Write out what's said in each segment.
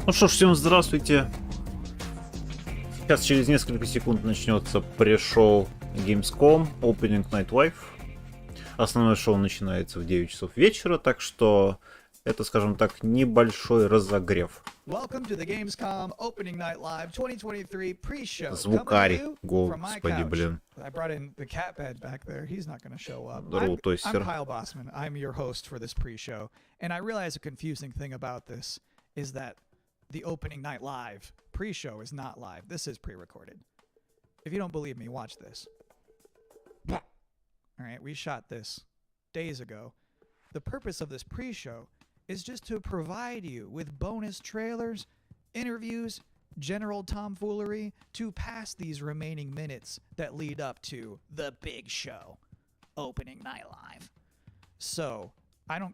Ну что ж, всем здравствуйте. Сейчас через несколько секунд начнется пресс-шоу Gamescom Opening Night Live. Основное шоу начинается в 9 часов вечера, так что это, скажем так, небольшой разогрев. Welcome to the Gamescom Opening Night Live 2023 pre-show. Звукарь, господи, блин. I brought in the cat bed back there. He's not going to show up. I'm Kyle Bossman. I'm your host for this pre-show. And I realize a confusing thing about this is that the Opening Night Live pre-show is not live. This is pre-recorded. If you don't believe me, watch this. All right, we shot this days ago. The purpose of this pre-show is just to provide you with bonus trailers, interviews, general tomfoolery to pass these remaining minutes that lead up to the big show, Opening Night Live. So,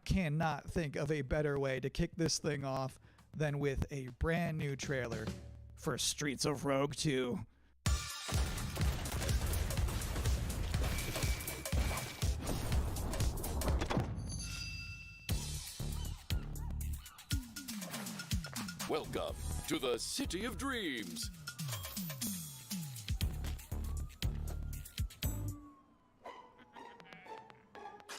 cannot think of a better way to kick this thing off than with a brand new trailer for Streets of Rogue 2. Welcome to the City of Dreams.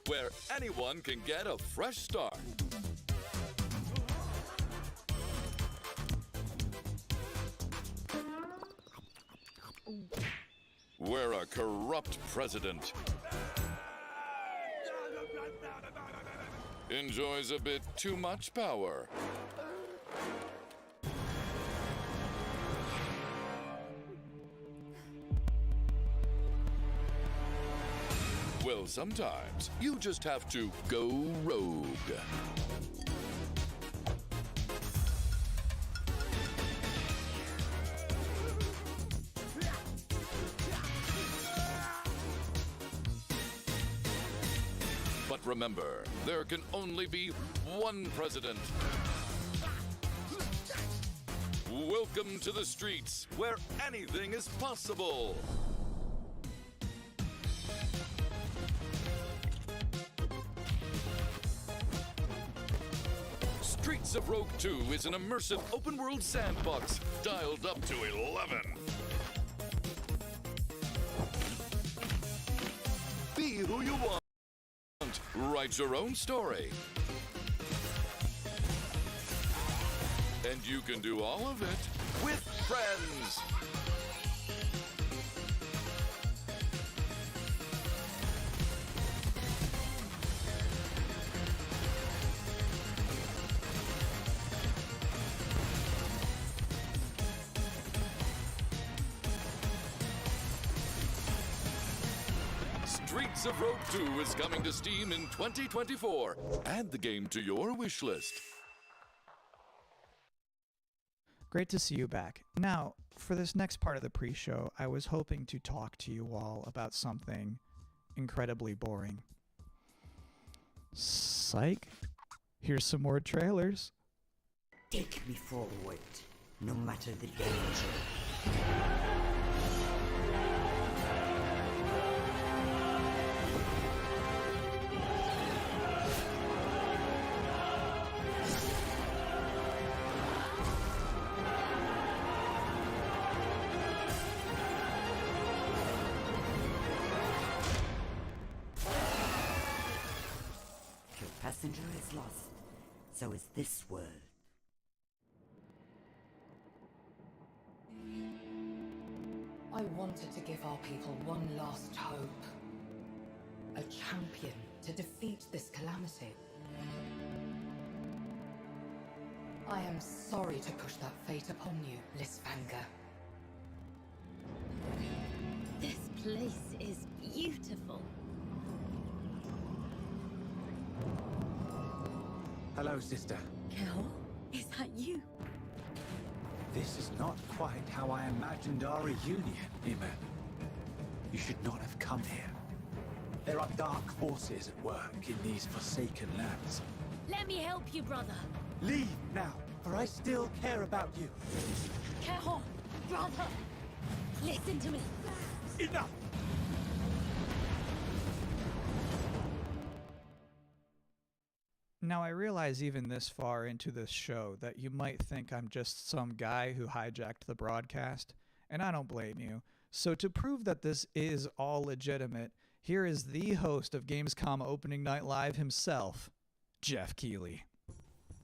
Where anyone can get a fresh start. Where a corrupt president enjoys a bit too much power. Well, sometimes you just have to go rogue. But remember, there can only be one president. Welcome to the streets, where anything is possible. Streets of Rogue 2 is an immersive open-world sandbox dialed up to 11. Be who you want. Write your own story. And you can do all of it with friends. Streets of Rogue 2 is coming to Steam in 2024. Add the game to your wish list. Great to see you back. Now, for this next part of the pre-show, I was hoping to talk to you all about something incredibly boring. Psych. Here's some more trailers. Take me forward, no matter the danger. Your passenger is lost, so is this world. I wanted to give our people one last hope. A champion to defeat this calamity. I am sorry to push that fate upon you, Lisvanger. This place is beautiful. Hello, sister. Carol, is that you? This is not quite how I imagined our reunion, Nima. You should not have come here. There are dark forces at work in these forsaken lands. Let me help you, brother. Leave now, for I still care about you. Carol, brother, listen to me. Enough! Now, I realize even this far into this show that you might think I'm just some guy who hijacked the broadcast, and I don't blame you. So to prove that this is all legitimate, here is the host of Gamescom Opening Night Live himself, Jeff Keighley.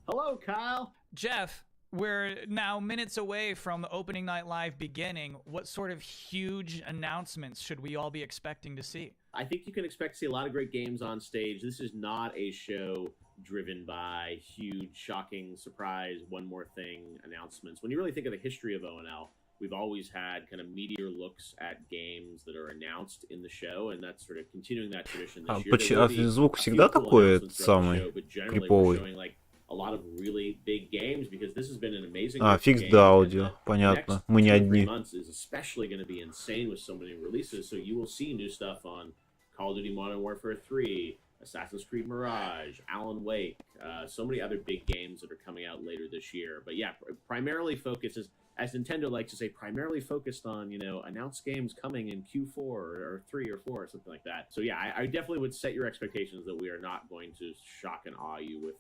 Hello, Kyle. Jeff, we're now minutes away from Opening Night Live beginning. What sort of huge announcements should we all be expecting to see? I think you can expect to see a lot of great games on stage. This is not a show driven by huge, shocking, surprise, one more thing announcements. When you really think of the history of ONL, we've always had kind of meteor looks at games that are announced in the show, and that's sort of continuing that tradition this year. Звук всегда такой самый криповый. A lot of really big games because this has been an amazing Фикс до аудио, понятно. Мы не одни. Months is especially going to be insane with so many releases, so you will see new stuff on Call of Duty Modern Warfare 3, Assassin's Creed Mirage, Alan Wake, so many other big games that are coming out later this year. But yeah, primarily focuses, as Nintendo likes to say, primarily focused on, you know, announced games coming in Q4 or 3 or 4 or something like that. So yeah, I definitely would set your expectations that we are not going to shock and awe you with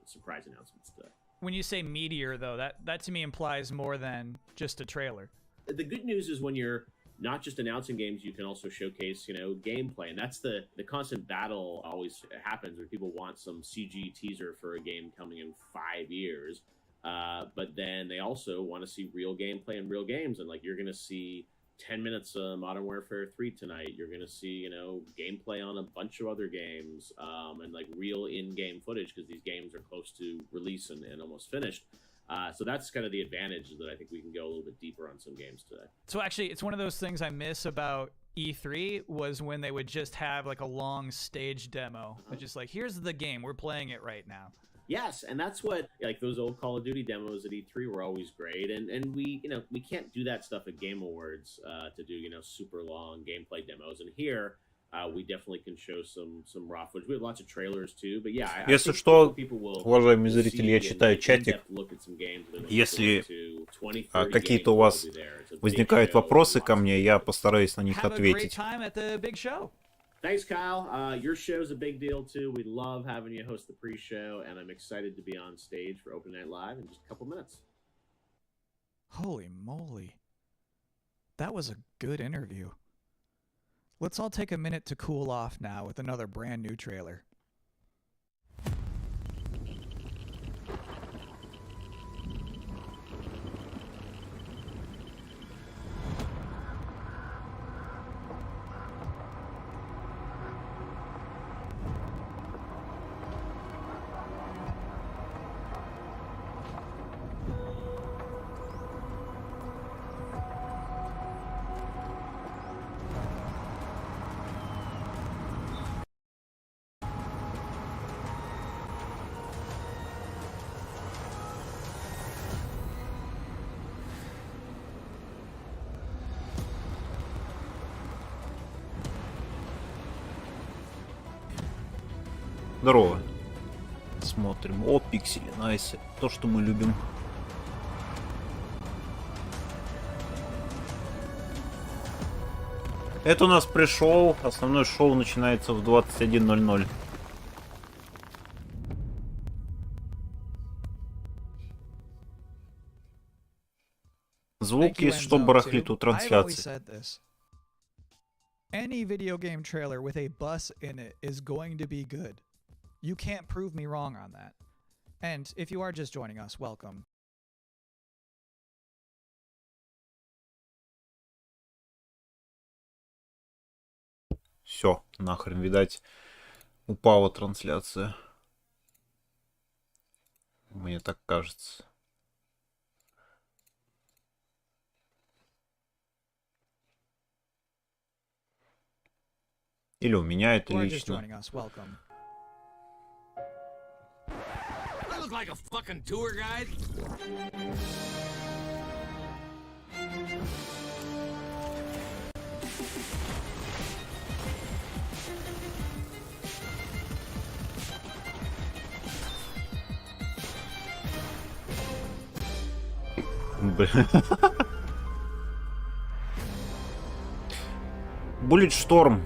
surprise announcements today. When you say meteor, though, that to me implies more than just a trailer. The good news is when you're not just announcing games, you can also showcase, you know, gameplay. And that's the constant battle always happens where people want some CG teaser for a game coming in 5 years. But then they also want to see real gameplay and real games. And like, you're going to see 10 minutes of Modern Warfare 3 tonight. You're going to see, you know, gameplay on a bunch of other games, and like real in-game footage because these games are close to release and almost finished. So that's kind of the advantage that I think we can go a little bit deeper on some games today. So actually, it's one of those things I miss about E3 was when they would just have like a long stage demo. Just like, here's the game, we're playing it right now. Yes, and that's what, like, those old Call of Duty demos at E3 were always great, and we, you know, we can't do that stuff at Game Awards to do, you know, super long gameplay demos, and here we definitely can show some raw footage. We have lots of trailers too, but yeah. Если что, уважаемые зрители, я читаю чатик. Если какие-то у вас возникают вопросы ко мне, я постараюсь на них ответить. Thanks, Kyle. Your show's a big deal, too. We love having you host the pre-show, and I'm excited to be on stage for Open Night Live in just a couple minutes. Holy moly. That was a good interview. Let's all take a minute to cool off now with another brand new trailer. Здорово. Смотрим. О, пиксели, найс. То, что мы любим. Это у нас пришел. Основное шоу начинается в 21:00. Звук есть, что барахлит у трансляции. Any video game trailer with a bus in it is going to be good. You can't prove me wrong on that. And if you are just joining us, welcome. Все, нахрен, видать, упала трансляция. Мне так кажется. Или у меня это Or just лично. joining us, welcome. I look like a fucking tour guide. Буллетшторм.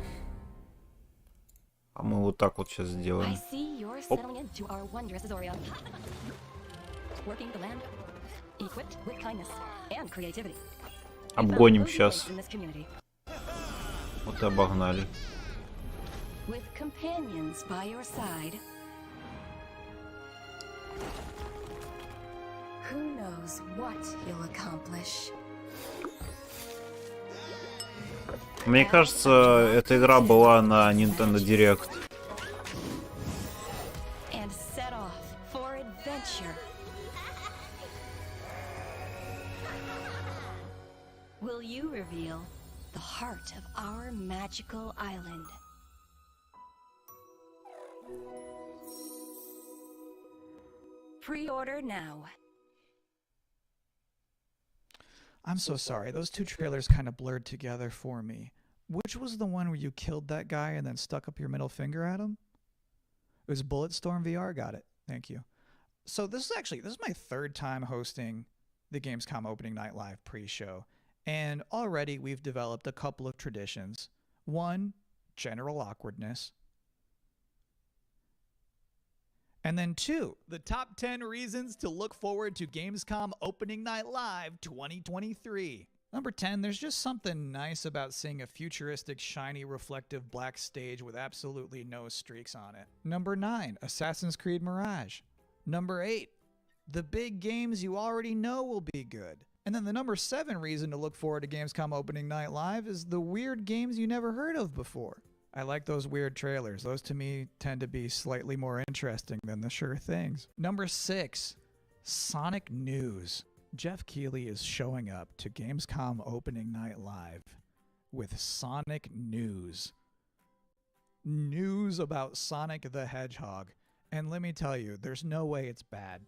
А мы вот так вот сейчас сделаем. I see you're settling into our wondrous Azorion. Working the land, equipped with kindness and creativity. Обгоним сейчас. Вот и обогнали. With companions by your side. Who knows what you'll accomplish? Мне кажется, эта игра была на Nintendo Direct. And set off for adventure. Will you reveal the heart of our magical island? Pre-order now. I'm so sorry. Those two trailers kind of blurred together for me. Which was the one where you killed that guy and then stuck up your middle finger at him? It was Bulletstorm VR. Got it. Thank you. So this is my third time hosting the Gamescom opening night live pre-show. And already we've developed a couple of traditions. One, general awkwardness. And then two, the top 10 reasons to look forward to Gamescom Opening Night Live 2023. Number 10, there's just something nice about seeing a futuristic, shiny, reflective black stage with absolutely no streaks on it. Number 9, Assassin's Creed Mirage. Number 8, the big games you already know will be good. And then the number 7 reason to look forward to Gamescom Opening Night Live is the weird games you never heard of before. I like those weird trailers. Those to me tend to be slightly more interesting than the sure things. Number 6, Sonic News. Jeff Keighley is showing up to Gamescom Opening Night Live with Sonic News. News about Sonic the Hedgehog. And let me tell you, there's no way it's bad.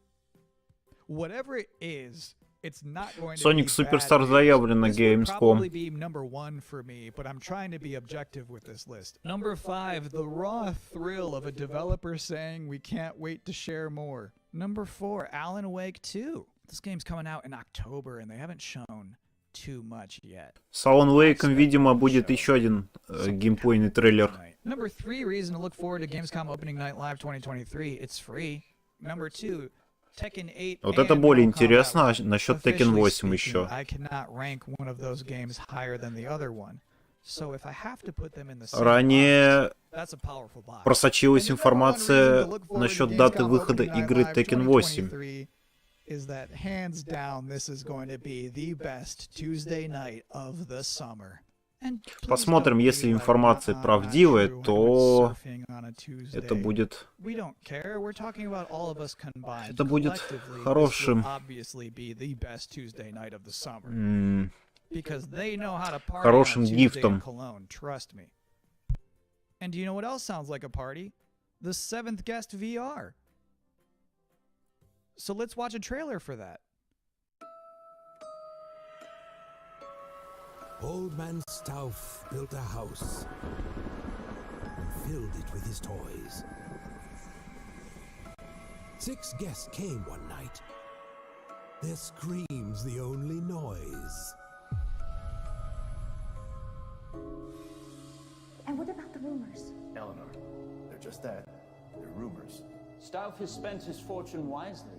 Whatever it is, it's not going to Sonic be Superstar bad заявлен на news. This would Gamescom. probably be number 1 for me, but I'm trying to be objective with this list. Number 5, the raw thrill of a developer saying we can't wait to share more. Number 4, Alan Wake 2. This game's coming out in October, and they haven't shown too much yet. С Alan Wake'ом, видимо, будет еще один геймплейный трейлер. Number 3 reason to look forward to Gamescom Opening Night Live 2023. It's free. Number 2, Tekken 8 Вот это and более Mortal интересно, Kombat. а насчет Tekken Officially 8 speaking, еще. I cannot rank one of those games higher than the other one. So if I have to put them in the same Ранее box, that's a powerful box. просочилась And the number one reason информация to look forward насчет to даты Gamescom выхода Opening Night игры Live Tekken 8. 2023 is that hands down this is going to be the best Tuesday night of the summer. And please Посмотрим, don't если be like, информация "I'm not правдивая, true, I то went surfing on a Tuesday." это будет We don't care. We're talking about all of us combined. Это будет Collectively, хорошим. this will obviously be the best Tuesday night of the summer. Because they know how to party Хорошим on a Tuesday in гифтом. Cologne, trust me. And do you know what else sounds like a party? The 7th Guest VR. So let's watch a trailer for that. Old Man Stauff built a house and filled it with his toys. 6 guests came one night. Their screams the only noise. And what about the rumors? Eleanor, they're just that. They're rumors. Stauff has spent his fortune wisely.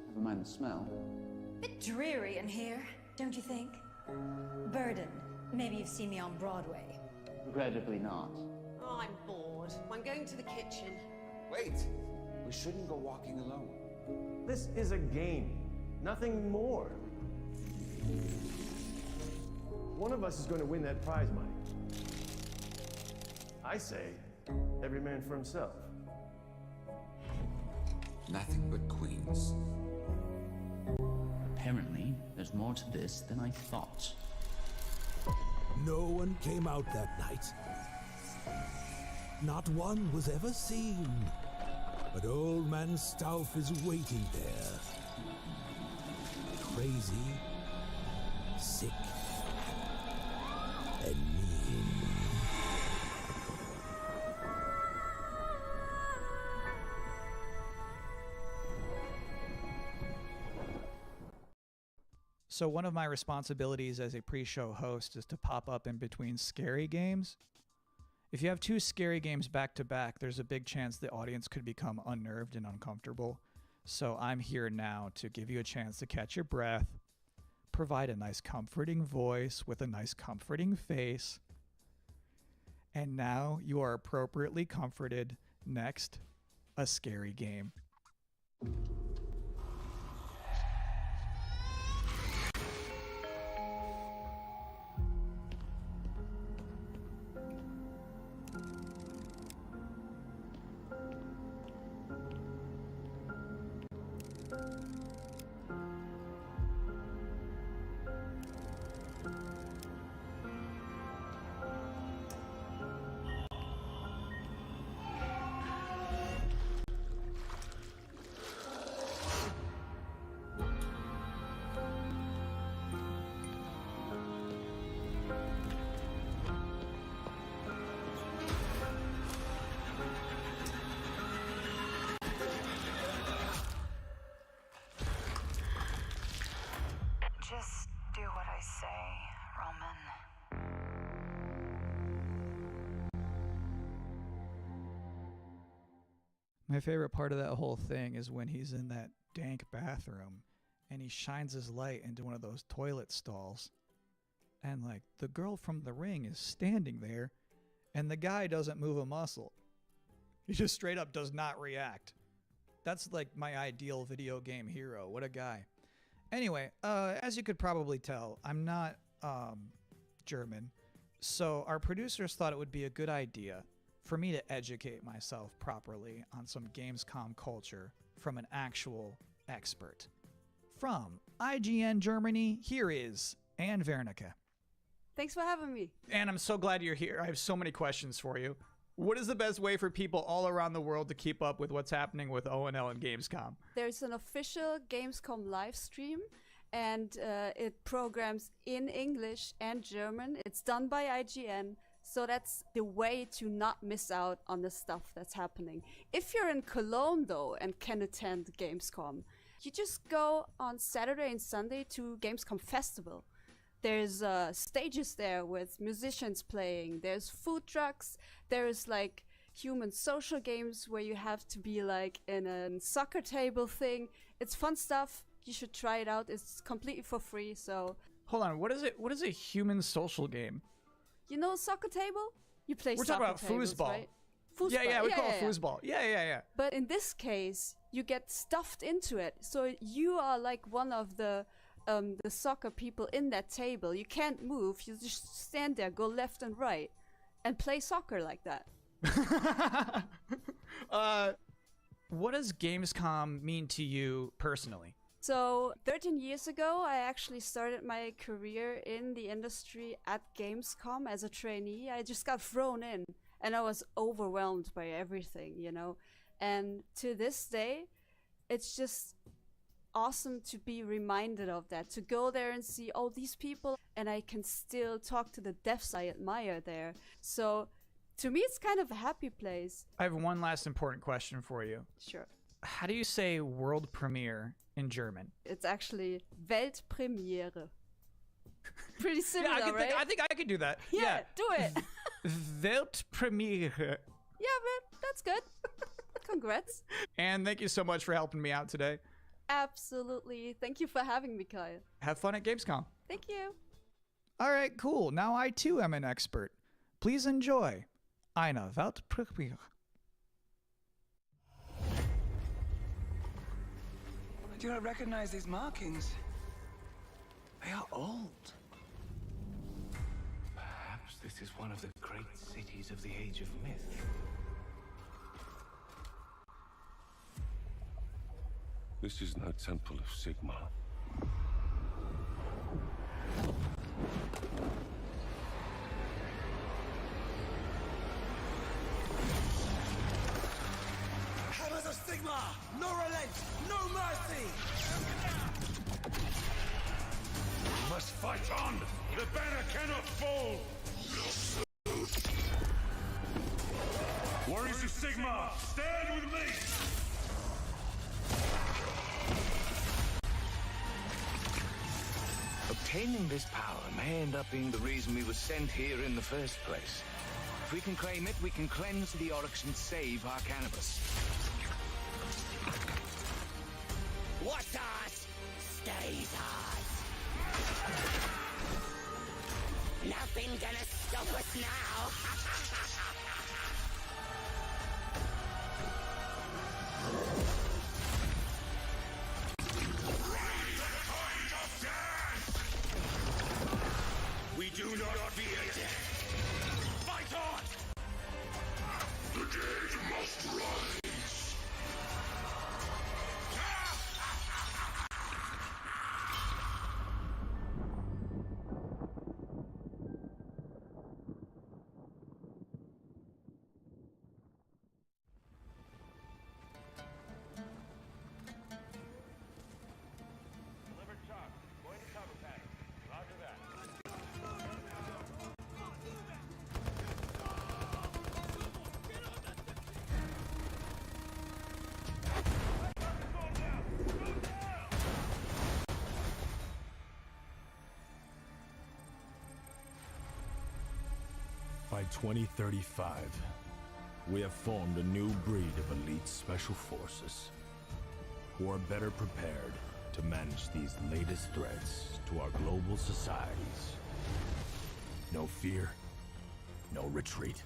Never mind the smell. Bit dreary in here, don't you think? Burden. Maybe you've seen me on Broadway. Regrettably not. Oh, I'm bored. I'm going to the kitchen. Wait! We shouldn't go walking alone. This is a game, nothing more. One of us is going to win that prize money. I say, every man for himself. Nothing but queens. Apparently, there's more to this than I thought. No one came out that night. Not one was ever seen. But Old Man Stauff is waiting there. Crazy, sick, and mean. So one of my responsibilities as a pre-show host is to pop up in between scary games. If you have two scary games back to back, there's a big chance the audience could become unnerved and uncomfortable. So I'm here now to give you a chance to catch your breath, provide a nice comforting voice with a nice comforting face. And now you are appropriately comforted. Next, a scary game. Just do what I say, Roman. My favorite part of that whole thing is when he's in that dank bathroom and he shines his light into one of those toilet stalls. And like the girl from The Ring is standing there and the guy doesn't move a muscle. He just straight up does not react. That's like my ideal video game hero. What a guy. Anyway, as you could probably tell, I'm not German. So our producers thought it would be a good idea for me to educate myself properly on some Gamescom culture from an actual expert. From IGN Germany, here is Anne Wernicke. Thanks for having me. Anne, I'm so glad you're here. I have so many questions for you. What is the best way for people all around the world to keep up with what's happening with ONL and Gamescom? There's an official Gamescom live stream, and it programs in English and German. It's done by IGN, so that's the way to not miss out on the stuff that's happening. If you're in Cologne, though, and can attend Gamescom, you just go on Saturday and Sunday to Gamescom Festival. There's stages there with musicians playing. There's food trucks. There's like human social games where you have to be like in a soccer table thing. It's fun stuff. You should try it out. It's completely for free. So hold on, what is it? What is a human social game? You know soccer table? You play We're soccer talking about tables, foosball. right? Foosball. Yeah, we call it foosball. Yeah. But in this case, you get stuffed into it. So you are like one of the soccer people in that table. You can't move. You just stand there, go left and right, and play soccer like that. What does Gamescom mean to you personally? So 13 years ago, I actually started my career in the industry at Gamescom as a trainee. I just got thrown in, and I was overwhelmed by everything, you know. And to this day, it's just awesome to be reminded of that, to go there and see all these people, and I can still talk to the devs I admire there. So to me, it's kind of a happy place. I have one last important question for you. Sure. How do you say world premiere in German? It's actually Weltpremiere. Pretty similar, yeah, right? I think I could do that. Yeah, do it. Weltpremiere. Yeah, man, that's good. Congrats. And thank you so much for helping me out today. Absolutely. Thank you for having me, Kyle. Have fun at Gamescom. Thank you. All right, cool. Now I too am an expert. Please enjoy Eine Weltpremiere. I do not recognize these markings. They are old. Perhaps this is one of the great cities of the Age of Myth. This is no temple of Sigmar. Sigma! No relent! No mercy! We must fight on! The banner cannot fall! Warriors of Sigma, stand with me! Obtaining this power may end up being the reason we were sent here in the first place. If we can claim it, we can cleanse the Oryx and save our cannabis. What's ours stays ours. Nothing gonna stop us now. We do not fear death! Fight on! The dead must rise! Delivered truck. Going to cover pack. Roger that. By 2035, we have formed a new breed of elite special forces who are better prepared to manage these latest threats to our global societies. No fear, no retreat.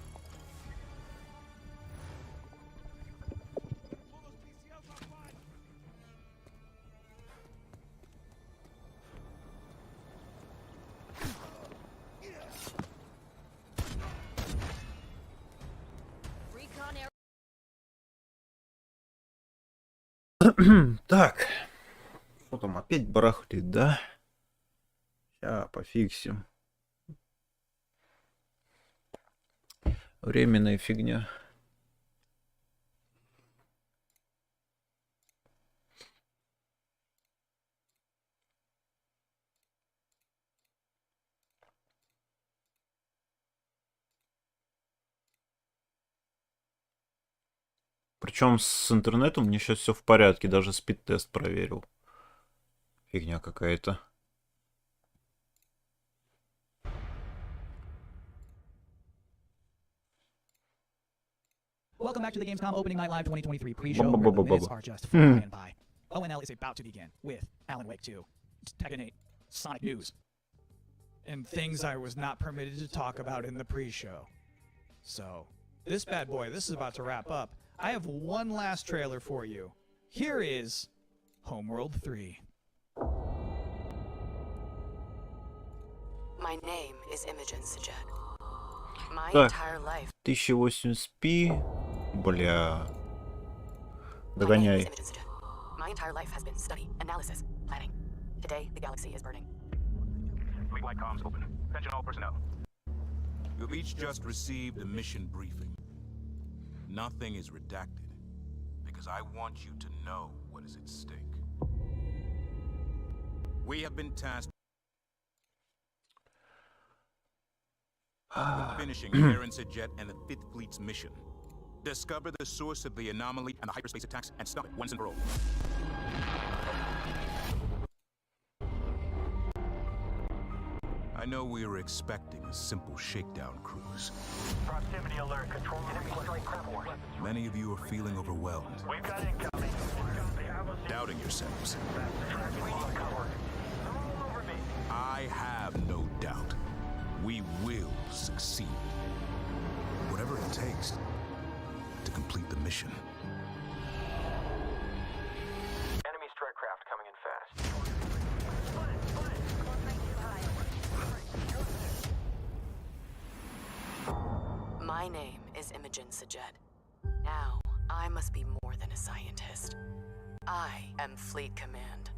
Так. Что там, опять барахлит, да? Сейчас пофиксим. Временная фигня. Причем с интернетом мне сейчас все в порядке, даже спид-тест проверил. Фигня какая-то. Welcome back to the Gamescom Opening Night Live 2023 pre-show, where the minutes are just flying by. ONL is about to begin with Alan Wake 2, Tekken 8, Sonic News, and things I was not permitted to talk about in the pre-show. So, this bad boy, this is about to wrap up. I have one last trailer for you. Here is Homeworld 3. My name is Imogen Sajet. My Так, entire life. 1080p. Бля. My name is Догоняй. Imogen Sajet. My entire life has been study, analysis, planning. Today, the galaxy is burning. Fleet-wide comms open. Attention all personnel. You've each just received a mission briefing. Nothing is redacted, because I want you to know what is at stake. We have been tasked with finishing Aaron Sajet and the 5th Fleet's mission. Discover the source of the anomaly and the hyperspace attacks and stop it once and for all. I know we were expecting a simple shakedown cruise. Proximity alert. Control enemy strike craft warning. Many of you are feeling overwhelmed, We've got incoming. They have us. doubting yourselves. We need cover. They're all over me. I have no doubt. We will succeed. Whatever it takes to complete the mission. Enemy strike craft coming in fast. My name is Imogen Sajet. Now, I must be more than a scientist. I am Fleet Command.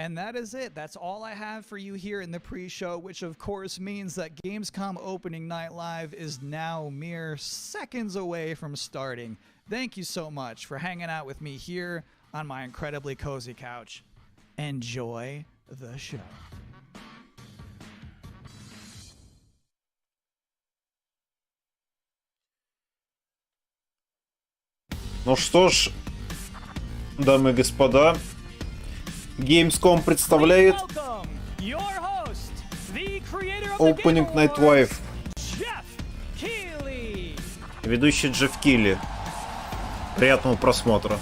And that is it. That's all I have for you here in the pre-show, which of course means that Gamescom Opening Night Live is now mere seconds away from starting. Thank you so much for hanging out with me here on my incredibly cozy couch. Enjoy the show. Ну что ж, дамы и господа, Gamescom представляет Opening Night Live. Ведущий Джефф Килли. Приятного просмотра.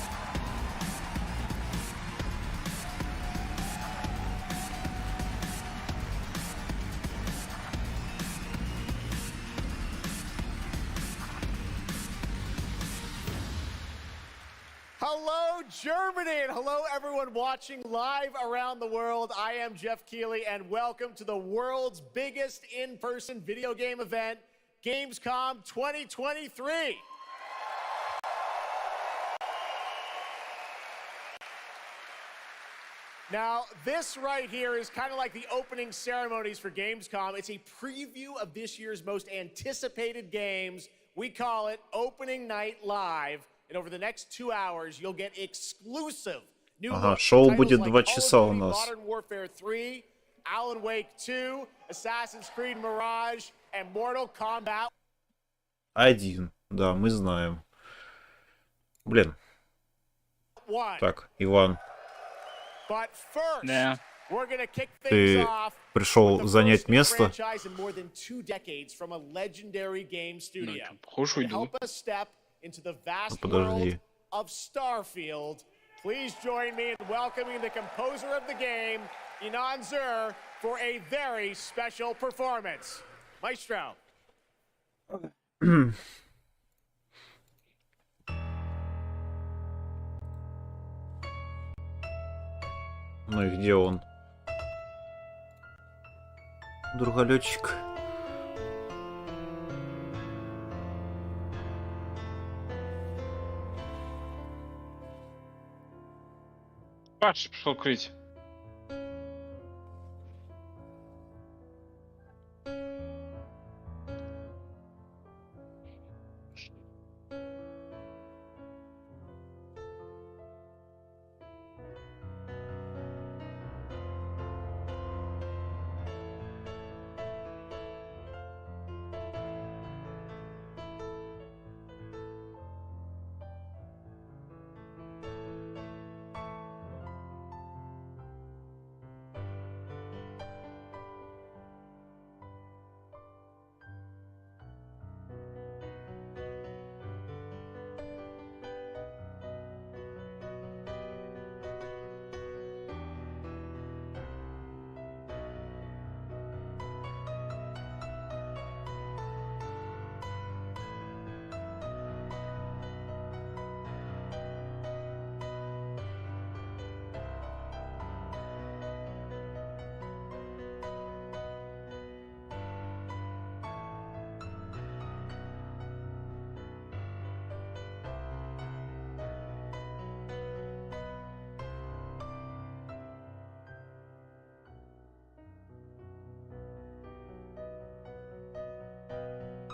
Hello, Germany, and hello, everyone watching live around the world. I am Jeff Keighley, and welcome to the world's biggest in-person video game event, Gamescom 2023. Now, this right here is kind of like the opening ceremonies for Gamescom. It's a preview of this year's most anticipated games. We call it Opening Night Live. And over the next 2 hours, you'll get exclusive new шоу будет 2 часа у нас. Modern Warfare 3, Alan Wake 2, Assassin's Creed Mirage, and Mortal Kombat 1. Да, мы знаем. Блин. Так, Иван. But first, we're gonna kick things Ты off пришел with the занять first место? franchise in more than 2 decades from a legendary game studio. Похож, To уйду. help us step into the vast Подожди. world of Starfield, please join me in welcoming the composer of the game, Inan Zur, for a very special performance. Maestro. Ну и где он? Другалёчек. Патч пришел крыть.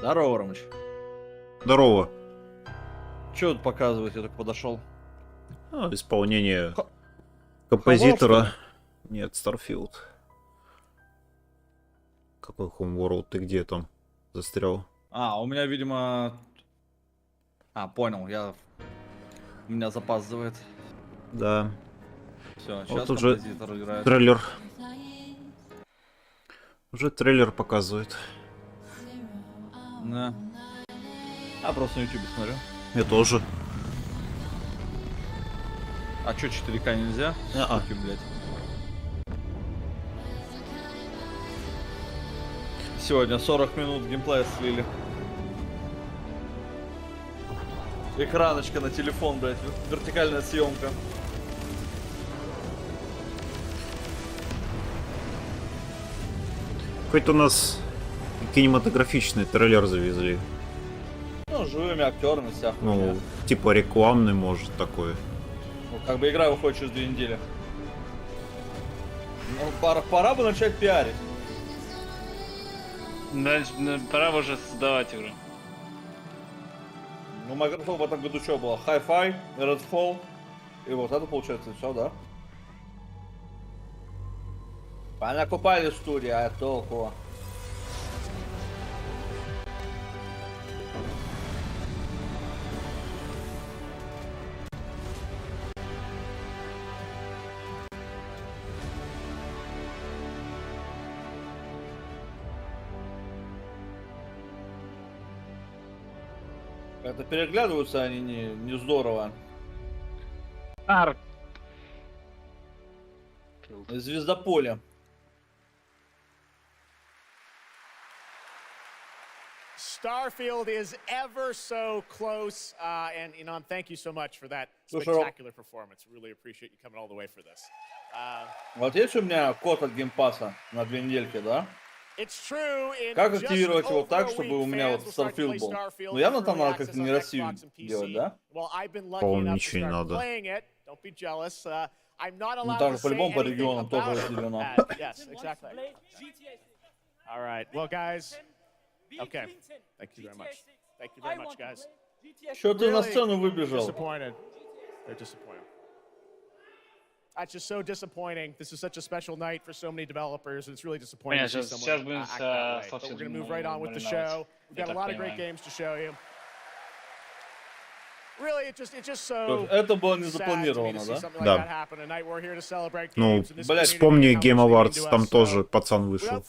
Здорово, Ромыч. Здорово. Че тут показывает? Я только подошел. Исполнение композитора. Нет, Starfield. Какой Homeworld? Ты где там застрял? У меня, видимо... понял, у меня запаздывает. Да. Все, Вот сейчас уже композитор играет. трейлер. Уже трейлер показывает. Да. Просто на YouTube смотрю. Я тоже. А чё, 4К нельзя? Суки, блядь. Сегодня 40 минут геймплея слили. Экраночка на телефон, блядь. Вертикальная съемка. Какой-то у нас кинематографичный трейлер завезли. Ну, живыми актерами вся хуйня. Ну, типа рекламный, может, такой. Ну, как бы игра выходит через 2 недели. Ну, пора бы начать пиарить. Пора уже создавать игру. Ну, Microsoft в этом году что было? Hi-Fi, Redfall. И вот это получается все, да? Понакупали студии, а толку? Это переглядываются они не здорово. Звездополе. Starfield is ever so close, and Inan, thank you so much for that spectacular performance. Really appreciate you coming all the way for this. Вот есть у меня код от геймпаса на 2 недельки, да? It's true. Как активировать его так, чтобы у меня вот Starfield был? Ну явно там надо как-то не Россию делать, да? По-моему, ничего не надо. Ну там же по-любому по регионам тоже разделено. Yes, exactly. All right. Well, guys. Okay. Thank you very much. Thank you very much, guys. Чё ты на сцену выбежал? Disappointed. They're disappointed. That's just so disappointing. This is such a special night for so many developers, and it's really disappointing to see someone act that way. But we're going to move right on with the show. We've got a lot of great games to show you. Really, it's just so это было не запланировано, да? Да. Ну, вспомни Game Awards, там тоже пацан вышел.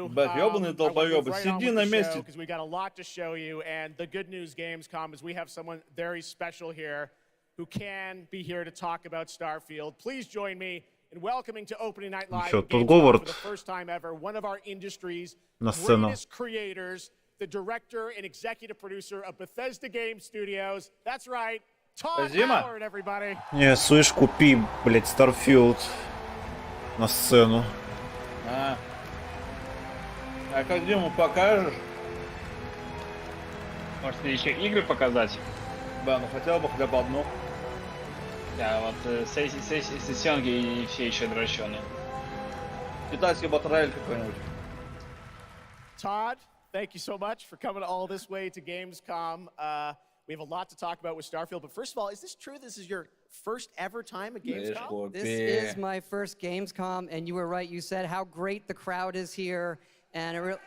Блять, ёбаные долбоёбы, сиди на месте. We got a lot to show you, and the good news, Gamescom, is we have someone very special here who can be here to talk about Starfield. Please join me in welcoming to Opening Night Live for the first time ever one of our industry's greatest creators, the director and executive producer of Bethesda Game Studios. That's right, Todd Howard, everybody. Не, слышь, купи, блядь, Starfield на сцену. А как ему покажешь? Может, еще игры показать? Да, ну хотя бы одну. Да, вот сессионки и все еще дроченые. Китайский батарейль какой-нибудь. Todd, thank you so much for coming all this way to Gamescom. We have a lot to talk about with Starfield, but first of all, is this true? This is your first ever time at Gamescom? This is my first Gamescom, and you were right. You said how great the crowd is here, and it really...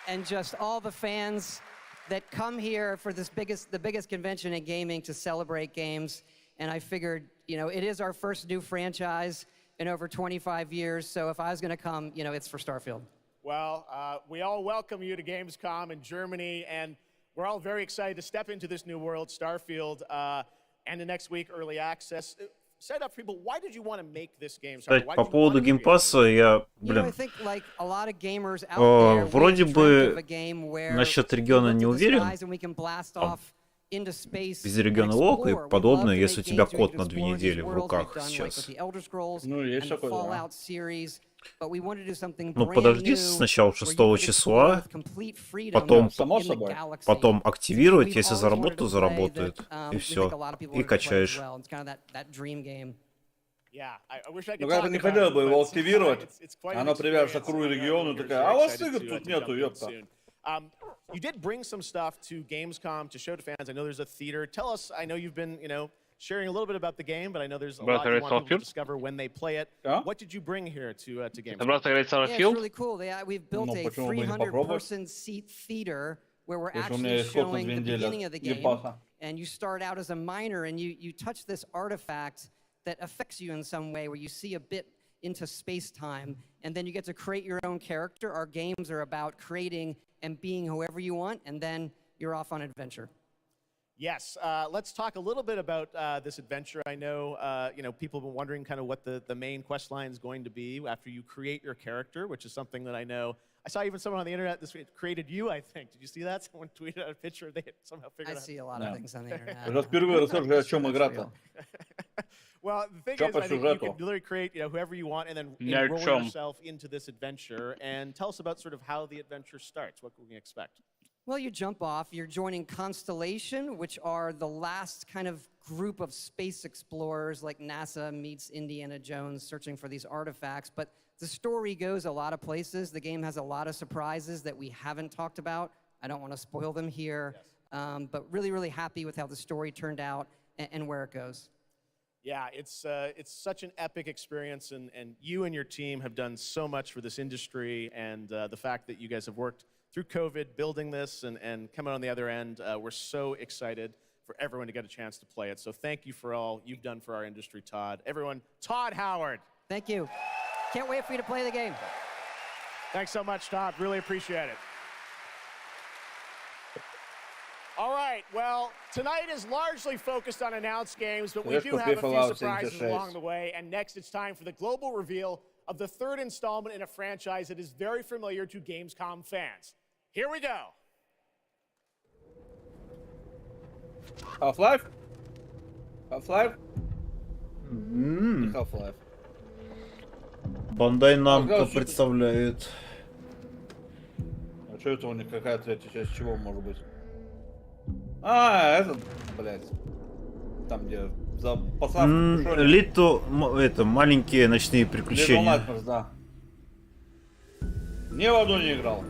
And just all the fans that come here for the biggest convention in gaming to celebrate games. And I figured, you know, it is our first new franchise in over 25 years. So if I was going to come, you know, it's for Starfield. Well, we all welcome you to Gamescom in Germany, and we're all very excited to step into this new world, Starfield, and the next week, early access. Set up for people. Why did you want to make this game? Кстати, по поводу геймпасса, я, блин, вроде бы насчет региона не уверен. Без региона лока и подобное, если у тебя код на 2 недели в руках сейчас. Ну, есть такое, да. Ну, подожди сначала 6 числа, потом активировать, если заработает, то заработает, и все, и качаешь. Ну, как-то не хотел бы его активировать, оно привяжется к региону, такая, а у вас игр тут нету, ёпта. You did bring some stuff to Gamescom to show to fans. I know there's a theater. Tell us, I know you've been, you know, sharing a little bit about the game, but I know there's a lot you want people to discover when they play it. What did you bring here to Gamescom? Yeah, it's really cool. We've built a 300-person seat theater where we're actually showing the beginning of the game. And you start out as a miner, and you touch this artifact that affects you in some way, where you see a bit into space-time, and then you get to create your own character. Our games are about creating and being whoever you want, and then you're off on adventure. Yes, let's talk a little bit about this adventure. I know, you know, people have been wondering kind of what the main quest line is going to be after you create your character, which is something that I know. I saw even someone on the internet this week created you, I think. Did you see that? Someone tweeted out a picture. They had somehow figured out. I see a lot of things on the internet. Впервые расскажи, о чем игра-то. Well, the thing is, I think you can literally create, you know, whoever you want, and then enroll yourself into this adventure. And tell us about sort of how the adventure starts. What can we expect? Well, you jump off. You're joining Constellation, which are the last kind of group of space explorers like NASA meets Indiana Jones searching for these artifacts. But the story goes a lot of places. The game has a lot of surprises that we haven't talked about. I don't want to spoil them here, but really, really happy with how the story turned out and where it goes. Yeah, it's such an epic experience, and you and your team have done so much for this industry, and the fact that you guys have worked through COVID, building this, and coming on the other end, we're so excited for everyone to get a chance to play it. So thank you for all you've done for our industry, Todd. Everyone, Todd Howard. Thank you. Can't wait for you to play the game. Thanks so much, Todd. Really appreciate it. All right, well, tonight is largely focused on announced games, but we do have a few surprises along the way. And next, it's time for the global reveal of the third installment in a franchise that is very familiar to Gamescom fans. Here we go. Half-Life? Half-Life? Half-Life. Бандай Намко представляет. А что это у них, какая третья часть, чего может быть? А, этот, блядь. Там, где за посадку. Лито, это, маленькие ночные приключения. Little Nightmares, да. Ни в одну не играл.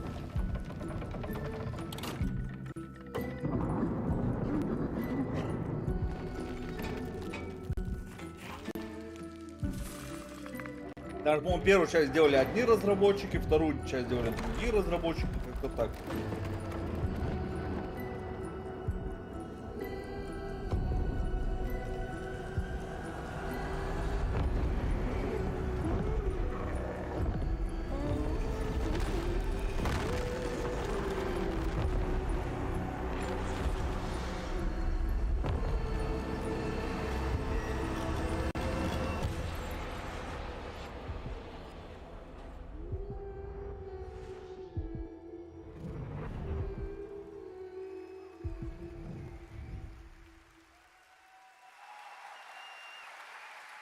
Даже, по-моему, первую часть сделали одни разработчики, вторую часть сделали другие разработчики, как-то так.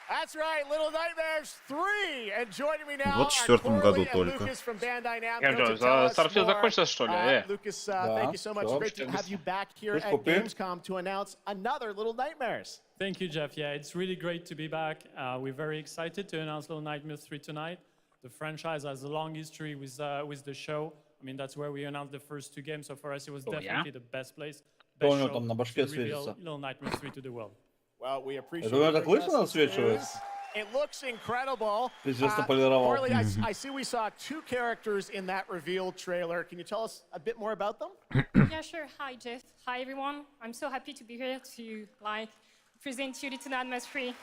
That's right, Little Nightmares 3. And joining me now В 24 году только. Starfield закончился, что ли? Lucas, thank you so much. Great to have you back here at Gamescom to announce another Little Nightmares. Thank you, Jeff. Yeah, it's really great to be back. We're very excited to announce Little Nightmares 3 tonight. The franchise has a long history with the show. I mean, that's where we announced the first two games, so for us it was definitely the best place, best show to reveal Little Nightmares 3 to the world. Well, we appreciate it. It looks incredible. Corley, I see we saw two characters in that reveal trailer. Can you tell us a bit more about them? Yeah, sure. Hi, Jeff. Hi, everyone. I'm so happy to be here to present you Little Nightmares 3.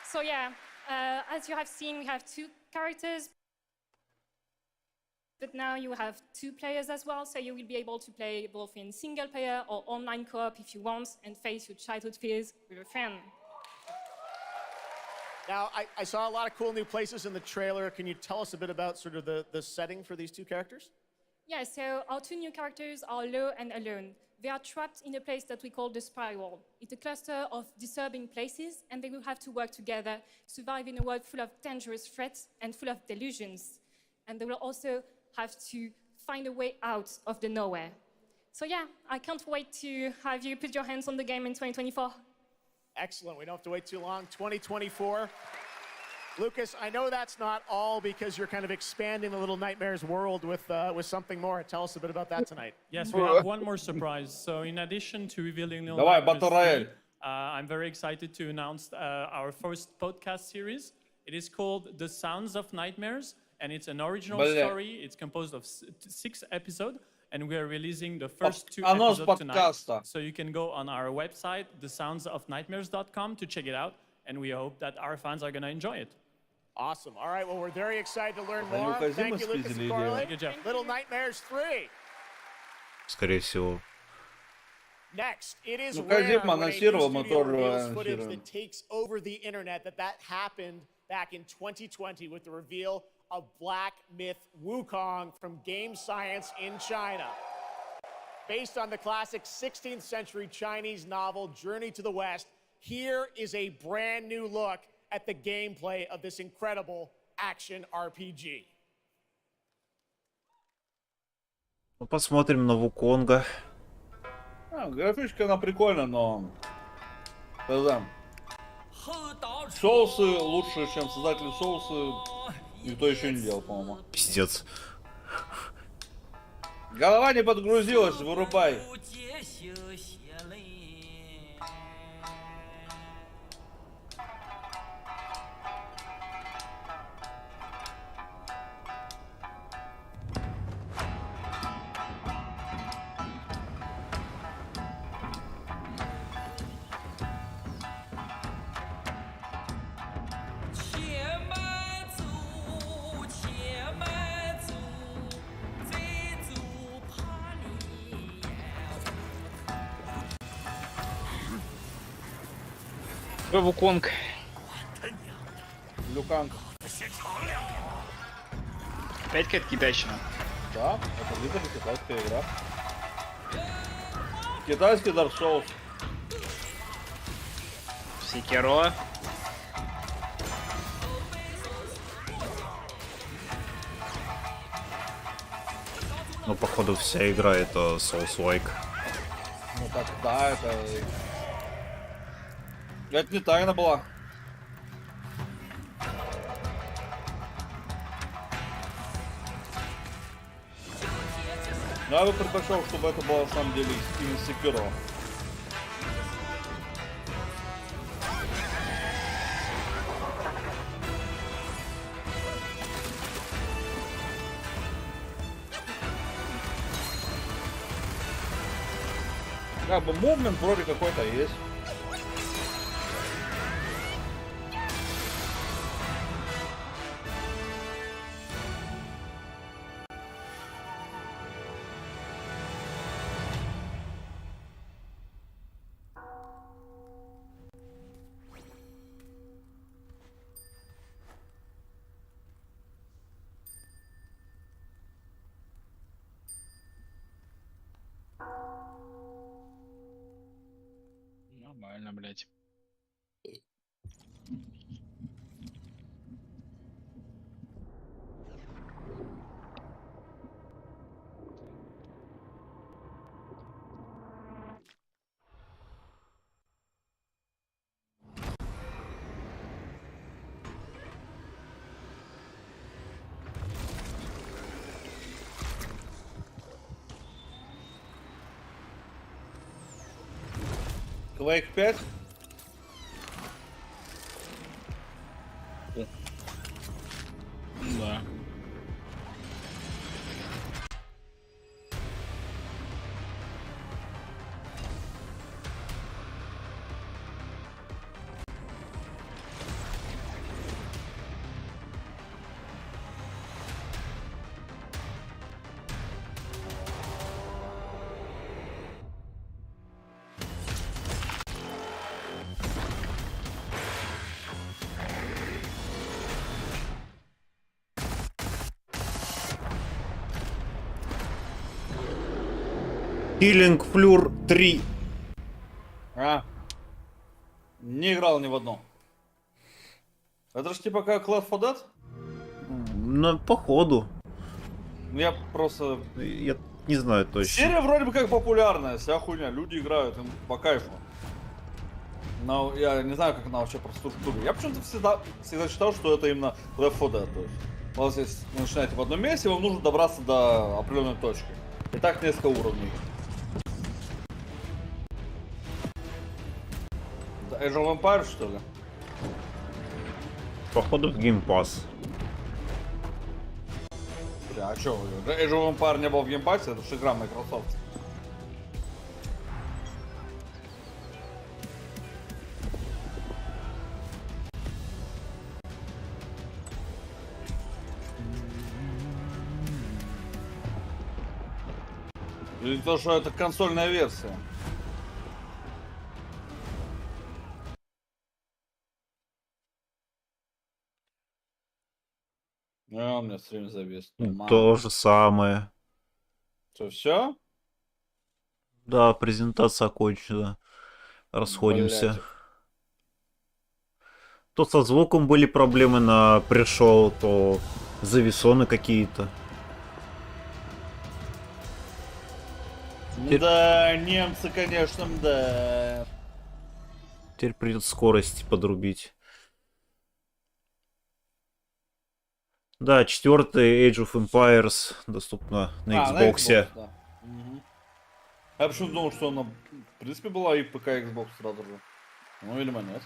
So yeah, as you have seen, we have two characters. But now you have two players as well, so you will be able to play both in single player or online co-op if you want, and face your childhood fears with a friend. Now, I saw a lot of cool new places in the trailer. Can you tell us a bit about sort of the setting for these two characters? Yeah, so our two new characters are Lo and Alone. They are trapped in a place that we call the Spiral. It's a cluster of disturbing places, and they will have to work together, survive in a world full of dangerous threats and full of delusions. And they will also have to find a way out of the nowhere. So yeah, I can't wait to have you put your hands on the game in 2024. Excellent, we don't have to wait too long, 2024. Lucas, I know that's not all because you're kind of expanding the Little Nightmares world with something more. Tell us a bit about that tonight. Yes, we have one more surprise. So in addition to revealing Little Nightmares 3, I'm very excited to announce our first podcast series. It is called The Sounds of Nightmares. And it's an original story. It's composed of 6 episodes, and we are releasing the first 2 episodes tonight. So you can go on our website, thesoundsofnightmares.com, to check it out, and we hope that our fans are going to enjoy it. Awesome. All right, well, we're very excited to learn more. Thank you, Lucas and Corley. Thank you, Jeff. Little Nightmares 3. Скорее всего. Next, it is rare when a studio reveals footage that takes over the internet that happened back in 2020 with the reveal of Black Myth Wukong from Game Science in China. Based on the classic 16th century Chinese novel Journey to the West, here is a brand new look at the gameplay of this incredible action RPG. Посмотрим на Вуконга. Графичка она прикольная, но... Соусы лучше, чем создатели соусы, никто еще не делал, по-моему. Пиздец. Голова не подгрузилась, вырубай. Вуконг. Люканг. Опять какая-то китайщина. Да, это либо китайская игра. Китайский Dark Souls. Секиро. Ну, походу, вся игра это Souls-like. Ну так, да, это... Это не тайна была. Но я бы предпочел, чтобы это было на самом деле именно Секиро. Как бы мувмент вроде какой-то есть. Нормально, блядь. Quake 5. Да. Killing Floor 3. Не играл ни в одну. Это же типа как Left 4 Dead? Ну, походу. Я просто... Я не знаю точно. Серия вроде бы как популярная, вся хуйня. Люди играют им по кайфу. Но я не знаю, как она вообще по структуре. Я почему-то всегда считал, что это именно Left 4 Dead. То есть, у вас есть, вы начинаете в одном месте, вам нужно добраться до определенной точки. И так несколько уровней. Age of Empires, что ли? Походу в Game Pass. А чё, Age of Empires не был в Game Pass, это же игра Microsoft. Или то, что это консольная версия. А, у меня стрим завис. То же самое. Что, все? Да, презентация окончена. Расходимся. Блядь. То со звуком были проблемы на пришел, то зависоны какие-то. Да, немцы, конечно, да. Теперь придется скорость подрубить. Да, 4-й Age of Empires доступно на Xbox. На Xbox, да. Я почему-то думал, что она, в принципе, была и ПК, и Xbox сразу же. Ну, или нет.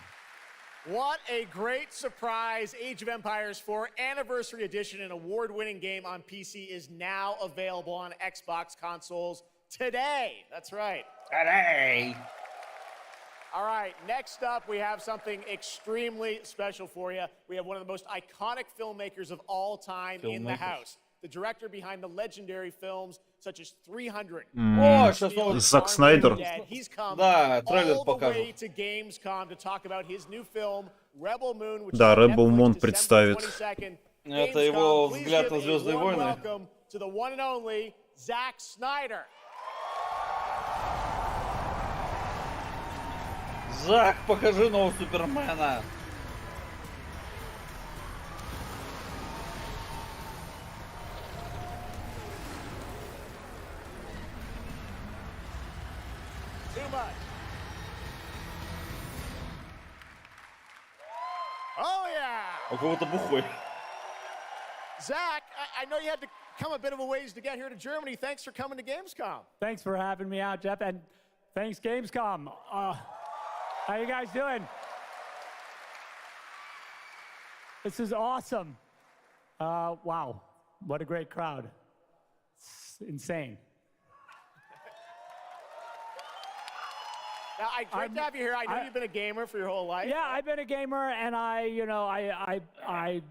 What a great surprise. Age of Empires 4 Anniversary Edition, an award-winning game on PC, is now available on Xbox consoles today. That's right. Today. All right, next up, we have something extremely special for you. We have one of the most iconic filmmakers of all time in the house. The director behind the legendary films such as 300. Зак Снайдер. He's come Да, трейлер all the покажут. way to Gamescom to talk about his new film Rebel Moon, which Да, is on Rebel Netflix Moon December представит. 22nd. Это его Gamescom, взгляд please на give a Звездные warm войны. welcome to the one and only Zack Snyder. Зак, покажи нового Супермена. Too much. Oh, yeah. У кого-то бухой. Zach, I know you had to come a bit of a ways to get here to Germany. Thanks for coming to Gamescom. Thanks for having me out, Jeff, and thanks Gamescom. How you guys doing? This is awesome. Wow, what a great crowd. It's insane. Now, great to have you here. I know you've been a gamer for your whole life. Yeah, I've been a gamer, and I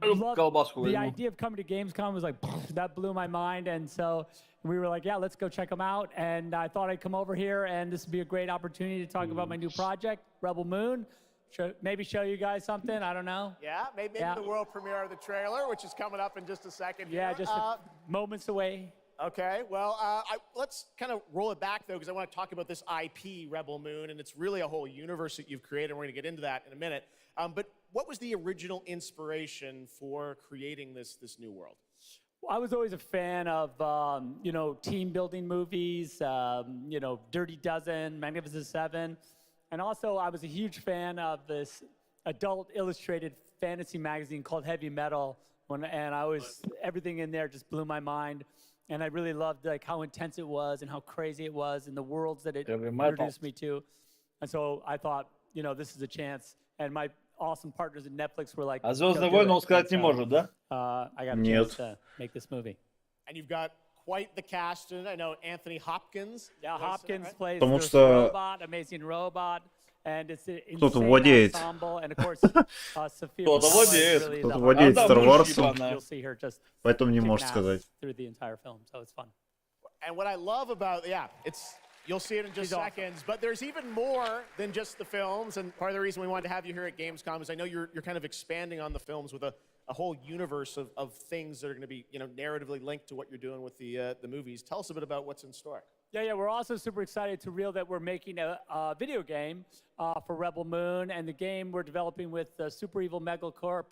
love the idea of coming to Gamescom was like, that blew my mind, and so we were like, yeah, let's go check them out, and I thought I'd come over here, and this would be a great opportunity to talk about my new project, Rebel Moon. Maybe show you guys something, I don't know. Yeah, maybe the world premiere of the trailer, which is coming up in just a second. Yeah, just moments away. Okay, well, let's kind of roll it back, though, because I want to talk about this IP, Rebel Moon, and it's really a whole universe that you've created, and we're going to get into that in a minute. But what was the original inspiration for creating this new world? I was always a fan of, team building movies, Dirty Dozen, Magnificent Seven. And also, I was a huge fan of this adult illustrated fantasy magazine called Heavy Metal. And everything in there just blew my mind. And I really loved how intense it was and how crazy it was and the worlds that it introduced me to. And so I thought, this is a chance. And my awesome partners at Netflix were like, А «Звездные войны» он сказать не может, да? I got a chance to make this movie. And you've got quite the cast in it. I know Anthony Hopkins. Yeah, Hopkins plays Потому this что robot, amazing robot. And it's an кто-то insane владеет. ensemble. And of course, Sophia Кто-то владеет. really Кто-то the владеет heart Star of Wars, it. You'll see her just поэтому не kicking может ass сказать. through the entire film, so it's fun. And what I love about, you'll see it in just seconds, but there's even more than just the films. And part of the reason we wanted to have you here at Gamescom is I know you're kind of expanding on the films with a whole universe of things that are going to be, narratively linked to what you're doing with the movies. Tell us a bit about what's in store. Yeah, we're also super excited to reveal that we're making a video game for Rebel Moon, and the game we're developing with Super Evil Megacorp,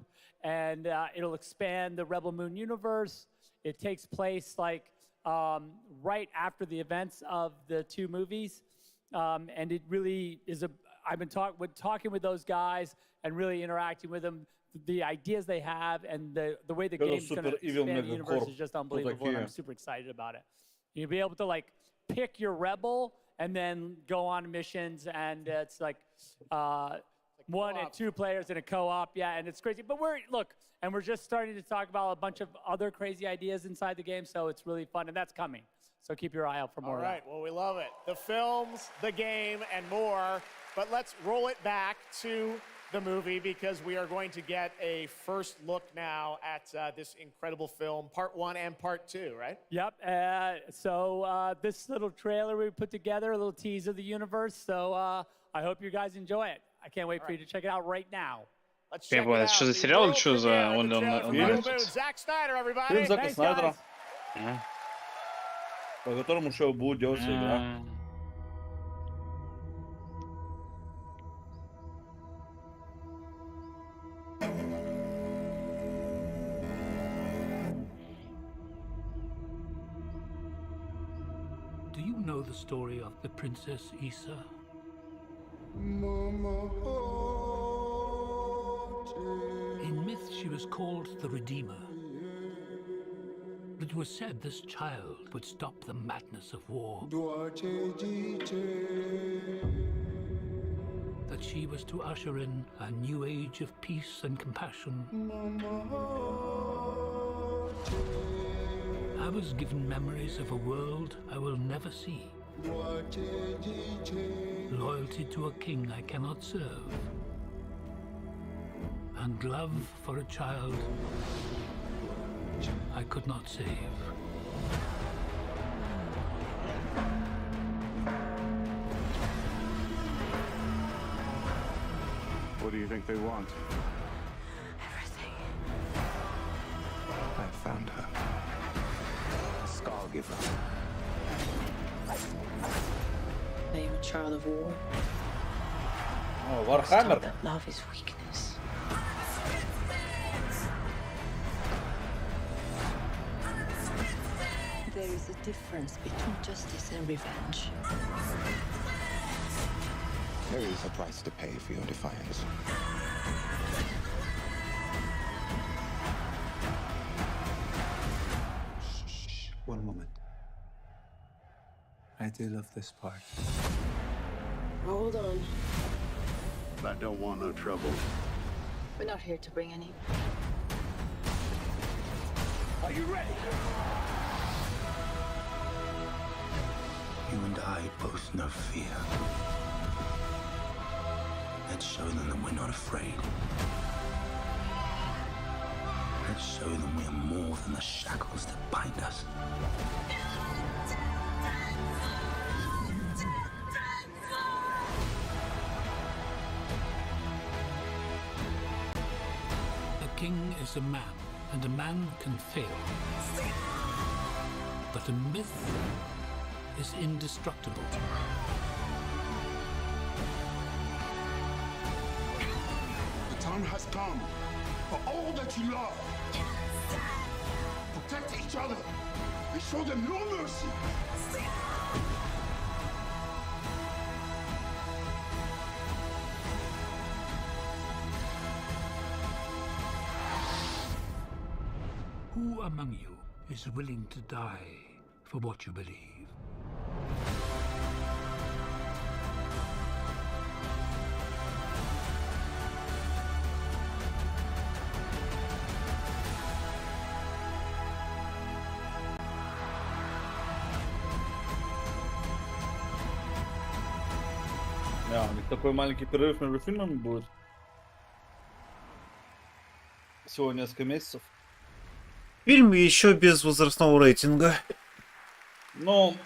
and it'll expand the Rebel Moon universe. It takes place right after the events of the two movies, and it really is I've been talking with those guys and really interacting with them. The ideas they have and the way the game's going to expand the universe is just unbelievable, and I'm super excited about it. You'll be able to pick your rebel and then go on missions, and it's one and two players in a co-op, and it's crazy. But we're just starting to talk about a bunch of other crazy ideas inside the game, so it's really fun, and that's coming. So keep your eye out for more. All right, well, we love it. The films, the game, and more. But let's roll it back to the movie, because we are going to get a first look now at this incredible film, part 1 and part 2, right? Yep. So this little trailer we put together, a little tease of the universe. So I hope you guys enjoy it. I can't wait for you to check it out right now. Let's check it out. Что за сериал или что за он Zack Snyder, everybody. Фильм Зака Снайдера, по которому шоу будет делаться игра. Do Do you know the story of the Princess Issa? In myth, she was called the Redeemer. It was said this child would stop the madness of war. That she was to usher in a new age of peace and compassion. I was given memories of a world I will never see. Loyalty to a king I cannot serve. And love for a child I could not save. What do you think they want? Everything. I found her. Scargiver. I am a child of war. Oh, Warhammer. That love is weakness. There is a difference between justice and revenge. There is a price to pay for your defiance. Shh. One moment. I do love this part. Hold on. I don't want no trouble. We're not here to bring any. Are you ready? You and I both know fear. Let's show them that we're not afraid. Let's show them we're more than the shackles that bind us. A king is a man, and a man can fail. But a myth is indestructible. The time has come for all that you love. Protect each other and show them no mercy. Who among you is willing to die for what you believe? Да, у них такой маленький перерыв между фильмами будет. Всего несколько месяцев. Фильм еще без возрастного рейтинга. Ну,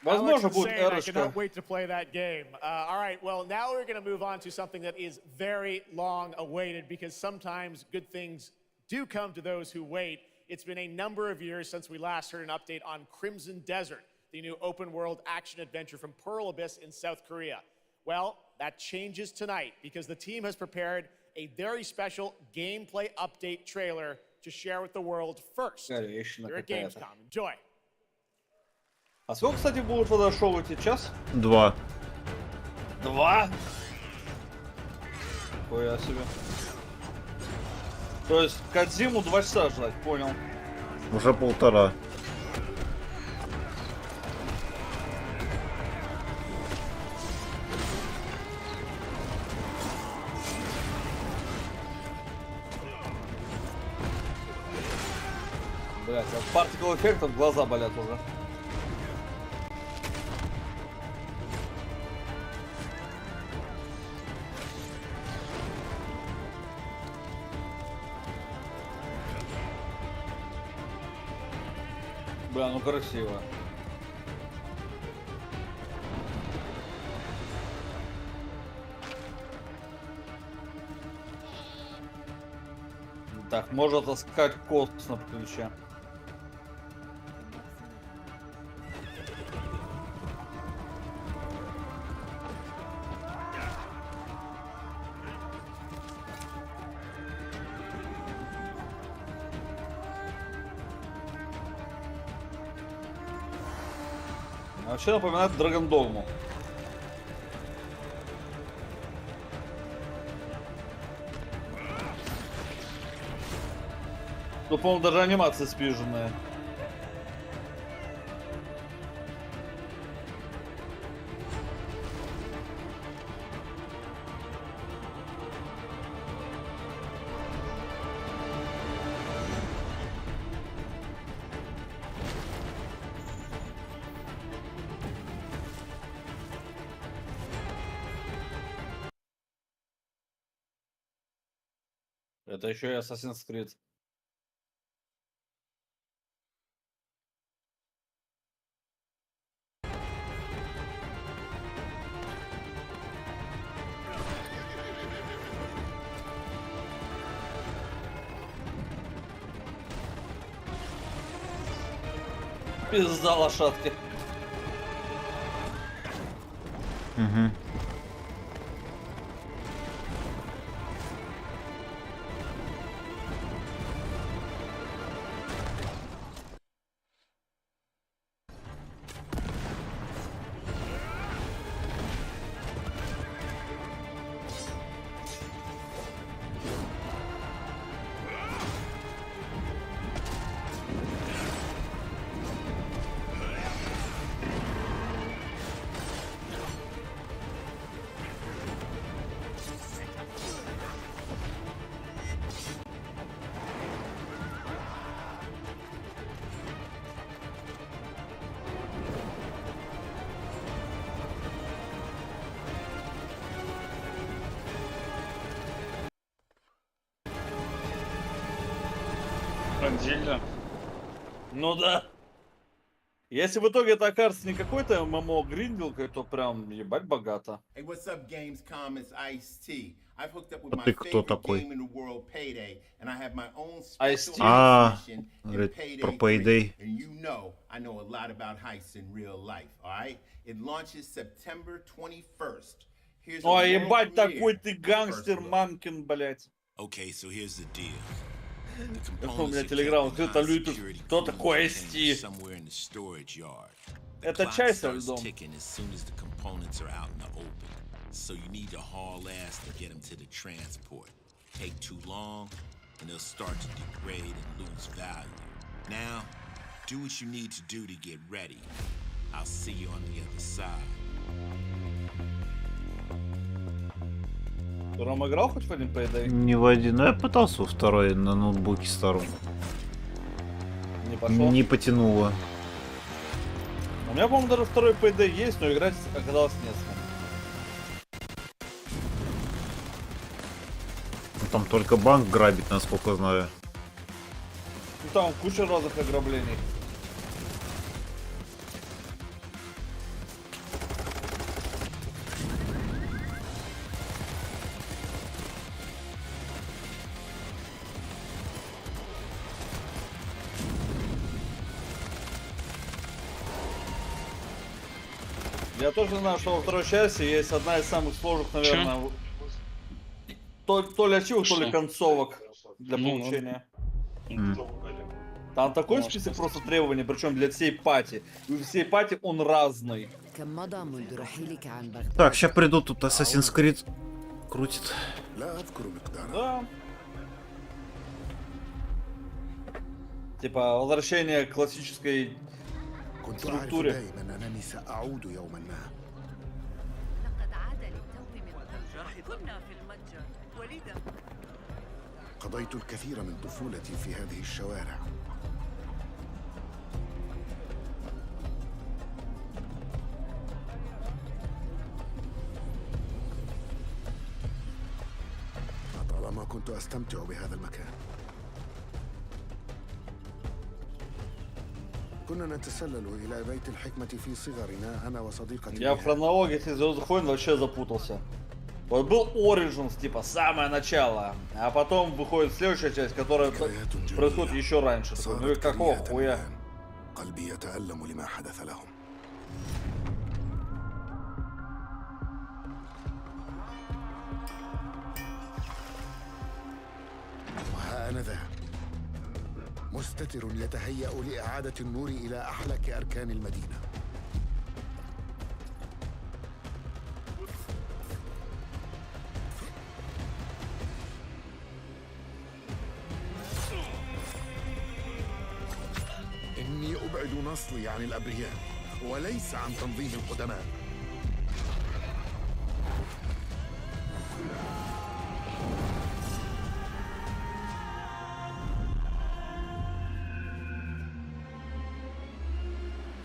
возможно, Alex будет saying, I эрочка. cannot wait to play that game. All right, well, now we're going to move on to something that is very long awaited because sometimes good things do come to those who wait. It's been a number of years since we last heard an update on Crimson Desert, the new open-world action-adventure from Pearl Abyss in South Korea. Well, that changes tonight because the team has prepared a very special gameplay update trailer to share with the world first. Here at Gamescom. Enjoy. А сколько, кстати, будет это шоу идти? Час? 2. 2? Хуя себе. То есть Кодзиму 2 часа ждать, понял. Уже 1,5. Блять, от партикл эффектов глаза болят уже. Бля, ну красиво. Так, можно таскать кос на плече. Вообще напоминает Dragon Dogma. Тут, по-моему, даже анимация спиженная. Это еще и Assassin's Creed. Пизда лошадки. Угу. Франзильда. Ну да. Если в итоге это окажется не какой-то ММО гринделкой, то прям ебать богато. Hey, what's up, Gamescom? It's Ice-T. I've hooked up with my Ты кто favorite такой? game in the world, Payday, and I have my own Ice-T. special А, mission in говорит, про Payday 3. Payday. And you know I know a lot about heists in real life, all right? It launches September 21st. Here's Ой, a ебать, world такой premiere ты of the гангстер, first look. мамкин, блять. Okay, so here's the deal. У меня телеграм открыт, а люди тут, кто такой Ice-T? Это чай со льдом. So you need to haul ass to get them to the transport. Take too long, and they'll start to degrade and lose value. Now, do what you need to do to get ready. I'll see you on the other side. Ром играл хоть в один Payday? Не в один, но я пытался во второй на ноутбуке старом. Не пошло? Не потянуло. У меня, по-моему, даже второй Payday есть, но играть оказалось не с кем. Там только банк грабит, насколько знаю. Ну там куча разных ограблений. Я тоже знаю, что во второй части есть одна из самых сложных, наверное, то ли ачивок, то ли концовок для получения. Там такой список просто требований, причем для всей пати. И у всей пати он разный. Так, сейчас придут, тут Assassin's Creed крутит. Да. Типа возвращение к классической структуре. قضيت الكثير من طفولتي في هذه الشوارع. طالما كنت أستمتع بهذا المكان. كنا نتسلل إلى بيت الحكمة في صغرنا أنا وصديقتي. Я в хронологии Звездных войн вообще запутался. Вот был Origins, типа, самое начало, а потом выходит следующая часть, которая происходит еще раньше. Такой, ну и какого хуя? وها ذا مستتر يتهيأ لإعادة النور إلى أحلك أركان المدينة. إني أبعد نسلي عن الأبرياء وليس عن تنظيم القدماء.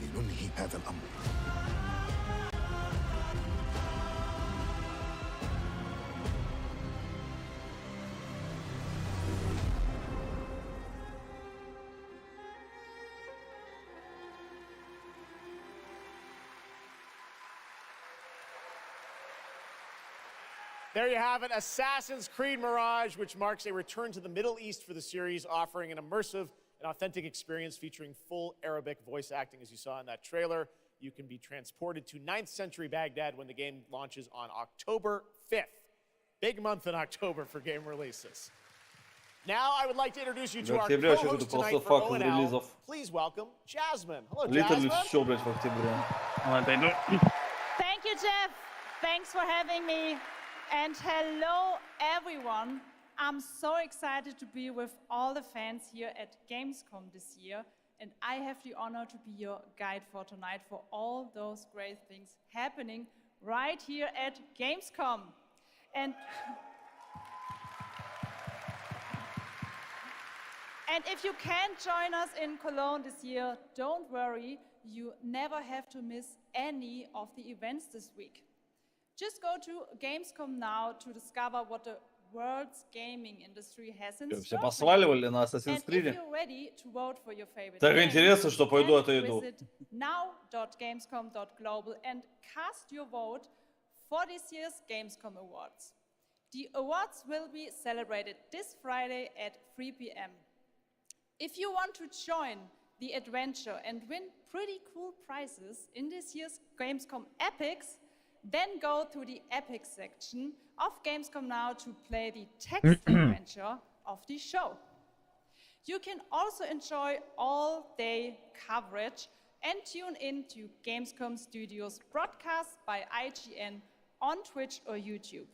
لننهي هذا الأمر. There you have it, Assassin's Creed Mirage, which marks a return to the Middle East for the series, offering an immersive and authentic experience featuring full Arabic voice acting, as you saw in that trailer. You can be transported to 9th century Baghdad when the game launches on October 5th. Big month in October for game releases. Now I would like to introduce you to our co-host tonight for O&L. Please welcome Jasmine. Hello, Jasmine. Thank you, Jeff. Thanks for having me. And hello, everyone. I'm so excited to be with all the fans here at Gamescom this year. And I have the honor to be your guide for tonight for all those great things happening right here at Gamescom. And if you can't join us in Cologne this year, don't worry. You never have to miss any of the events this week. Just go to Gamescom now to discover what the world's gaming industry has in store. Все посваливали на Assassin's Creed. And if you're ready to vote for your favorite Так game, интересно, что пойду, это иду. visit now.gamescom.global and cast your vote for this year's Gamescom Awards. The awards will be celebrated this Friday at 3 p.m. If you want to join the adventure and win pretty cool prizes in this year's Gamescom Epics, then go to the Epic section of Gamescom now to play the text adventure of the show. You can also enjoy all-day coverage and tune in to Gamescom Studios broadcasts by IGN on Twitch or YouTube.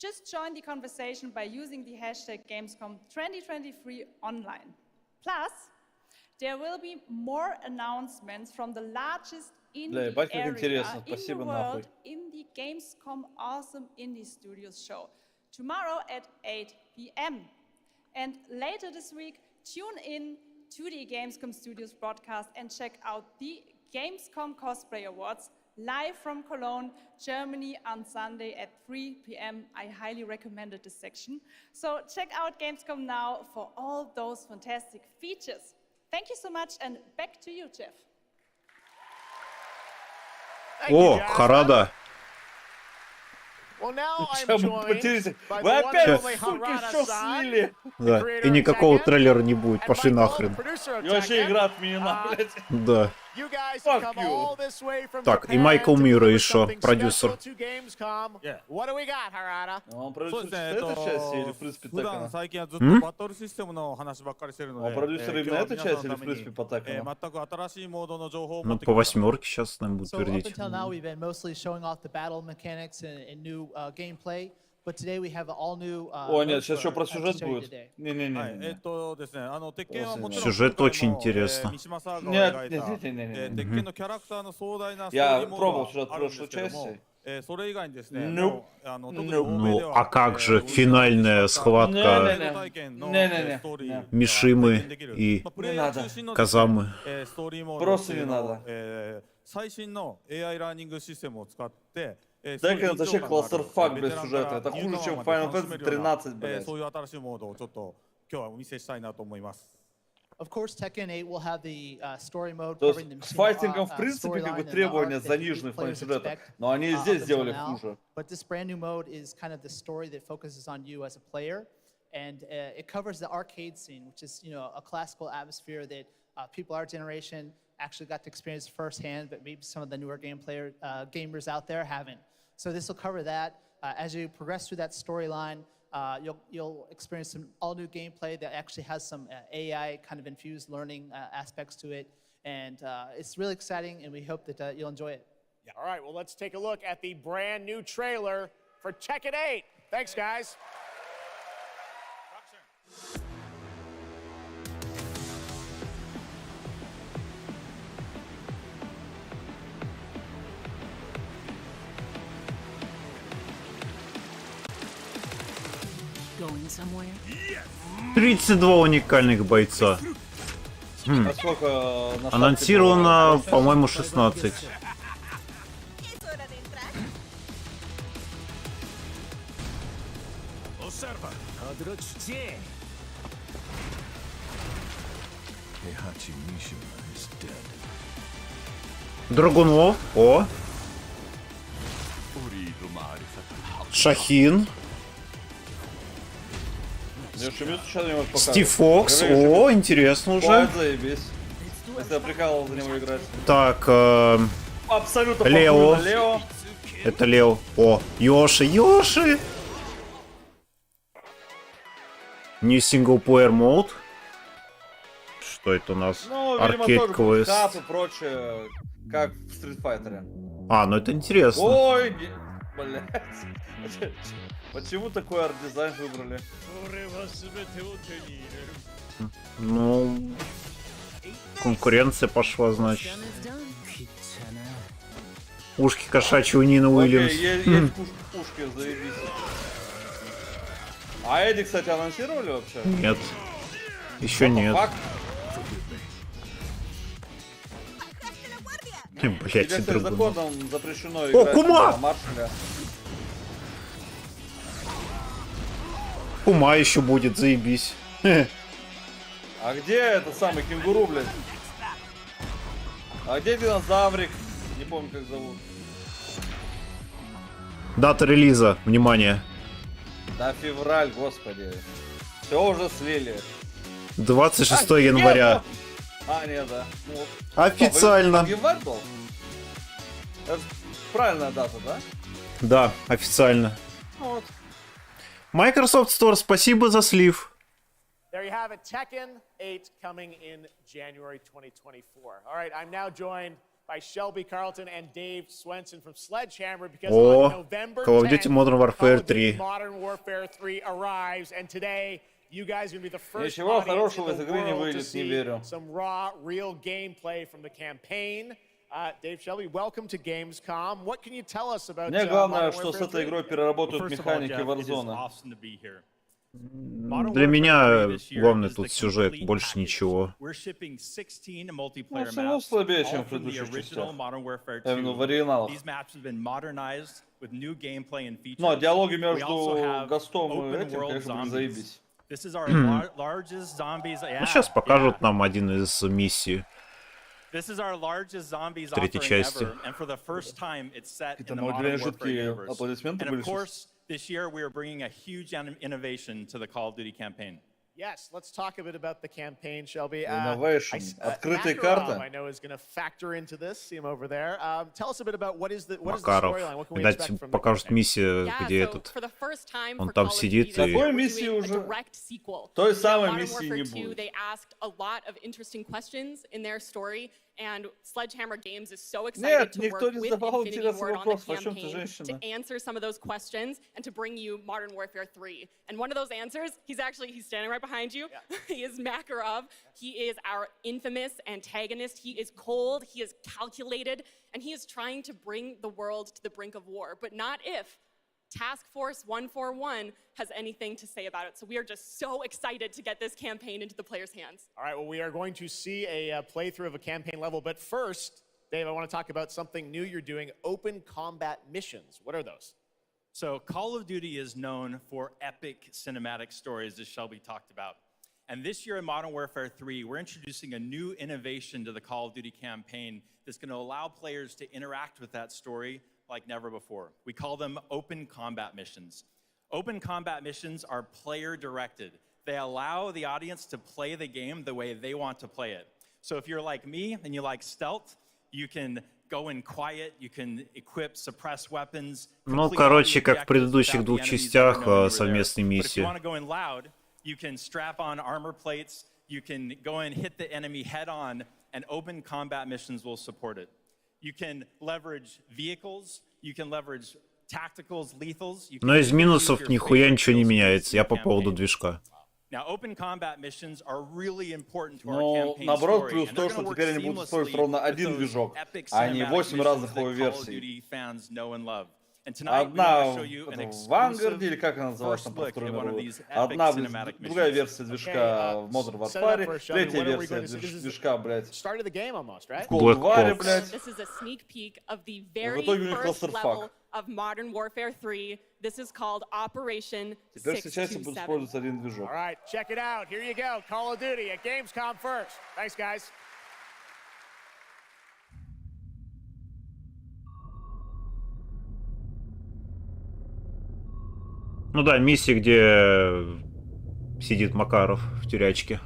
Just join the conversation by using the hashtag Gamescom 2023 online. Plus, there will be more announcements from the largest indie area in the world in the Gamescom Awesome Indie Studios show tomorrow at 8 p.m. And later this week, tune in to the Gamescom Studios broadcast and check out the Gamescom Cosplay Awards live from Cologne, Germany on Sunday at 3 p.m. I highly recommended this section. So check out Gamescom now for all those fantastic features. Thank you so much, and back to you, Jeff. О, Харада. Well, now I'm joined by the Вы one опять, and only сука, Harada что San, слили? Да, и никакого трейлера не будет, пошли нахрен. И вообще игра отменена, блядь. Да. You guys have come all this way from Так, и Japan Майкл to Мира deliver еще, something продюсер. special to Gamescom. What do we got, Harada? Он продюсер этой части или в принципе так она? 最近はずっとバトルシステムの話ばっかりしてるので、 Он продюсер именно этой части или в принципе по так она? 全く新しいモードの情報を持 Ну, ってき по ました。 восьмерке сейчас нам будут So up твердить. until now, we've been mostly showing off the battle mechanics and new gameplay. But today we have all new. О, нет, сейчас еще про сюжет будет. Не-не-не. Сюжет очень интересно. Нет, я пробовал сюжет прошлой части. Ну, а как же финальная схватка Мишимы и Казамы? Просто не надо. Так это вообще кластерфак без сюжета. Это хуже, чем Final Fantasy 13, блядь. Of course, Tekken 8 will have the story mode То covering the есть с файтингом в принципе как бы требования занижены в плане сюжета, но они и здесь сделали хуже. But this brand new mode is kind of the story that focuses on you as a player, and it covers the arcade scene, which is a classical atmosphere that people our generation actually got to experience firsthand, but maybe some of the newer gamers out there haven't. So this will cover that. As you progress through that storyline, you'll experience some all-new gameplay that actually has some AI kind of infused learning aspects to it, and it's really exciting, and we hope that you'll enjoy it. Yeah. All right, well, let's take a look at the brand new trailer for Tekken 8. Thanks, guys. somewhere. 32 уникальных бойца. А сколько на старте Анонсировано, по-моему, 16. Драгунов. О. Шахин. Стив Фокс. О, интересно уже. Ой, заебись. Если я прикалывал за него играть. Так, абсолютно Лео. Лео. Это Лео. О, Йоши. Йоши. New Single Player Mode. Что это у нас? Ну, Аркейд видимо, тоже квест. кап и прочее, как в Street Fighter. А, ну это интересно. Ой, блядь. Почему такой арт-дизайн выбрали? Ну, конкуренция пошла, значит. Ушки кошачьи у Нины Уильямс. Есть пушки, заебись. А Эдди, кстати, анонсировали вообще? Нет. Еще нет. Блять, Тебе, кстати, законом запрещено О, играть Кума! на маршале. Кума еще будет, заебись. А где этот самый кенгуру, блядь? А где динозаврик? Не помню, как зовут. Дата релиза, внимание. Да, февраль, господи. Все уже слили. 26 января. Нет, да. Ну, Официально. Ебать был? Это правильная дата, да? Да, официально. Вот. Microsoft Store, спасибо за слив. There you have it, Tekken 8 coming in January 2024. All right, I'm now joined by Shelby Carlton and Dave Swenson from Sledgehammer because on November 10th, Call of Duty Modern Warfare 3. Modern Warfare 3 arrives, and today you guys are going to be the first Ничего audience хорошего in из the игры не world to выйдет, не see верю. some raw, real gameplay from the campaign. Dave, Shelby, welcome to Gamescom. What can you tell us about Мне главное, Modern что с Warfare этой 3? игрой переработают механики Warzone. Для меня главное тут сюжет, больше ничего. Ну, все равно слабее, чем в предыдущих частях. Я имею в виду в оригиналах. Ну, а диалоги между Гастом и этим, конечно, были заебись. Ну, сейчас покажут нам один из миссий. Третьей части. Это на удивление жуткие аплодисменты были сейчас. This year, we are bringing a huge innovation to the Call of Duty campaign. Yes, let's talk a bit about the campaign, Shelby. Innovation. Открытые карты. I know is going to factor into this. See him over there. Tell us a bit about what is the Макаров. storyline. What can we Видать, expect from покажут миссию, где этот... Он там сидит и... Какой миссии уже? Той самой миссии не будет. They asked a lot of interesting questions in their story, and Sledgehammer Games is so excited to work with Infinity Ward on the campaign to answer some of those questions and to bring you Modern Warfare 3. And one of those answers, he's standing right behind you. Yeah. He is Makarov. He is our infamous antagonist. He is cold, he is calculated, and he is trying to bring the world to the brink of war, but not if Task Force 141 has anything to say about it. So we are just so excited to get this campaign into the players' hands. All right, well, we are going to see a playthrough of a campaign level, but first, Dave, I want to talk about something new you're doing, open combat missions. What are those? So Call of Duty is known for epic cinematic stories, as Shelby talked about. And this year in Modern Warfare 3, we're introducing a new innovation to the Call of Duty campaign that's going to allow players to interact with that story like never before. We call them open combat missions. Open combat missions are player-directed. They allow the audience to play the game the way they want to play it. So if you're like me and you like stealth, you can go in quiet, you can equip, suppress weapons. Ну, короче, как в предыдущих двух частях совместной миссии. If you want to go in loud, you can strap on armor plates, you can go and hit the enemy head on, and open combat missions will support it. You can leverage vehicles, you can leverage tacticals, lethals. Но из минусов нихуя ничего не меняется. Я по поводу движка. Now, open combat missions are really important to our Но campaign наоборот, story, плюс and то, they're что gonna work теперь они будут seamlessly использовать ровно with один those движок, epic а не cinematic 8 missions разных that его Call of версий. Duty fans know and love. And tonight we Одна want to show you an в Vanguard, или exclusive как она называлась first там по look at второй one of мировой. these epic Одна, cinematic другая missions. версия движка в Modern Warfare, третья версия движка, блядь, Start of the game almost, right? в Cold War, Ops. блядь. This is a sneak peek of the В very итоге у них first кластерфак. level of Modern Warfare 3. This is called Operation Теперь все части будут 627. использовать один движок. All right, check it out. Here you go. Call of Duty at Gamescom first. Thanks, guys. Ну да, миссия, где сидит Макаров в тюрячке.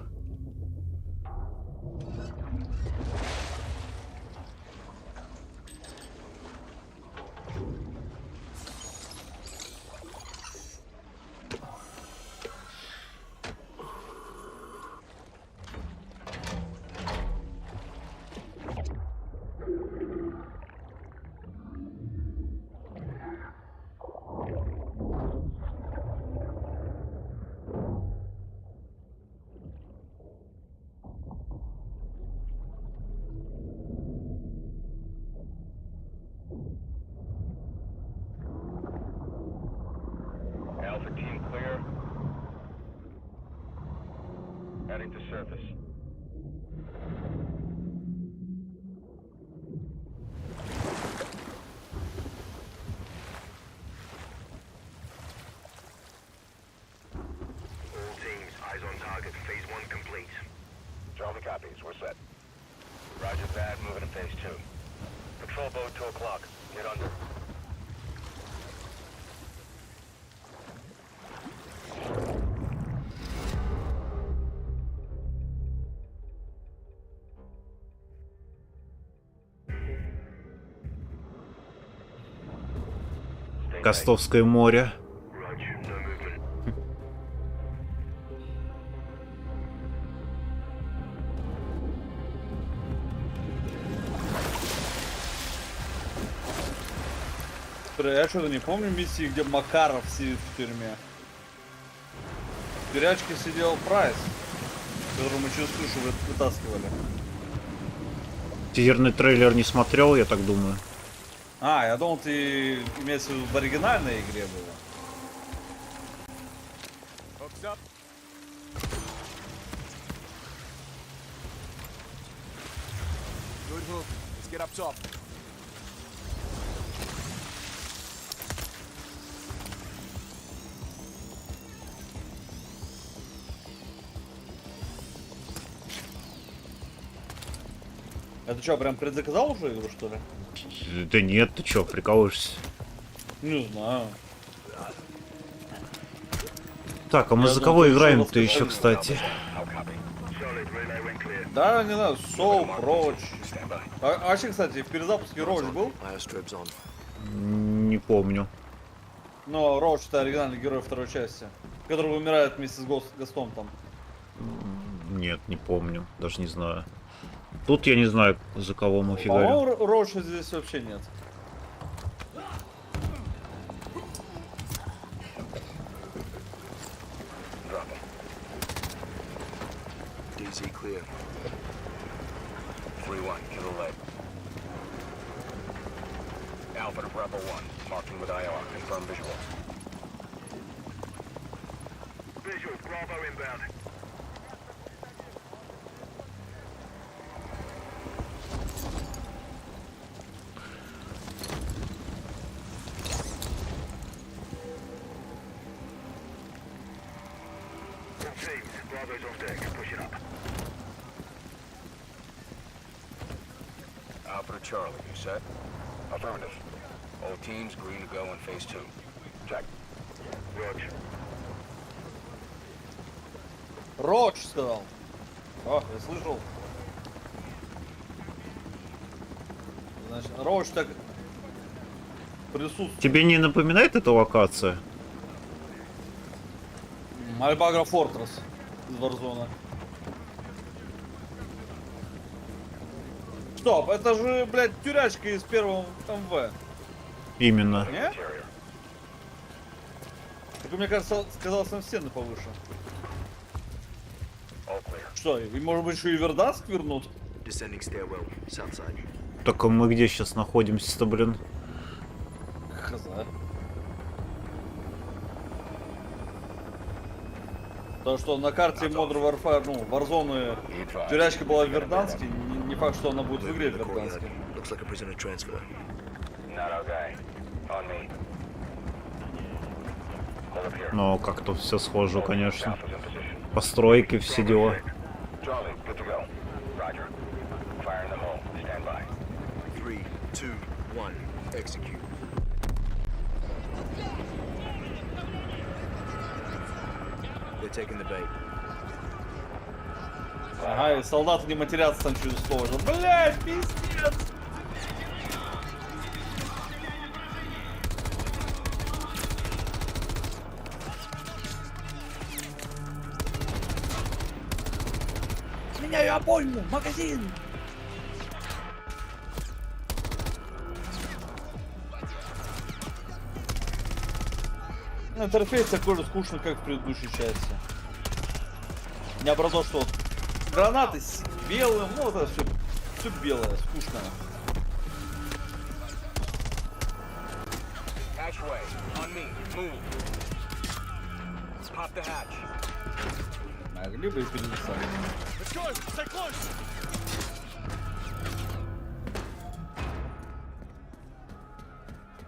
Alpha team clear. Heading to surface. All teams, eyes on target. Phase 1 complete. Charlie copies. We're set. Roger that. Moving to phase 2. Patrol boat 2 o'clock. Get under. Кастовское море. Я что-то не помню миссии, где Макаров сидит в тюрьме. В тюрячке сидел Прайс, которого мы через крышу вытаскивали. Тизерный трейлер не смотрел, я так думаю. А, я думал, ты имеется в виду в оригинальной игре было. Hooks up. Good hook. Let's get up top. Это что, прям предзаказал уже игру, что ли? Да нет, ты чё, прикалываешься? Не знаю. Так, а мы за кого играем-то еще, кстати? Да, не знаю, Соу, Роуч. А вообще, кстати, в перезапуске Роуч был? Не помню. Но Роуч это оригинальный герой второй части, который умирает вместе с Гостом там. Нет, не помню, даже не знаю. Тут я не знаю, за кого мы фигарим. По-моему, Роуча здесь вообще нет. DZ clear. 3-1, to the leg. Alpha to Bravo 1, marking with IR, confirm visual. Visual, Bravo inbound. Teams, Bravo's on deck, pushing up. Alpha to Charlie, you set? Affirmative. All teams green to go in phase 2. Check. Roger. Роуч сказал. О, я слышал. Значит, Роуч так присутствует. Тебе не напоминает эта локация? Альбагра Фортресс из Warzone. Стоп, это же, блядь, тюрячка из первого МВ. Именно. Не? Так мне кажется, сказалось, там стены повыше. Что, и может быть еще и Верданск вернут? Так а мы где сейчас находимся-то, блин? хз. То, что на карте Modern Warfare, ну, Warzone, тюрячка была в Верданске, не факт, что она будет в игре в Верданске. Но как-то все схоже, конечно. Постройки, все дела. Ага, и солдаты не матерятся там через слово. Блять, пиздец! Меняю обойму! Магазин! Интерфейс такой же скучный, как в предыдущей части. Не образов, что гранаты с белым, ну вот это все белое, скучно. Могли бы и перенесать.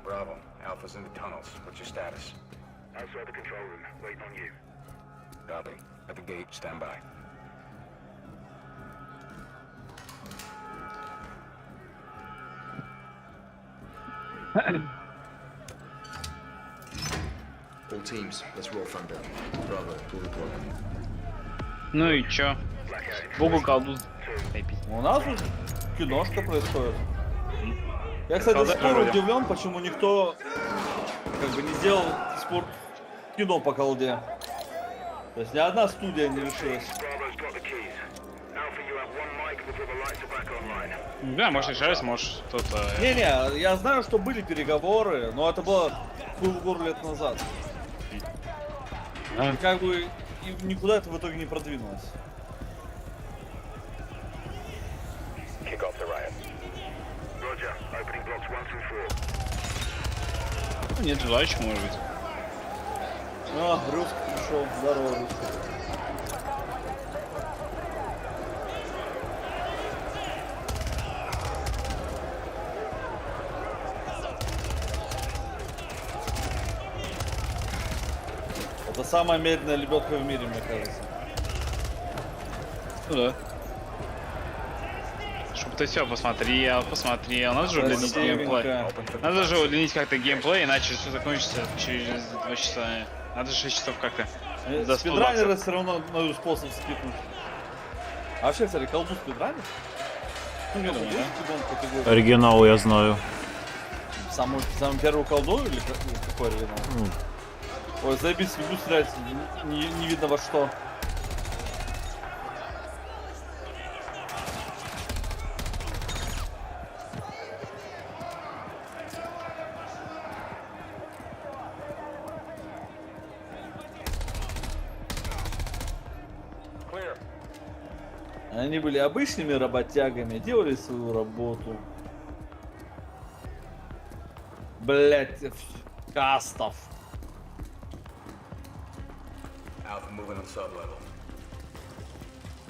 Bravo. Alpha's in the tunnels. What's your status? Outside the control room. Waiting on you. Copy. At the gate. Stand by. All teams, let's roll front down. Bravo, pull the plug. Ну и чё? Богу колду. У нас тут киношка происходит. Я, кстати, до сих пор удивлен, почему никто как бы не сделал спорт кино по колде. То есть ни одна студия не решилась. Да, может решались, может кто-то... Не-не, я знаю, что были переговоры, но это было полгода лет назад. И как бы и никуда это в итоге не продвинулось. Ну, нет желающих, может быть. А, русский пришел, здорово, русский. Это самая медленная лебедка в мире, мне кажется. Ну да. Чтобы ты все посмотрел. Надо же удлинить геймплей. Надо же удлинить как-то геймплей, иначе все закончится через 2 часа. Надо 6 часов как-то. Спидранеры все равно найдут способ скипнуть. А вообще, кстати, колду спидранер? Ну, я думаю, да. Оригинал я знаю. Самую первую колду или какой оригинал? Ой, заебись, люблю стрелять, не видно во что. Они были обычными работягами, делали свою работу. Блять, кастов. Alpha moving on sub-level.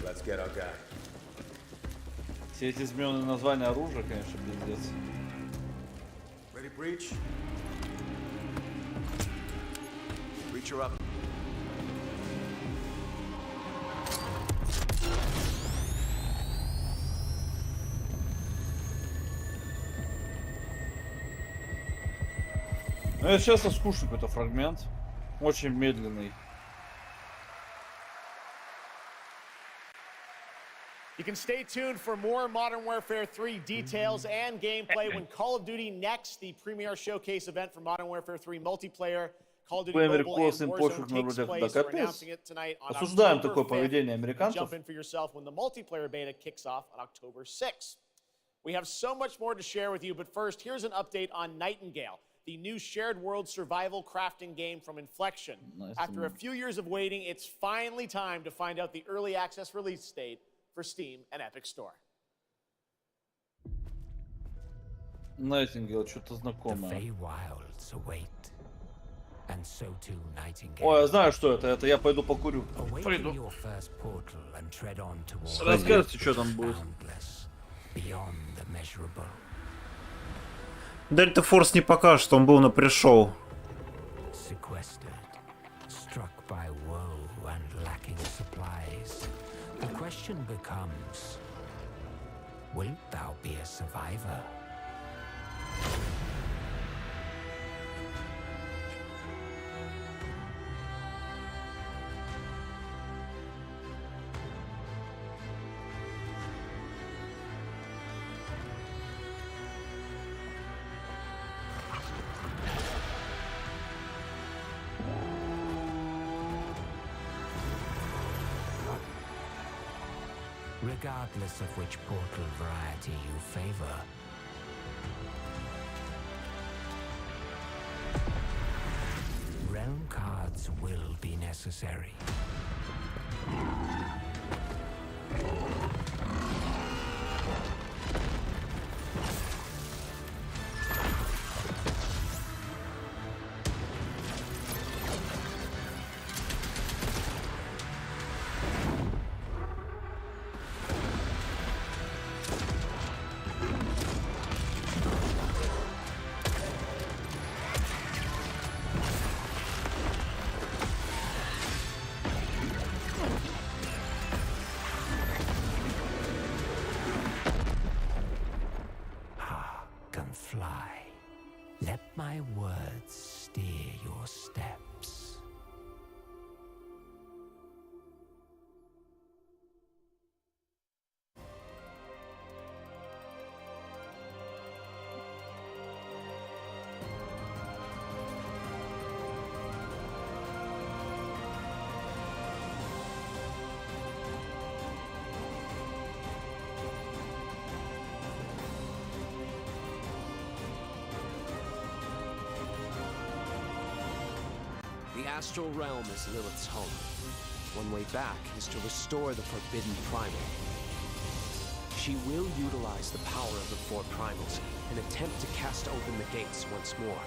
Let's get our guy. Все эти измененные названия оружия, конечно, пиздец. Ready, breach? Breacher up. Ну, это честно скучный какой-то фрагмент. Очень медленный. You can stay tuned for more Modern Warfare 3 details and gameplay when Call of Duty Next, the premier showcase event for Modern Warfare 3 multiplayer, Call of Duty Mobile and Warzone takes place. We're announcing it tonight on October 5th. Jump in for yourself when the multiplayer beta kicks off on October 6th. We have so much more to share with you, but first, here's an update on Nightingale, the new shared world survival crafting game from Inflection. After a few years of waiting, it's finally time to find out the early access release date for Steam and Epic Store. Найтингейл, что-то знакомое. Feywilds await, and so too Nightingale. Ой, я знаю, что это. Это я пойду покурю. Awaken Приду. your first portal and tread on towards Расскажите, что там будет. boundless, beyond the measurable. Дельта Форс не покажет, он был на пришел. Sequestered, struck by woe and lacking supplies, the question becomes, wilt thou be a survivor? Regardless of which portal variety you favor, realm cards will be necessary. Fly. Let my words steer your steps. The astral realm is Lilith's home. One way back is to restore the forbidden primal. She will utilize the power of the four primals and attempt to cast open the gates once more.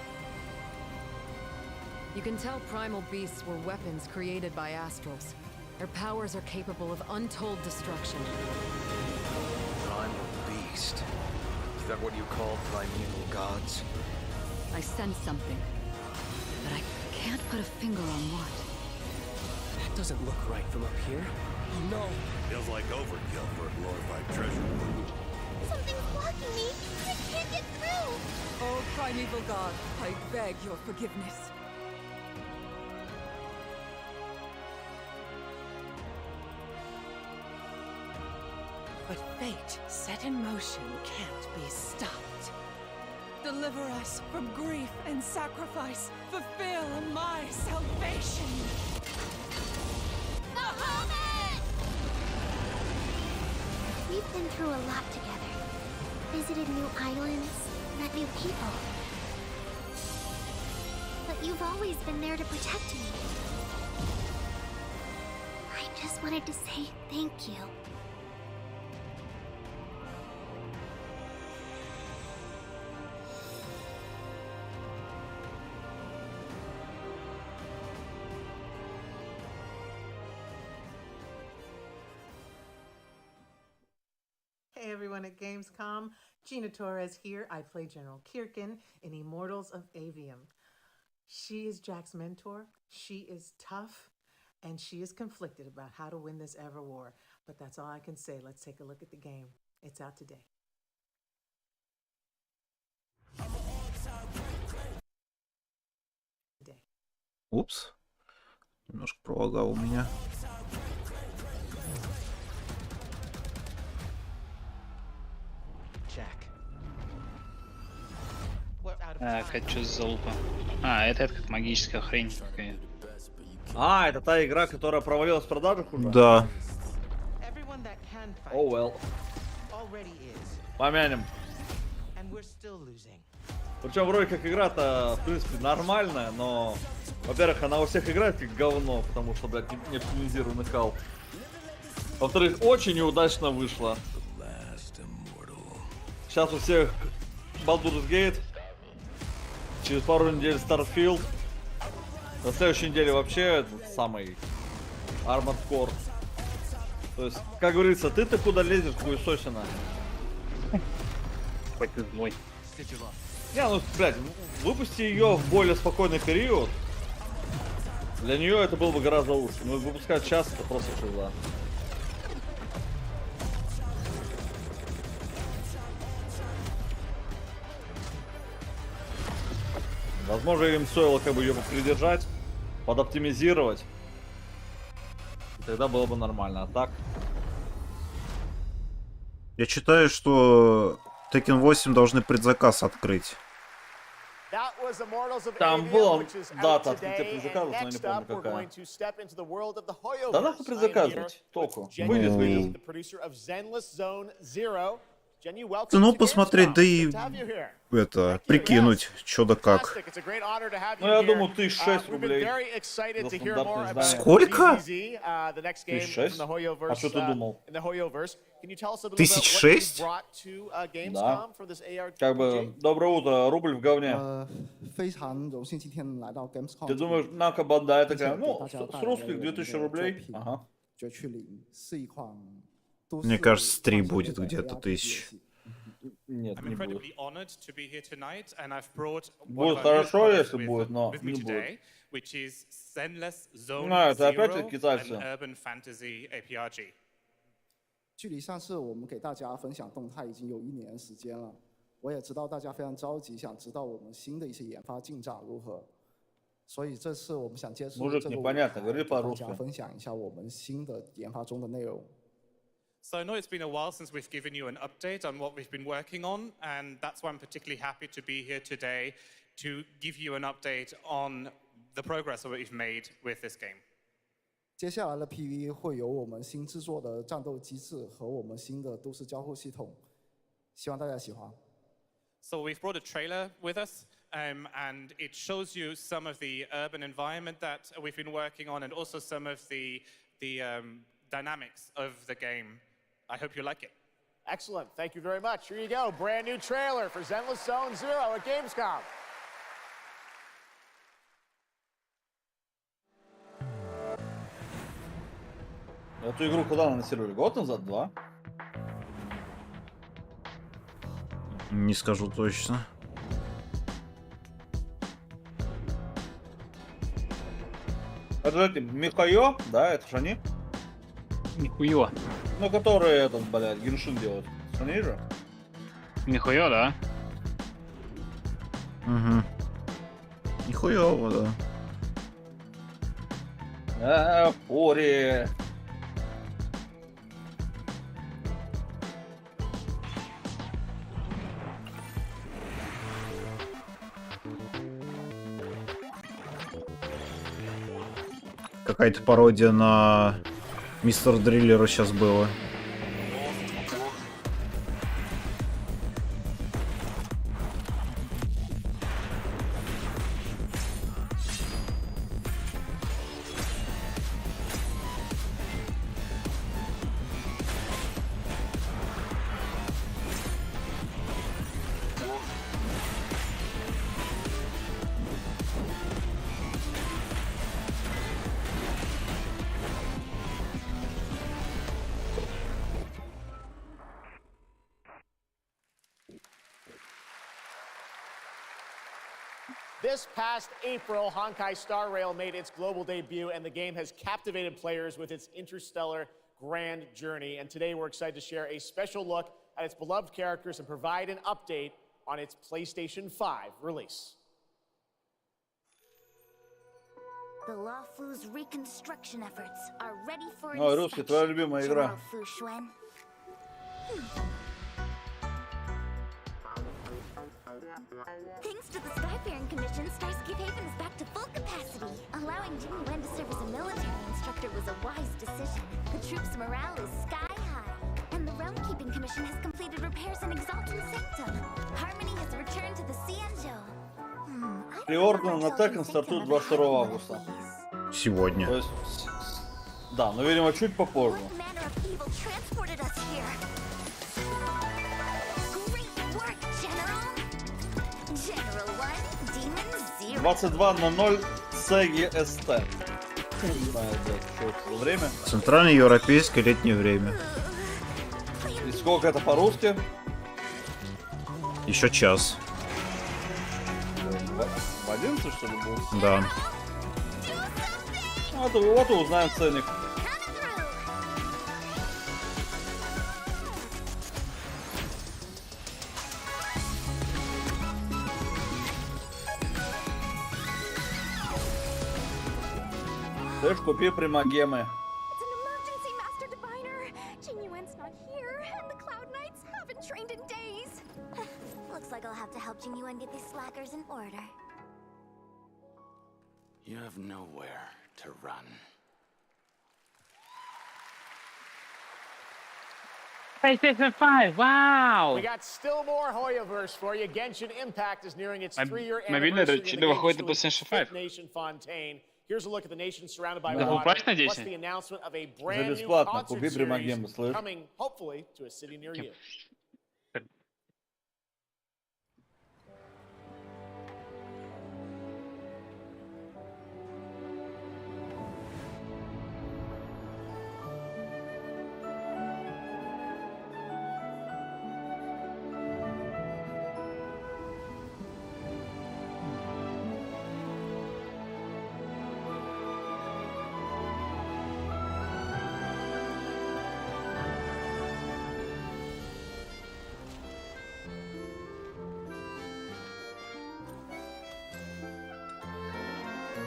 You can tell primal beasts were weapons created by astrals. Their powers are capable of untold destruction. Primal beast. Is that what you call primeval gods? I sense something, but I can't put a finger on what. That doesn't look right from up here. Oh no! Feels like overkill for a glorified treasure. Something's blocking me! I can't get through! Oh, primeval god, I beg your forgiveness. But fate set in motion can't be stopped. Deliver us from grief and sacrifice. Fulfill my salvation. We've been through a lot together. Visited new islands, met new people. But you've always been there to protect me. I just wanted to say thank you. Hey everyone at Gamescom, Gina Torres here. I play General Kirkin in Immortals of Avium. She is Jack's mentor, she is tough, and she is conflicted about how to win this ever war. But that's all I can say. Let's take a look at the game. It's out today. Упс. Немножко пролагал у меня. Так, а что за залупа? А, это как магическая хрень какая. А, это та игра, которая провалилась в продажах уже? Да. Oh well. Помянем. Причем вроде как игра-то, в принципе, нормальная, но, во-первых, она у всех играет как говно, потому что, блядь, не оптимизированный халп. Во-вторых, очень неудачно вышла. Сейчас у всех Baldur's Gate. Через пару недель Starfield. На следующей неделе вообще этот самый Armored Core. То есть, как говорится, ты-то куда лезешь, хуесосина? Хоть ты мой. Не, ну, блядь, выпусти ее в более спокойный период. Для нее это было бы гораздо лучше. Но выпускать сейчас это просто шиза. Возможно, им стоило как бы ее придержать, подоптимизировать. И тогда было бы нормально. А так... Я читаю, что Tekken 8 должны предзаказ открыть. Там была дата открытия предзаказов, но я не помню какая. Да нахуй предзаказывать? Толку. Выйдет. Ну, посмотреть, да и это, прикинуть, что да как. Ну, я думаю, 1006 рублей за стандартное издание. Сколько? 1006? А что ты думал? 1006? Да. Как бы, доброе утро, рубль в говне. Ты думаешь, Нака Бандай такая, ну, с русских 2000 рублей? Ага. Мне кажется, 3 будет где-то 1000. Нет, не будет. Будет хорошо, если будет, но не будет. Ну, это опять китайцы. 距离上次我们给大家分享动态已经有1年的时间了，我也知道大家非常着急，想知道我们新的一些研发进展如何，所以这次我们想借助这个舞台跟大家分享一下我们新的研发中的内容。 So I know it's been a while since we've given you an update on what we've been working on, and that's why I'm particularly happy to be here today to give you an update on the progress that we've made with this game. 接下来的 PV 会有我们新制作的战斗机制和我们新的都市交互系统，希望大家喜欢。 So we've brought a trailer with us, and it shows you some of the urban environment that we've been working on, and also some of the dynamics of the game. I hope you like it. Excellent. Thank you very much. Here you go. Brand new trailer for Zenless Zone Zero at Gamescom. Эту игру когда анонсировали? Год назад? 2? Не скажу точно. Это же Михайо, да? Это же они? Нихуё. Ну, которые этот, блядь, Геншин делают. Они же? Нихуё, да? Угу. Нихуёво, да. Пори. Какая-то пародия на Мистер Дриллера сейчас было. This past April, Honkai Star Rail made its global debut, and the game has captivated players with its interstellar grand journey. And today we're excited to share a special look at its beloved characters and provide an update on its PlayStation 5 release. The Lawfu's reconstruction efforts are ready for Ой, русский, твоя любимая игра. Thanks to the Skyfaring Commission, Starscape Haven is back to full capacity. Allowing Jimmy Wen to serve as a military instructor was a wise decision. The troops' morale is sky high. And the Realm Keeping Commission has completed repairs in Exalted Sanctum. Harmony has returned to the Cianjo. Приорден на Tekken стартует 22 августа. Сегодня. То есть, да, но, видимо, чуть попозже. 22:00 CEST. Не знаю, что это за время. Центральноевропейское летнее время. И сколько это по-русски? Еще час. В 11, что ли, был? Да. Вот и узнаем ценник. Ты ж купи примагемы. You have nowhere to run. PlayStation 5, wow! We got still more Hoyoverse for you. Genshin Impact is nearing its 3-year Мобильное anniversary in the выходит на game PlayStation Fifth 5. Nation Fontaine. Here's a look at the nation surrounded by Да, water, прайс, plus надеюсь? the announcement of a brand new бесплатно, concert купи series примагемы, слышь? coming, hopefully, to a city near you.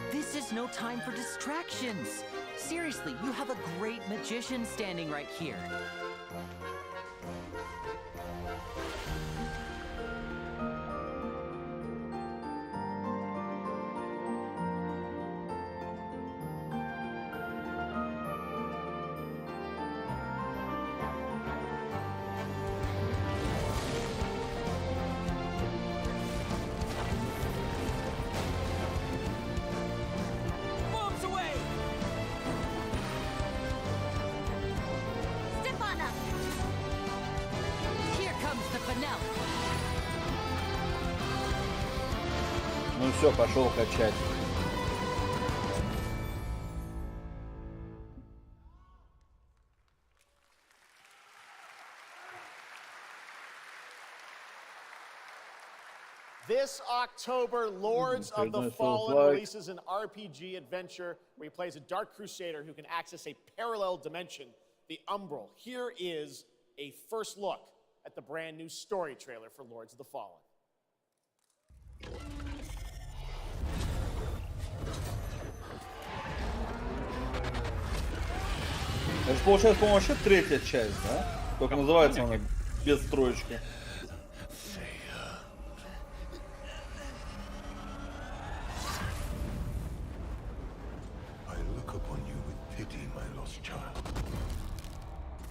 This is no time for distractions. Seriously, you have a great magician standing right here. Ну все, пошел качать. This October, Lords of the Fallen releases an RPG adventure where he plays a Dark Crusader who can access a parallel dimension, the Umbral. Here is a first look at the brand new story trailer for Lords of the Fallen. Это же получается, по-моему, вообще третья часть, да? Только называется она без троечки.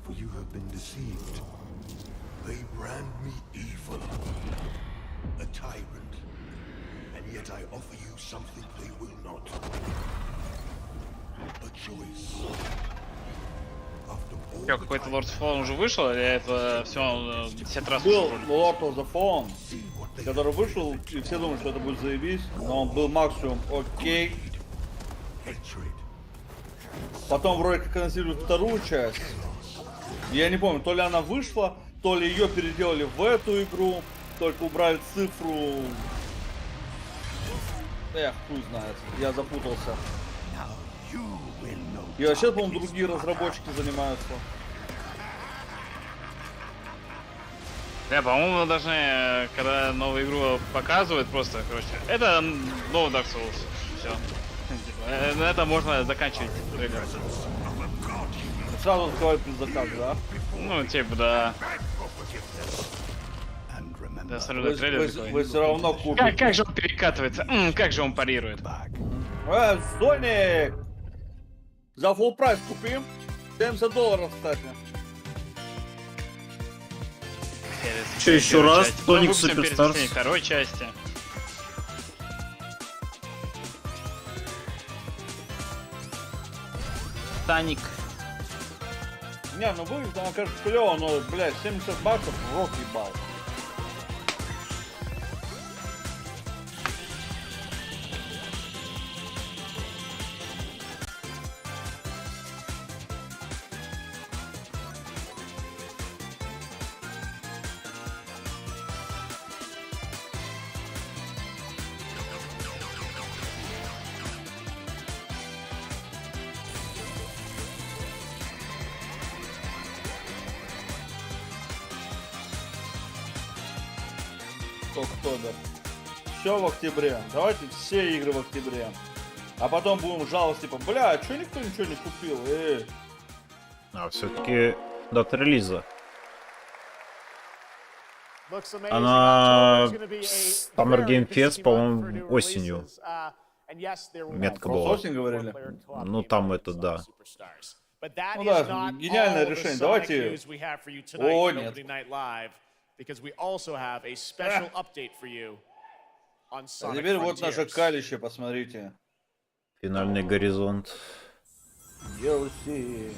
For you have been deceived. They brand me evil, a tyrant, and yet I offer you something they will not. A choice. Что, какой-то Lord of the Fallen уже вышел, или это все 10 раз был Lord of the Fallen, который вышел, и все думают, что это будет заебись, но он был максимум окей. Потом вроде как анонсируют вторую часть. Я не помню, то ли она вышла, то ли ее переделали в эту игру, только убрали цифру. Эх, хуй знает, я запутался. И вообще, по-моему, другие разработчики занимаются. По-моему, мы должны, когда новую игру показывают, просто, короче, это новый Dark Souls. Все. На это можно заканчивать трейлер. Сразу открывают предзаказ, да? Ну, типа, да. Да, смотрю, на трейлер такой. Вы все равно купите. Как же он перекатывается? Как же он парирует? Соник! За full прайс купим. $70, кстати. Че еще раз? Тоник Суперстарс. Второй части. Таник. Не, ну выглядит, она, кажется, клево, но, блядь, $70 в рот ебал. октябрь. Все в октябре. Давайте все игры в октябре. А потом будем жаловаться, типа, бля, а чё никто ничего не купил? А все-таки дата релиза. Она Summer Game Fest, по-моему, осенью. Метка была. Осень говорили? Ну там это да. Ну да, гениальное решение. Давайте... О, нет. А теперь вот наше калище, посмотрите. Финальный горизонт. DLC.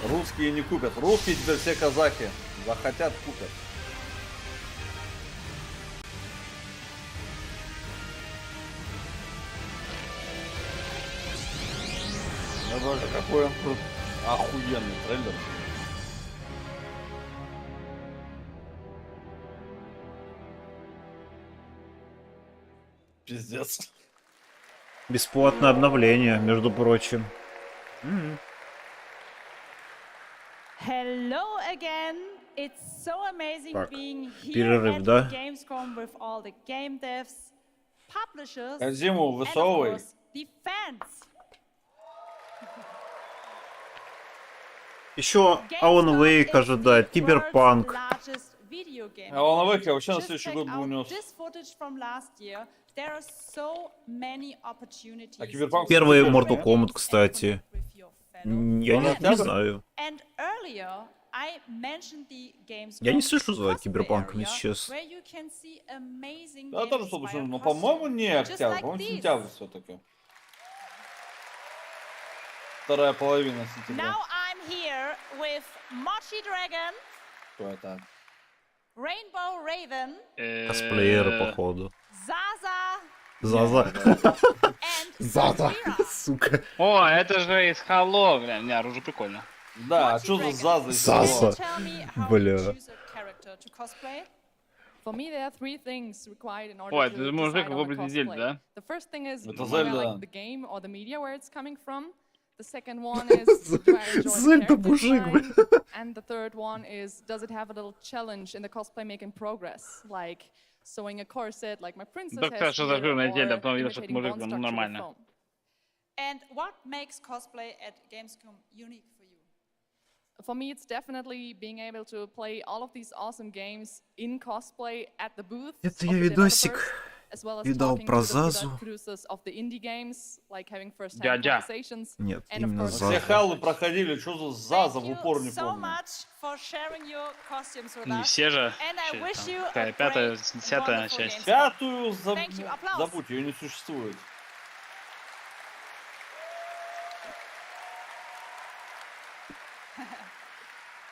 Русские не купят. Русские теперь все казаки. Захотят, купят. Ну боже, какой он тут охуенный трейлер. Пиздец. Бесплатное обновление, между прочим. Hello again. It's so amazing Так, being here перерыв, at да? Gamescom with all the game devs, publishers, Зиму and of высовывай. course the fans. Еще Alan Wake ожидает, Киберпанк. Largest video game. Alan Wake я вообще на Just следующий check год бы out унес. this footage from last year. There are so many opportunities. А Киберпанк... Первый Mortal Kombat, кстати. Я не знаю. And earlier, I mentioned the Gamescom Я не слышу за cosplay Киберпанком area, сейчас. where you can see amazing Да, тоже game-inspired что-то, но, по-моему, не costumes, just октябрь, like по-моему, these. сентябрь все-таки. Вторая половина сентября. Now I'm here with Mochi Dragon, Кто это? Rainbow Raven, Косплееры, походу. Zaza, Заза. and Заза, Safira. сука. О, это же из Halo, бля, не, оружие прикольно. Да, а что за Заза? Заза. Tell me how Бля. you choose a character to cosplay. For me, there are three things required in order Ой, to это мужик decide в on a образе Зельды, cosplay. да? The first thing is, Это do I Зельда. like the game or the media where it's coming from? The second one is, do I enjoy the Зельда character мужик, design? And the third one is, does it have a little challenge in the cosplay making progress? Like sewing a corset, like my princess Да, has что за here, жирная or Зельда, потом видно, что это imitating мужик, bone ну structure with нормально. foam. And what makes cosplay at Gamescom unique for you? For me, it's definitely being able to play all of these awesome games in cosplay at the booth. Это of я the видосик developers, as well as видал talking про to the Зазу. producers of the indie games, like having first-hand Дядя. conversations. Нет, And of именно course, Все Заза. халы проходили, что за Заза в Thank упор you не so помню. much for sharing your costumes with Не us. все же. And I Вообще, wish там you какая a пятая, great, десятая wonderful часть. Gamescom. Пятую Thank you. Applaus. забудь, ее не существует.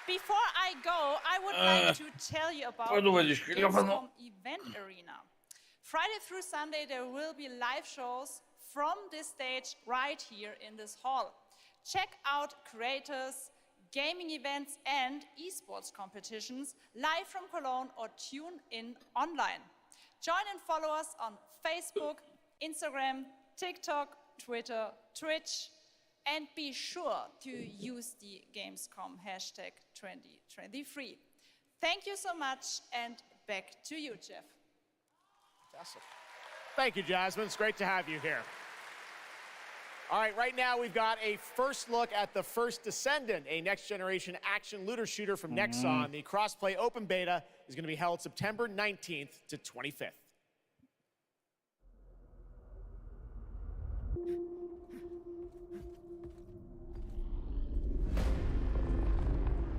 Before I go, I would like to tell you about Пойду the водички ляпану. Gamescom event arena. Friday through Sunday, there will be live shows from this stage right here in this hall. Check out creators, gaming events, and esports competitions live from Cologne or tune in online. Join and follow us on Facebook, Instagram, TikTok, Twitter, Twitch, and be sure to use the Gamescom hashtag 2023. Thank you so much, and back to you, Jeff. Fantastic. Thank you, Jasmine. It's great to have you here. All right, right now we've got a first look at the first Descendant, a next-generation action looter shooter from Nexon. The crossplay open beta is going to be held September 19th to 25th.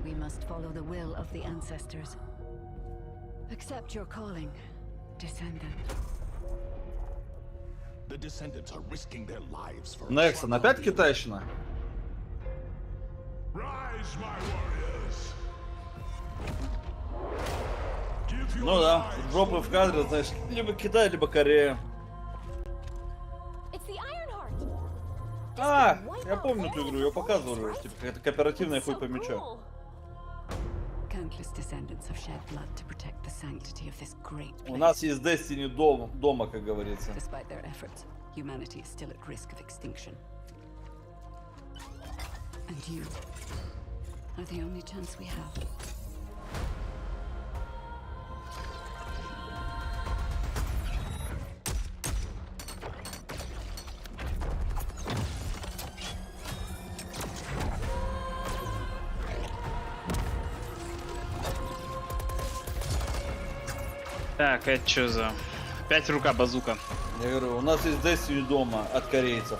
We must follow the will of the ancestors. Accept your calling, Descendant. The Descendants are risking their lives for Нексон, опять китайщина? Rise, my warriors. Ну да, жопы в кадре, значит, либо Китай, либо Корея. А, я помню эту игру, ее показывали уже, типа какая-то кооперативная хуй по мячу. countless descendants have shed blood to protect the sanctity of this great place. У нас есть Destiny дома, как говорится. Despite their efforts, humanity is still at risk of extinction. And you are the only chance we have. Так, это что за... Опять рука базука. Я говорю, у нас есть Destiny дома от корейцев.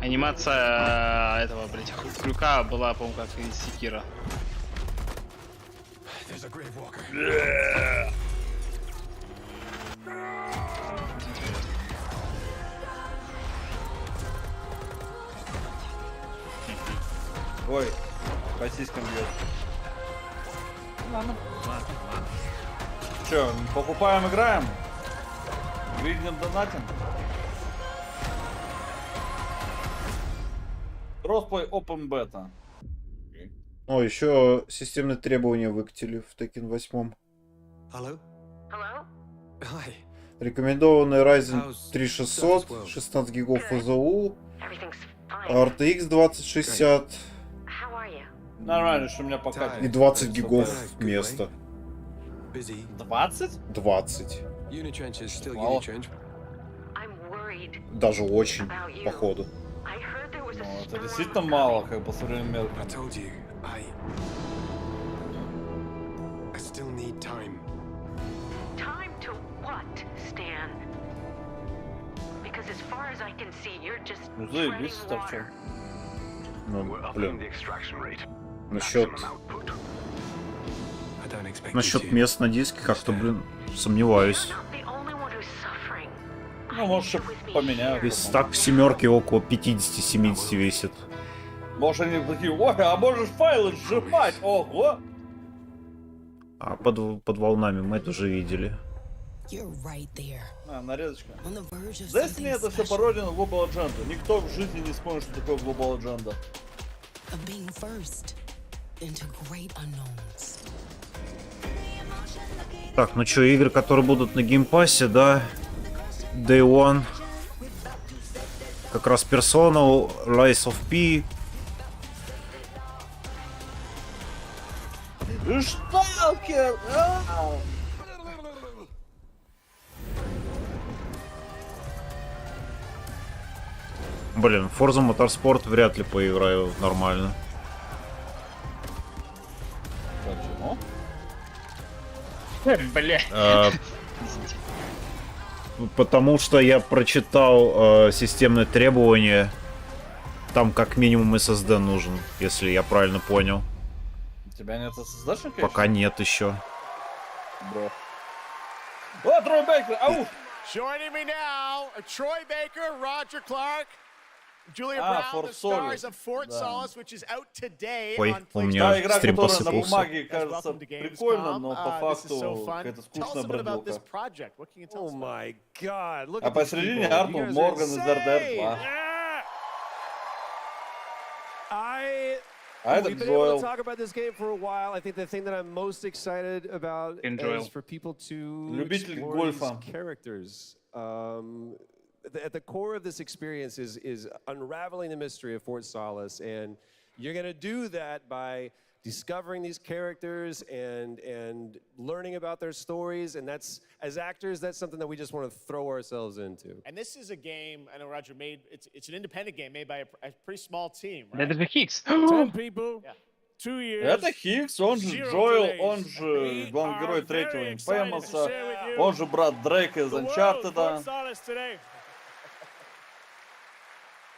Анимация этого, блять, крюка была, по-моему, как из Секира. Ой, по сиськам бьет. Ладно. Че, покупаем, играем? Гриднем, донатим? Crossplay Open Beta. О, еще системные требования выкатили в Tekken 8. Hello? Hello? Hi. Рекомендованный Ryzen 3600, 16 гигов ФЗУ, RTX 2060 Нормально, что у меня пока... и 20 гигов места. 20? 20. Мало. Даже очень, походу. Ну, это действительно мало, как бы, по современным меркам. I still need time. Time to what, Stan? Because as far as I can see, you're just Ну, заебись, торчал. Ну, блин. Насчет мест на диске как-то, блин, сомневаюсь. Ну, может, поменяют. Весь стак в семерке около 50-70 весит. Может, они такие, ой, а можешь файлы сжимать, ого! А под волнами мы это уже видели. А, нарезочка. Destiny это все пародия на Global Agenda. Никто в жизни не вспомнит, что такое Global Agenda. Так, ну что, игры, которые будут на геймпассе, да? Day One. Как раз Persona, Lies of P. Шталкер! Блин, Forza Motorsport вряд ли поиграю нормально. Почему? Бля. Потому что я прочитал системные требования. Там как минимум SSD нужен, если я правильно понял. У тебя нет SSD-шника? Пока нет еще. Бро. О, Трой Бейкер, ау! Joining me now, Troy Baker, Roger Clark, Julia Brown, the stars of Fort Solace, which is out today on у меня стрим посыпался. На бумаге кажется прикольно, но по факту какая-то скучная бродилка. Oh my God! Look А at посередине Арнольд Морган из RDR 2. We've been able to talk about this game for a while. I think the thing that I'm most excited about is for people to explore these characters. At the core of this experience is unraveling the mystery of Fort Solace, and you're going to do that by discovering these characters and learning about their stories, and that's, as actors, that's something that we just want to throw ourselves into. And this is a game, I know Roger made, it's an independent game made by a pretty small team, right? Это же Хикс. 10 people, 2 years. Это Хикс, он же Джоэл, он же главный герой третьего Infamous, он же брат Дрейка из Uncharted.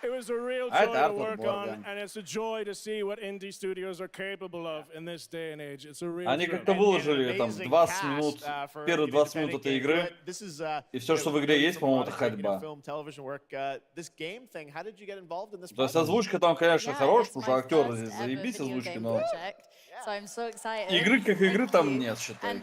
It was a real joy to work on, and it's a joy to see what indie studios are capable of in this day and age. It's a real Они как-то выложили там 20 минут, первые 20 минут этой игры, и все, что в игре есть, по-моему, это ходьба. То есть озвучка там, конечно, хорошая, потому что актеры здесь заебись озвучки, но игры как игры там нет, считай.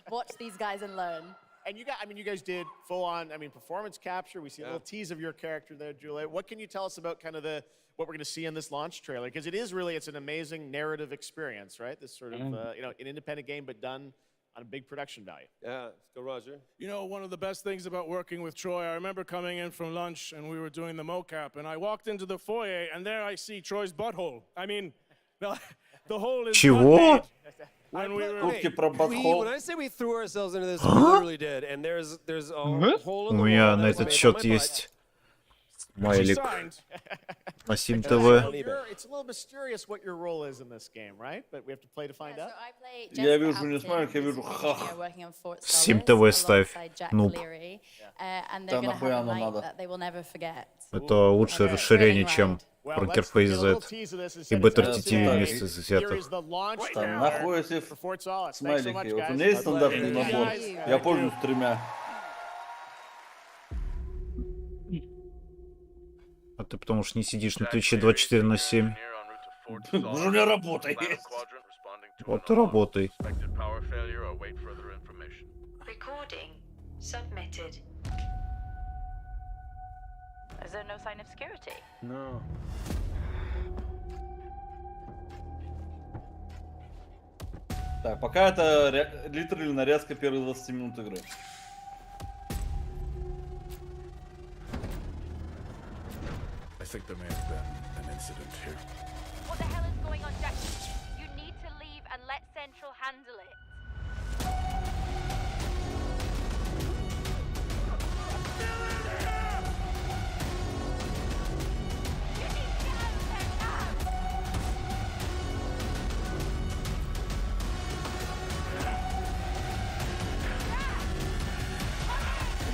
Watch these guys and learn. And you guys did full on, performance capture. We see a little tease of your character there, Julia. What can you tell us about kind of what we're going to see in this launch trailer? Because it's an amazing narrative experience, right? This sort of, an independent game, but done on a big production value. Yeah, let's go, Roger. You know, one of the best things about working with Troy, I remember coming in from lunch and we were doing the mocap, and I walked into the foyer and there I see Troy's butthole. I mean, the hole is Чего? When I say we threw ourselves into this, we literally did. And there's a hole in У the меня wall на that was этот made счет by my butt. есть смайлик на Сим ТВ. It's a little mysterious what your role is in this game, right? But we have to play to find out. Я вижу не смайлик, я вижу хах. Сим ТВ ставь, нуб. Да нахуя оно надо? Это лучшее расширение, чем Интерфейс Z и BetterTTV вместе взятых. Там нахуй эти смайлики. Вот у меня есть стандартный набор. Я пользуюсь 3. А ты потому что не сидишь на Твиче 24/7. У меня работа есть. Вот и работай. Recording submitted. Is there no sign of security? No. Так, пока это литерально нарезка первых 20 минут игры. I think there may have been an incident here. What the hell is going on, Jackie? You need to leave and let Central handle it.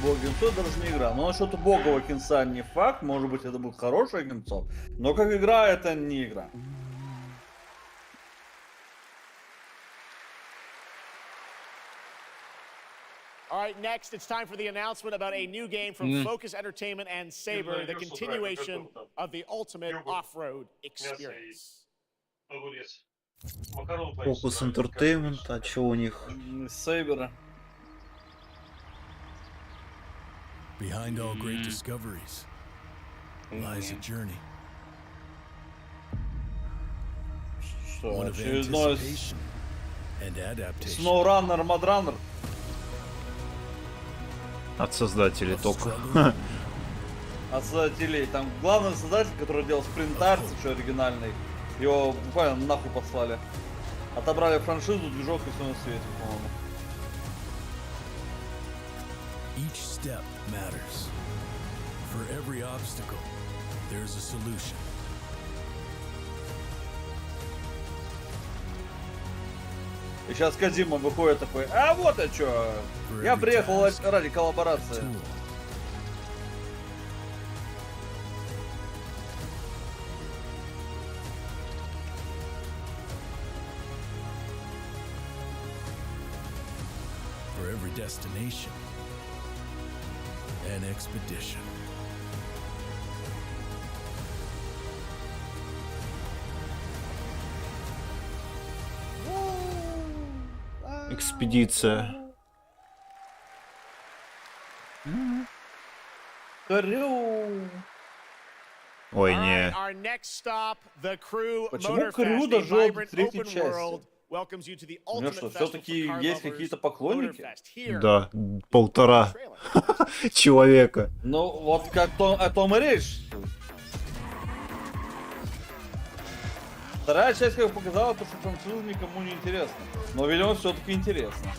Бог Генцо даже не игра. Но насчет богового кинца не факт. Может быть, это будет хорошее кинцо. Но как игра, это не игра. All right, next it's time for the announcement about a new game from Focus Entertainment and Saber, the continuation of the ultimate off-road experience. Focus Entertainment, а чё у них? Saber. Behind all great discoveries lies a journey. One of anticipation and adaptation. SnowRunner, Mudrunner. От создателей только. От создателей. Там главный создатель, который делал Sprint еще оригинальный, его буквально нахуй послали. Отобрали франшизу, движок и все на свете, по-моему. Each step matters. For every obstacle, there's a solution. И сейчас Кодзима выходит такой, а вот а чё, я приехал ради коллаборации. For every destination, an expedition. Экспедиция. Ой, не. Почему Крю дожил до третьей части? У меня что, все-таки есть какие-то поклонники? Да, 1,5 человека. Ну, вот как о том и речь. Вторая часть, как показала, то, что франшиза никому не интересна. Но, видимо, все-таки интересно.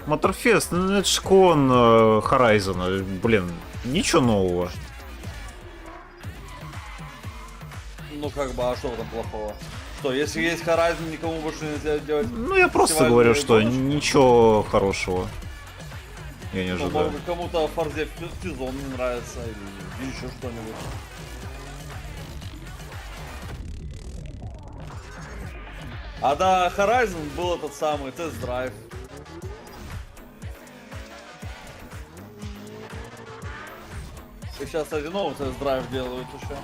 Моторфест, ну это ж клон Horizon. Блин, ничего нового. Ну, как бы, а что там плохого? Что, если есть Horizon, никому больше нельзя делать? Ну, я просто говорю, что ничего хорошего. Я не ожидаю. Ну, может быть, кому-то в Форзе Физон не нравится, или еще что-нибудь. А до Horizon был этот самый тест-драйв. И сейчас, кстати, новый тест-драйв делают еще.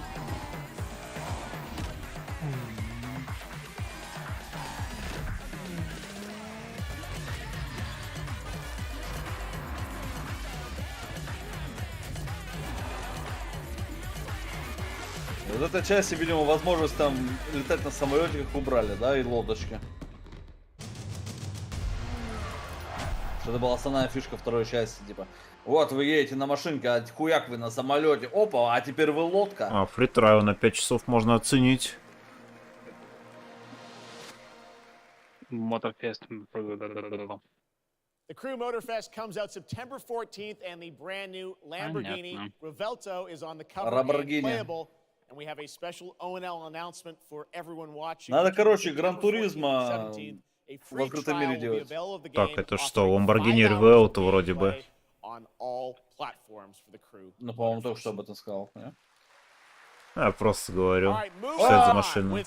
Вот эта часть, видимо, возможность там летать на самолете, как убрали, да, и лодочки. Это была основная фишка второй части, типа. Вот вы едете на машинке, а хуяк вы на самолете. Опа, а теперь вы лодка. А, фритраю на 5 часов можно оценить. Motorfest. The Crew Motorfest comes out September 14th, and the brand new Lamborghini Revelto is on the cover and playable. And we have a special O&L announcement for everyone watching. Надо, короче, Гран-туризма в открытом мире делать. Так, это что, Lamborghini Revelto вроде бы. Ну, по-моему, только что об этом сказал. Да? Я просто говорю. Вся эта машина.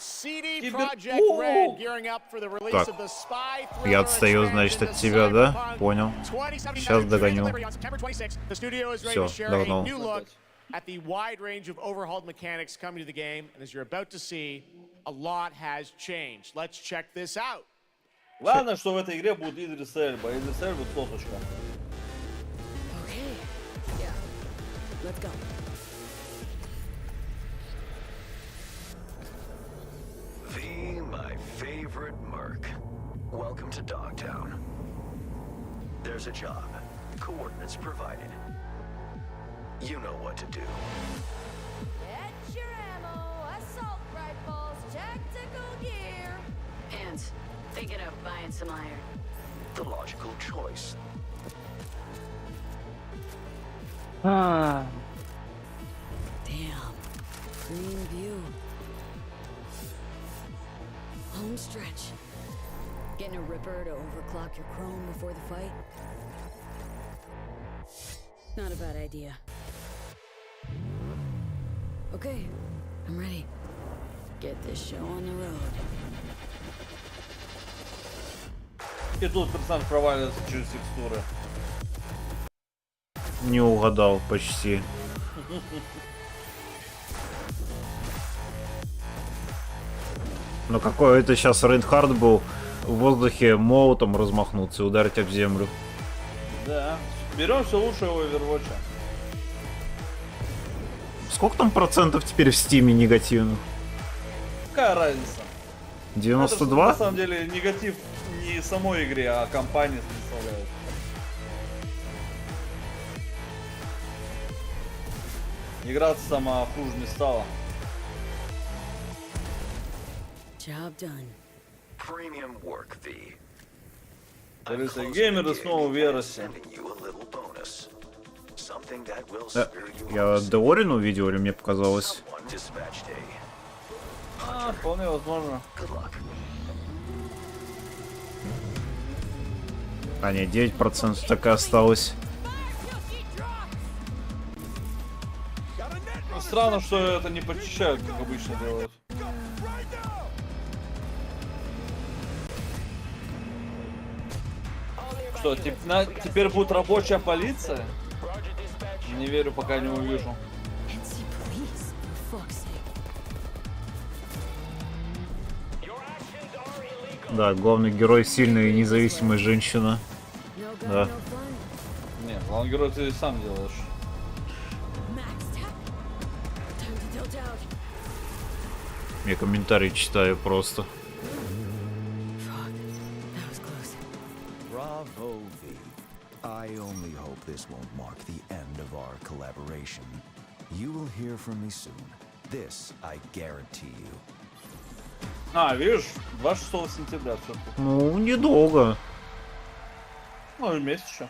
Так, я отстаю, значит, от тебя, да? Понял. Сейчас догоню. Все, догнал. At the wide range of overhauled mechanics coming to the game, and as you're about to see, a lot has changed. Let's check this out. Главное, что в этой игре будет Идрис Эльба. Идрис Эльба топочка. Okay. Yeah. Let's go. V, my favorite merc. Welcome to Dogtown. There's a job. Coordinates provided. You know what to do. Get your ammo, assault rifles, tactical gear. Hands. Thinking of buying some iron. The logical choice. Damn. Green view. Home stretch. Getting a ripper to overclock your chrome before the fight? Not a bad idea. Okay, I'm ready. Get this show on the road. И тут персонаж проваливается через текстуры. Не угадал почти. Но какой это сейчас Рейнхард был в воздухе молотом размахнуться и ударить об землю. Да. Берем все лучшее у Overwatch. Сколько там процентов теперь в Стиме негативных? Какая разница? 92? Это, на самом деле негатив не самой игре, а компании представляет. Игра сама хуже не стала. Job done. Premium work, V. Геймеры снова в ярости. Я Деорину видел или мне показалось? А, вполне возможно. А не, 9% так и осталось. Странно, что это не почищают, как обычно делают. Что, теперь будет рабочая полиция? Не верю, пока не увижу. Да, главный герой сильная и независимая женщина. Да. Нет, главный герой ты сам делаешь. Я комментарии читаю просто. Bravo, V. I only hope this won't mark the end of our collaboration. You will hear from me soon. This I guarantee you. А, видишь, 26 сентября все. Ну, недолго. Ну, месяц еще.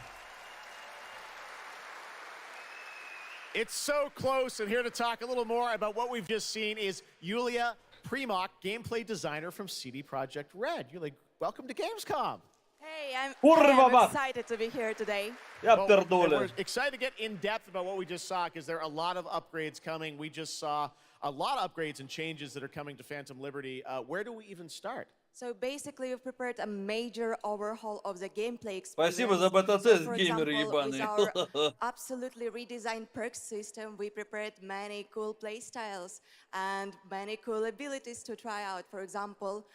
It's so close, and here to talk a little more about what we've just seen is Yulia Primok, gameplay designer from CD Projekt Red. Yulia, welcome to Gamescom. Hey, I'm excited to be here today. We're excited to get in depth about what we just saw because there are a lot of upgrades coming. We just saw a lot of upgrades and changes that are coming to Phantom Liberty. Where do we even start? So basically, we've prepared a major overhaul of the gameplay experience. Спасибо за бета-тест, For геймеры example, ебаные. with our absolutely redesigned perks system, we prepared many cool playstyles and many cool abilities to try out. For example,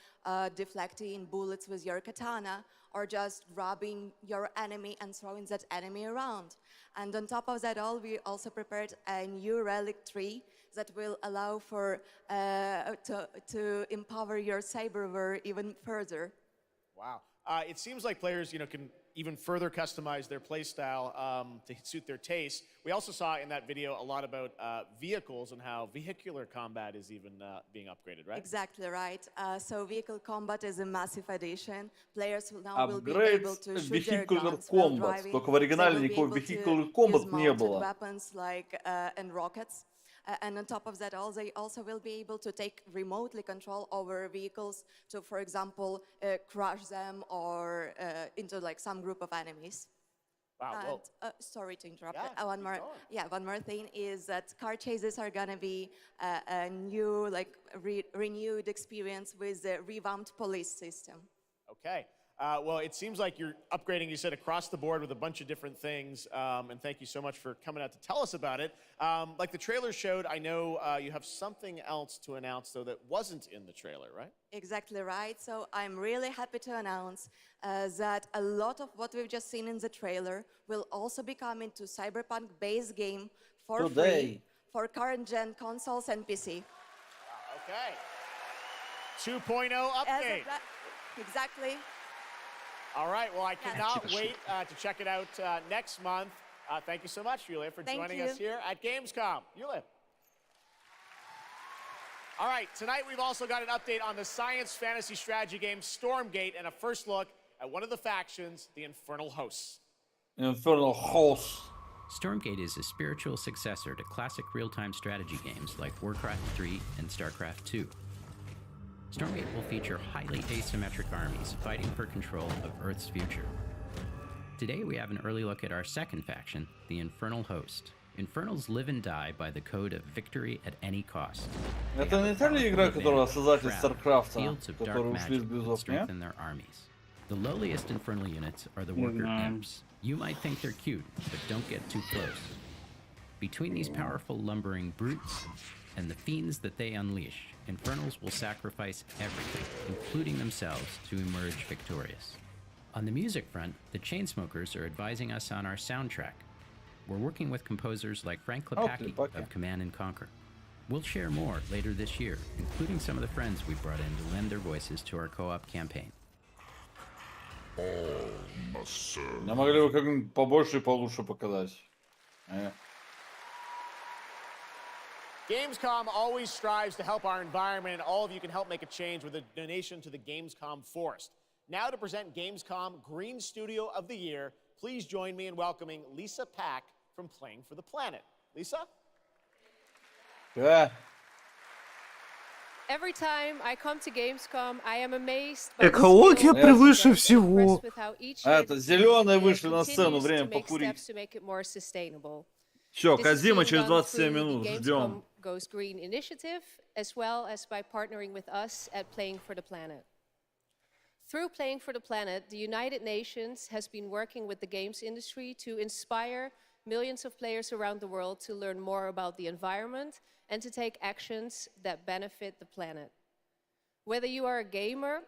deflecting bullets with your katana, or just grabbing your enemy and throwing that enemy around. And on top of that all, we also prepared a new relic tree that will allow for to empower your cyberware even further. Wow. It seems like players, can even further customize their playstyle to suit their taste. We also saw in that video a lot about vehicles and how vehicular combat is even being upgraded, right? Exactly right. So vehicle combat is a massive addition. Players now will be able to shoot their guns while driving. Только в оригинале никакой vehicular combat не было. Weapons like and rockets. And on top of that, they also will be able to take remotely control over vehicles to, for example, crush them or into like some group of enemies. Wow. And, sorry to interrupt. One more thing is that car chases are gonna be a new, renewed experience with the revamped police system. Okay. Well, it seems like you're upgrading, you said, across the board with a bunch of different things. And thank you so much for coming out to tell us about it. Like the trailer showed, I know you have something else to announce, though, that wasn't in the trailer, right? Exactly right. So I'm really happy to announce that a lot of what we've just seen in the trailer will also be coming to Cyberpunk base game for free for current-gen consoles and PC. Okay. 2.0 update. Exactly. All right, well, I cannot wait to check it out next month. Thank you so much, Yulia, for joining us here at Gamescom. Yulia. All right, tonight we've also got an update on the science fantasy strategy game Stormgate and a first look at one of the factions, the Infernal Hosts. Infernal Hosts. Stormgate is a spiritual successor to classic real-time strategy games like Warcraft 3 and StarCraft 2. Stormgate will feature highly asymmetric armies fighting for control of Earth's future. Today we have an early look at our second faction, the Infernal Host. Infernals live and die by the code of victory at any cost. Это не та ли игра, которая создатель StarCraft, которые ушли из Blizzard, strengthen their armies. The lowliest Infernal units are the worker imps. You might think they're cute, but don't get too close. Between these powerful lumbering brutes and the fiends that they unleash, Infernals will sacrifice everything, including themselves, to emerge victorious. On the music front, the Chainsmokers are advising us on our soundtrack. We're working with composers like Frank Klepacki of Command & Conquer. We'll share more later this year, including some of the friends we've brought in to lend their voices to our co-op campaign. Не могли бы как-нибудь побольше и получше показать. Gamescom always strives to help our environment, and all of you can help make a change with a donation to the Gamescom Forest. Now to present Gamescom Green Studio of the Year, please join me in welcoming Lisa Pack from Playing for the Planet. Lisa? Yeah. Every time I come to Gamescom, I am amazed by Экология превыше всего. Это зеленые вышли на сцену, время покурить. Все, Казима через 27 минут, ждем. Goes Green initiative, as well as by partnering with us at Playing for the Planet. Through Playing for the Planet, the United Nations has been working with the games industry to inspire millions of players around the world to learn more about the environment and to take actions that benefit the planet. Whether you are a gamer,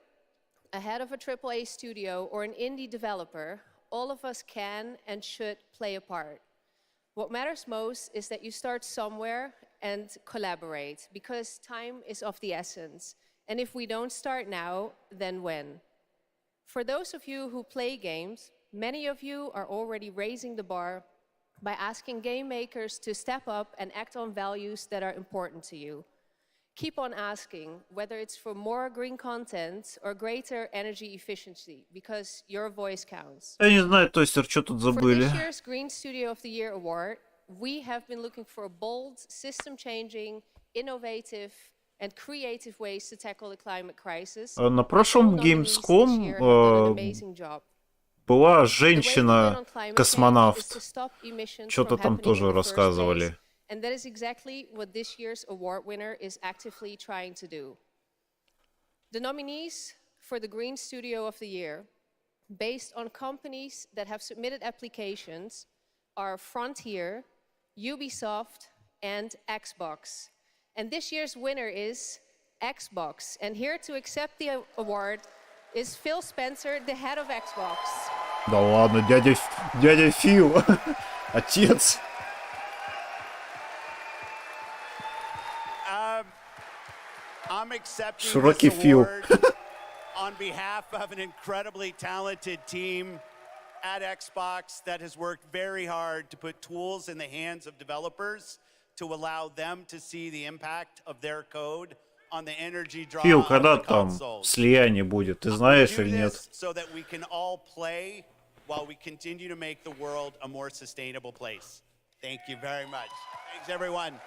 a head of a AAA studio, or an indie developer, all of us can and should play a part. What matters most is that you start somewhere and collaborate, because time is of the essence. And if we don't start now, then when? For those of you who play games, many of you are already raising the bar by asking game makers to step up and act on values that are important to you. Keep on asking, whether it's for more green content or greater energy efficiency, because your voice counts. Я не знаю, Тостер, что тут забыли. For this year's Green Studio of the Year award, we have been looking for bold, system-changing, innovative, and creative ways to tackle the climate crisis. На прошлом Gamescom была женщина-космонавт. Что-то там тоже рассказывали. And that is exactly what this year's award winner is actively trying to do. The nominees for the Green Studio of the Year, based on companies that have submitted applications, are Frontier, Ubisoft, and Xbox. And this year's winner is Xbox. And here to accept the award is Phil Spencer, the head of Xbox. Да ладно, дядя Фил. Отец. I'm accepting Широкий this Фил. award on behalf of an incredibly talented team at Xbox that has worked very hard to put tools in the hands of developers to allow them to see the impact of their code on the energy draw Фил, of когда the там consoles. слияние будет, ты знаешь или нет? So that we can all play while we continue to make the world a more sustainable place. Thank you very much. Thanks, everyone.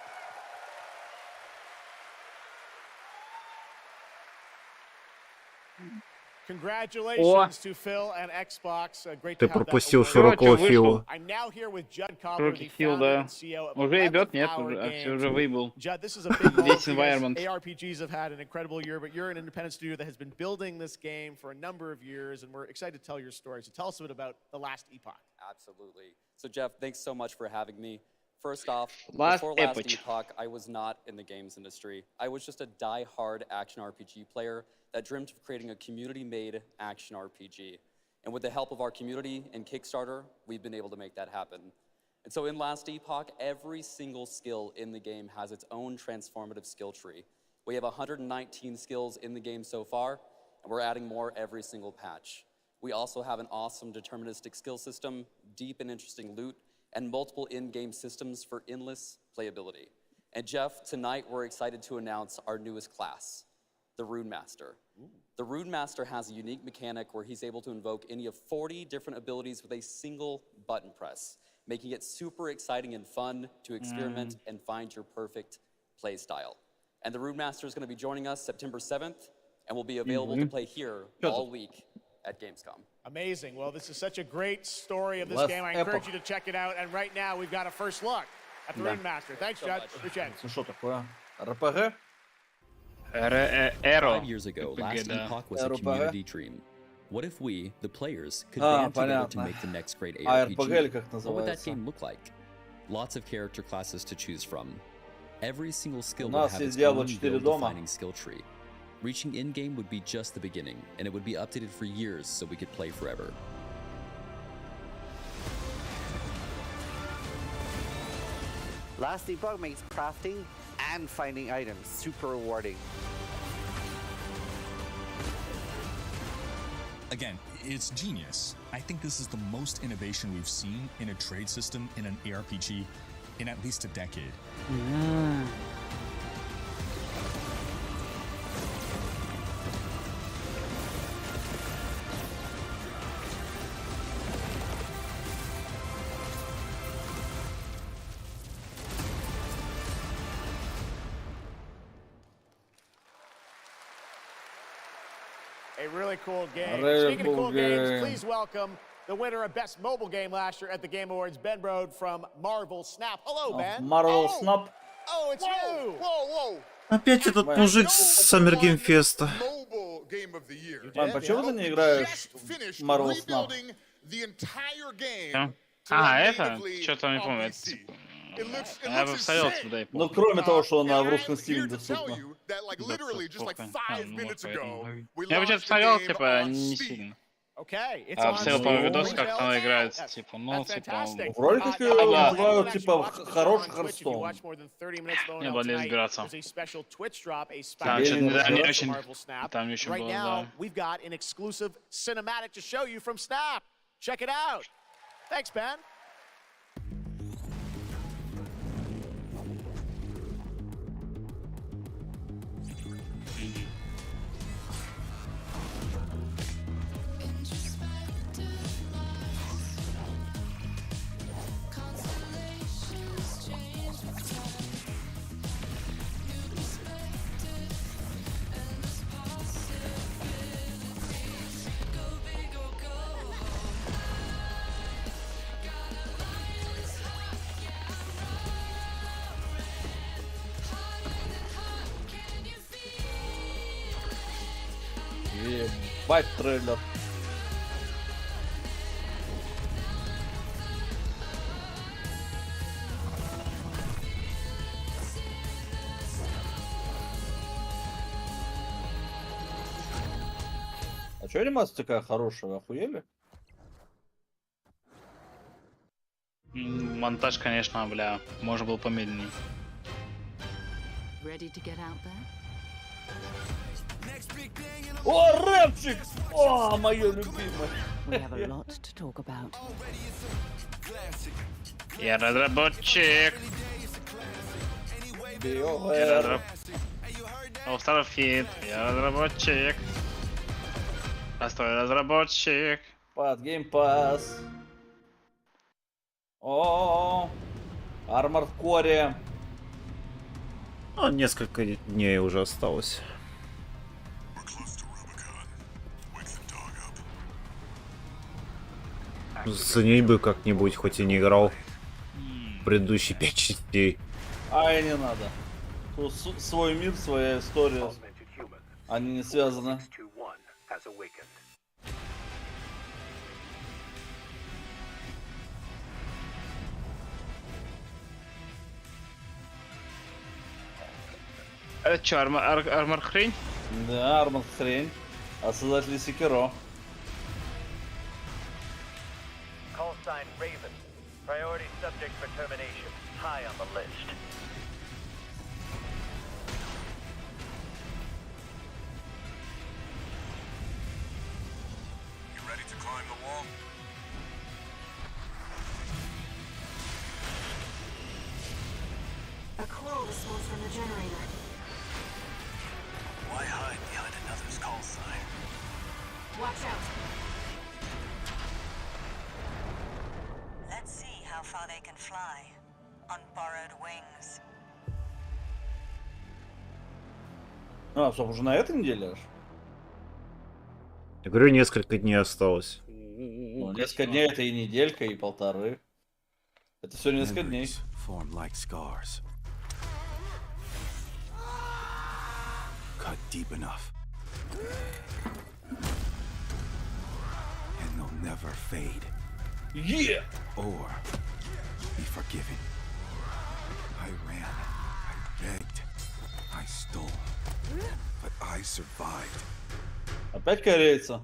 Congratulations to Phil and Xbox. Great Ты to have that пропустил award. широкого Фила. I'm now here with Judd Cobbler, Широкий the Фил, founder да. and CEO of Уже идет, 11th нет? Hour Уже Games. выбыл. Judd, this is a big moment Весь for you guys. environment. ARPGs have had an incredible year, but you're an independent studio that has been building this game for a number of years, and we're excited to tell your story. So tell us a bit about The Last Epoch. Absolutely. So Jeff, thanks so much for having me. First off, Last before Last Epoch. Epoch, I was not in the games industry. I was just a die-hard action RPG player that dreamt of creating a community-made action RPG. And with the help of our community and Kickstarter, we've been able to make that happen. And so in Last Epoch, every single skill in the game has its own transformative skill tree. We have 119 skills in the game so far, and we're adding more every single patch. We also have an awesome deterministic skill system, deep and interesting loot, and multiple in-game systems for endless playability. And Jeff, tonight we're excited to announce our newest class, the Rune Master. The Rune Master has a unique mechanic where he's able to invoke any of 40 different abilities with a single button press, making it super exciting and fun to experiment and find your perfect play style. And the Rune Master is going to be joining us September 7th, and will be available to play here all week at Gamescom. Amazing. Well, this is such a great story of this Last game. I encourage you to check it out. And right now, we've got a first look at the Rune Master. Thanks, Judd. Appreciate it. Это что такое? РПГ? 5 years ago, Last Epoch was a community dream. What if we, the players, could band together to make the next great RPG? What would that game look like? Lots of character classes to choose from. Every single skill would have its own defining skill tree. Reaching in-game would be just the beginning, and it would be updated for years so we could play forever. Last Epoch makes crafting and finding items super rewarding. Again, it's genius. I think this is the most innovation we've seen in a trade system in an ARPG in at least a decade. A really cool game. Really Speaking of cool cool games, game. please welcome the winner of Best Mobile Game last year at the Game Awards, Ben Brode from Marvel Snap. Hello, Ben. Marvel Snap. Oh, it's you. Whoa. Опять этот мужик с Summer Game Fest. Mobile Game of the Year. Мам, почему ты не играешь Finished в Marvel Snap? rebuilding the entire game. Это? Что-то не помню. Это, типа, я бы вставил туда и помню. Ну, кроме того, что она в русском стиле доступна. That like literally just like 5 minutes ago, we Я бы что-то launched the вставил, game типа, on не Steam. сильно. Okay, it's А on вставил, по-моему, Steam. видос, как Retail она now. играет, That's- типа, ну, that's типа... fantastic. Вроде как Now, ее if you называют, actually типа, watch the show хороший on Twitch, if you Hearthstone. watch more than 30 minutes going Не on было не tonight, разбираться. there's a special Twitch drop, a Там special что-то не from очень... Marvel Snap. Там не очень Right было, now, да. we've got an exclusive cinematic to show you from Snap. Check it out. Thanks, Ben. Ебать трейлер. А чё анимация такая хорошая, вы охуели? Монтаж, конечно, бля, можно было помедленнее. О, рэпчик! О, моё любимое! Я разработчик. Старфит, я разработчик. Простой разработчик. Под Game Pass. О, Armored Core. Ну, несколько дней уже осталось. Заценить бы как-нибудь, хоть и не играл в предыдущие 5 частей. Ай, не надо. Тут свой мир, своя история. Они не связаны. Это чё, армор хрень? Да, армор хрень. А создатели Секиро. Call sign Raven. Priority subject for termination. High on the list. You ready to climb the wall? A call is smoke from the generator. Why hide behind another's call sign? Watch out. Let's see how far they can fly on borrowed wings. А, стоп, уже на этой неделе аж? Я говорю, несколько дней осталось. Ну, несколько дней это и неделька, и полторы. Это все несколько дней. Cut deep enough. And they'll never fade. Yeah! Or be forgiven. I ran. I begged. I stole. But I survived. Опять корейца.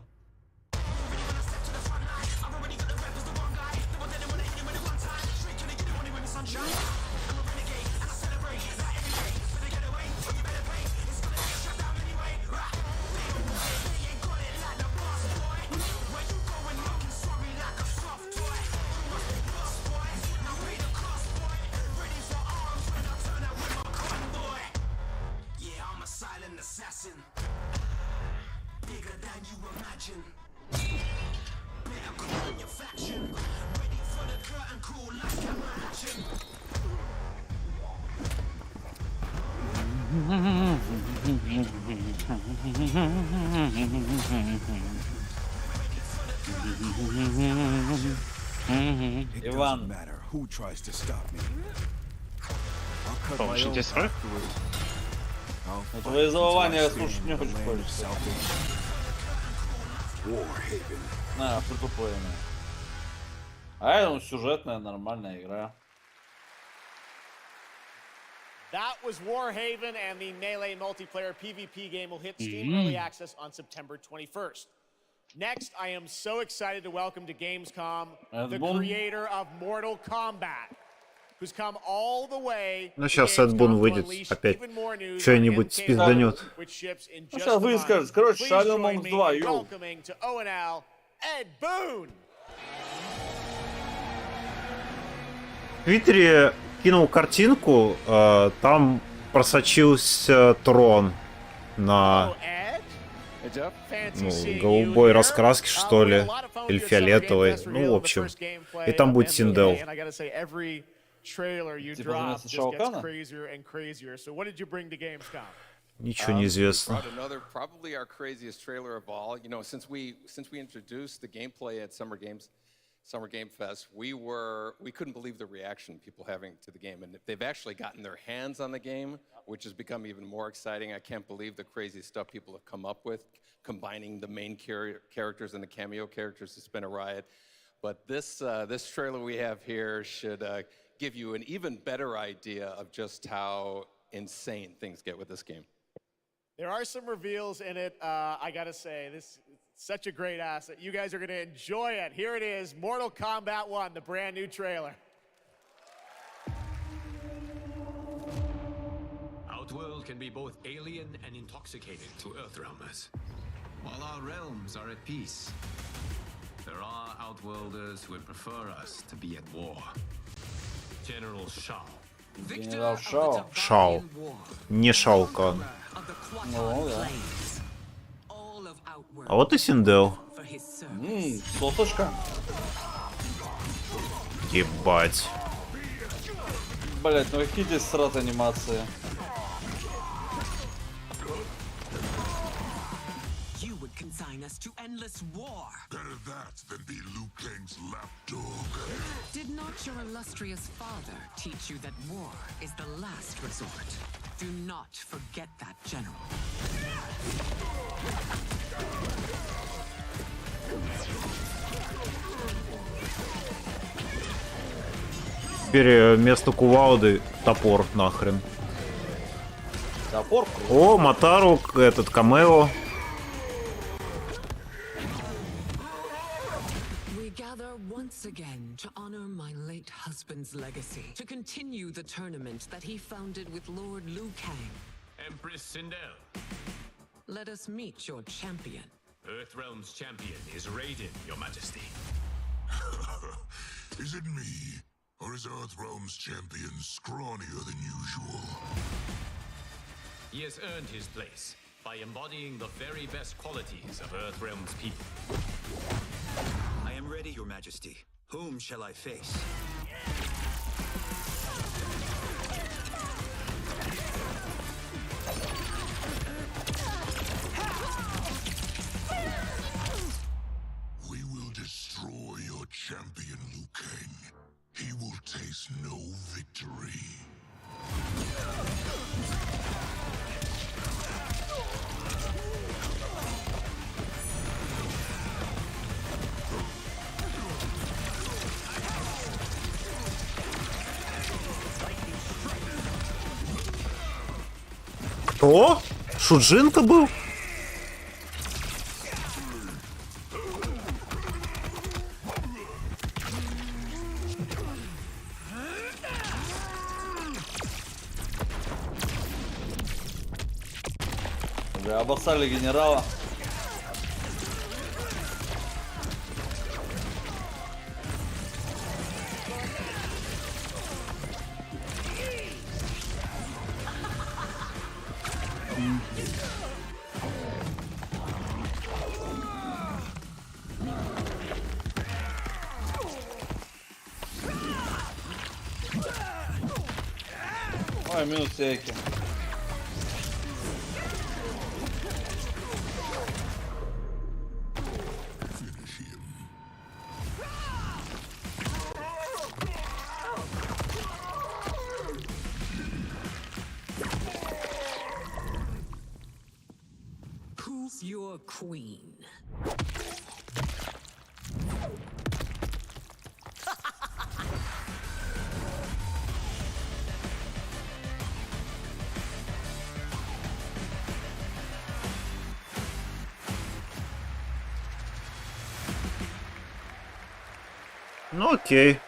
Иван. Who tries to stop me? Получите срок? Твои завывания слушать не очень хочется. А, притупое. А это сюжетная, нормальная игра. That was Warhaven, and the Melee multiplayer PvP game will hit Steam Early Access on September 21st. Next, I am so excited to welcome to Gamescom the creator of Mortal Kombat, who's come all the way. Ну, сейчас Эдбун выйдет опять. Что-нибудь спизданет. Ну, сейчас выскажет. Короче, Shadow Monks 2, йоу. В Твиттере кинул картинку, там просочился трон на голубой раскраске, что ли, или фиолетовой, ну, в общем. И там будет Синдел. Ничего не известно. Probably our craziest trailer of all. You know, since we introduced the gameplay at Summer Game Fest, we couldn't believe the reaction people having to the game, and they've actually gotten their hands on the game, which has become even more exciting. I can't believe the crazy stuff people have come up with, combining the main characters and the cameo characters. It's been a riot. But this trailer we have here should give you an even better idea of just how insane things get with this game. There are some reveals in it. I gotta say, Such a great asset. You guys are going to enjoy it. Here it is, Mortal Kombat 1, the brand new trailer. Outworld can be both alien and intoxicating to Earthrealmers. While our realms are at peace, there are Outworlders who would prefer us to be at war. General Shao. Генерал Шао. Шао. Не Шао Кан. Ну, да. А вот и Синдел. Соточка. Ебать. Блять, ну какие здесь сразу анимации. You would consign us to endless war. Better that than be Liu Kang's lapdog. Did not your illustrious father teach you that war is the last resort? Do not forget that, General. Теперь вместо кувалды топор нахрен. Топор? О, Матару, этот камео. We gather once again to honor my late husband's legacy, to continue the tournament that he founded with Lord Liu Kang. Empress Sindel. Let us meet your champion. Earthrealm's champion is Raiden, Your Majesty. Is it me? Or is Earthrealm's champion scrawnier than usual? He has earned his place by embodying the very best qualities of Earthrealm's people. I am ready, Your Majesty. Whom shall I face? We will destroy your champion, Liu Kang. He will taste no victory. Кто? Шуджинка был? Да, обоссали генерала. Ой, минус сейки. Who's your queen? Ну окей.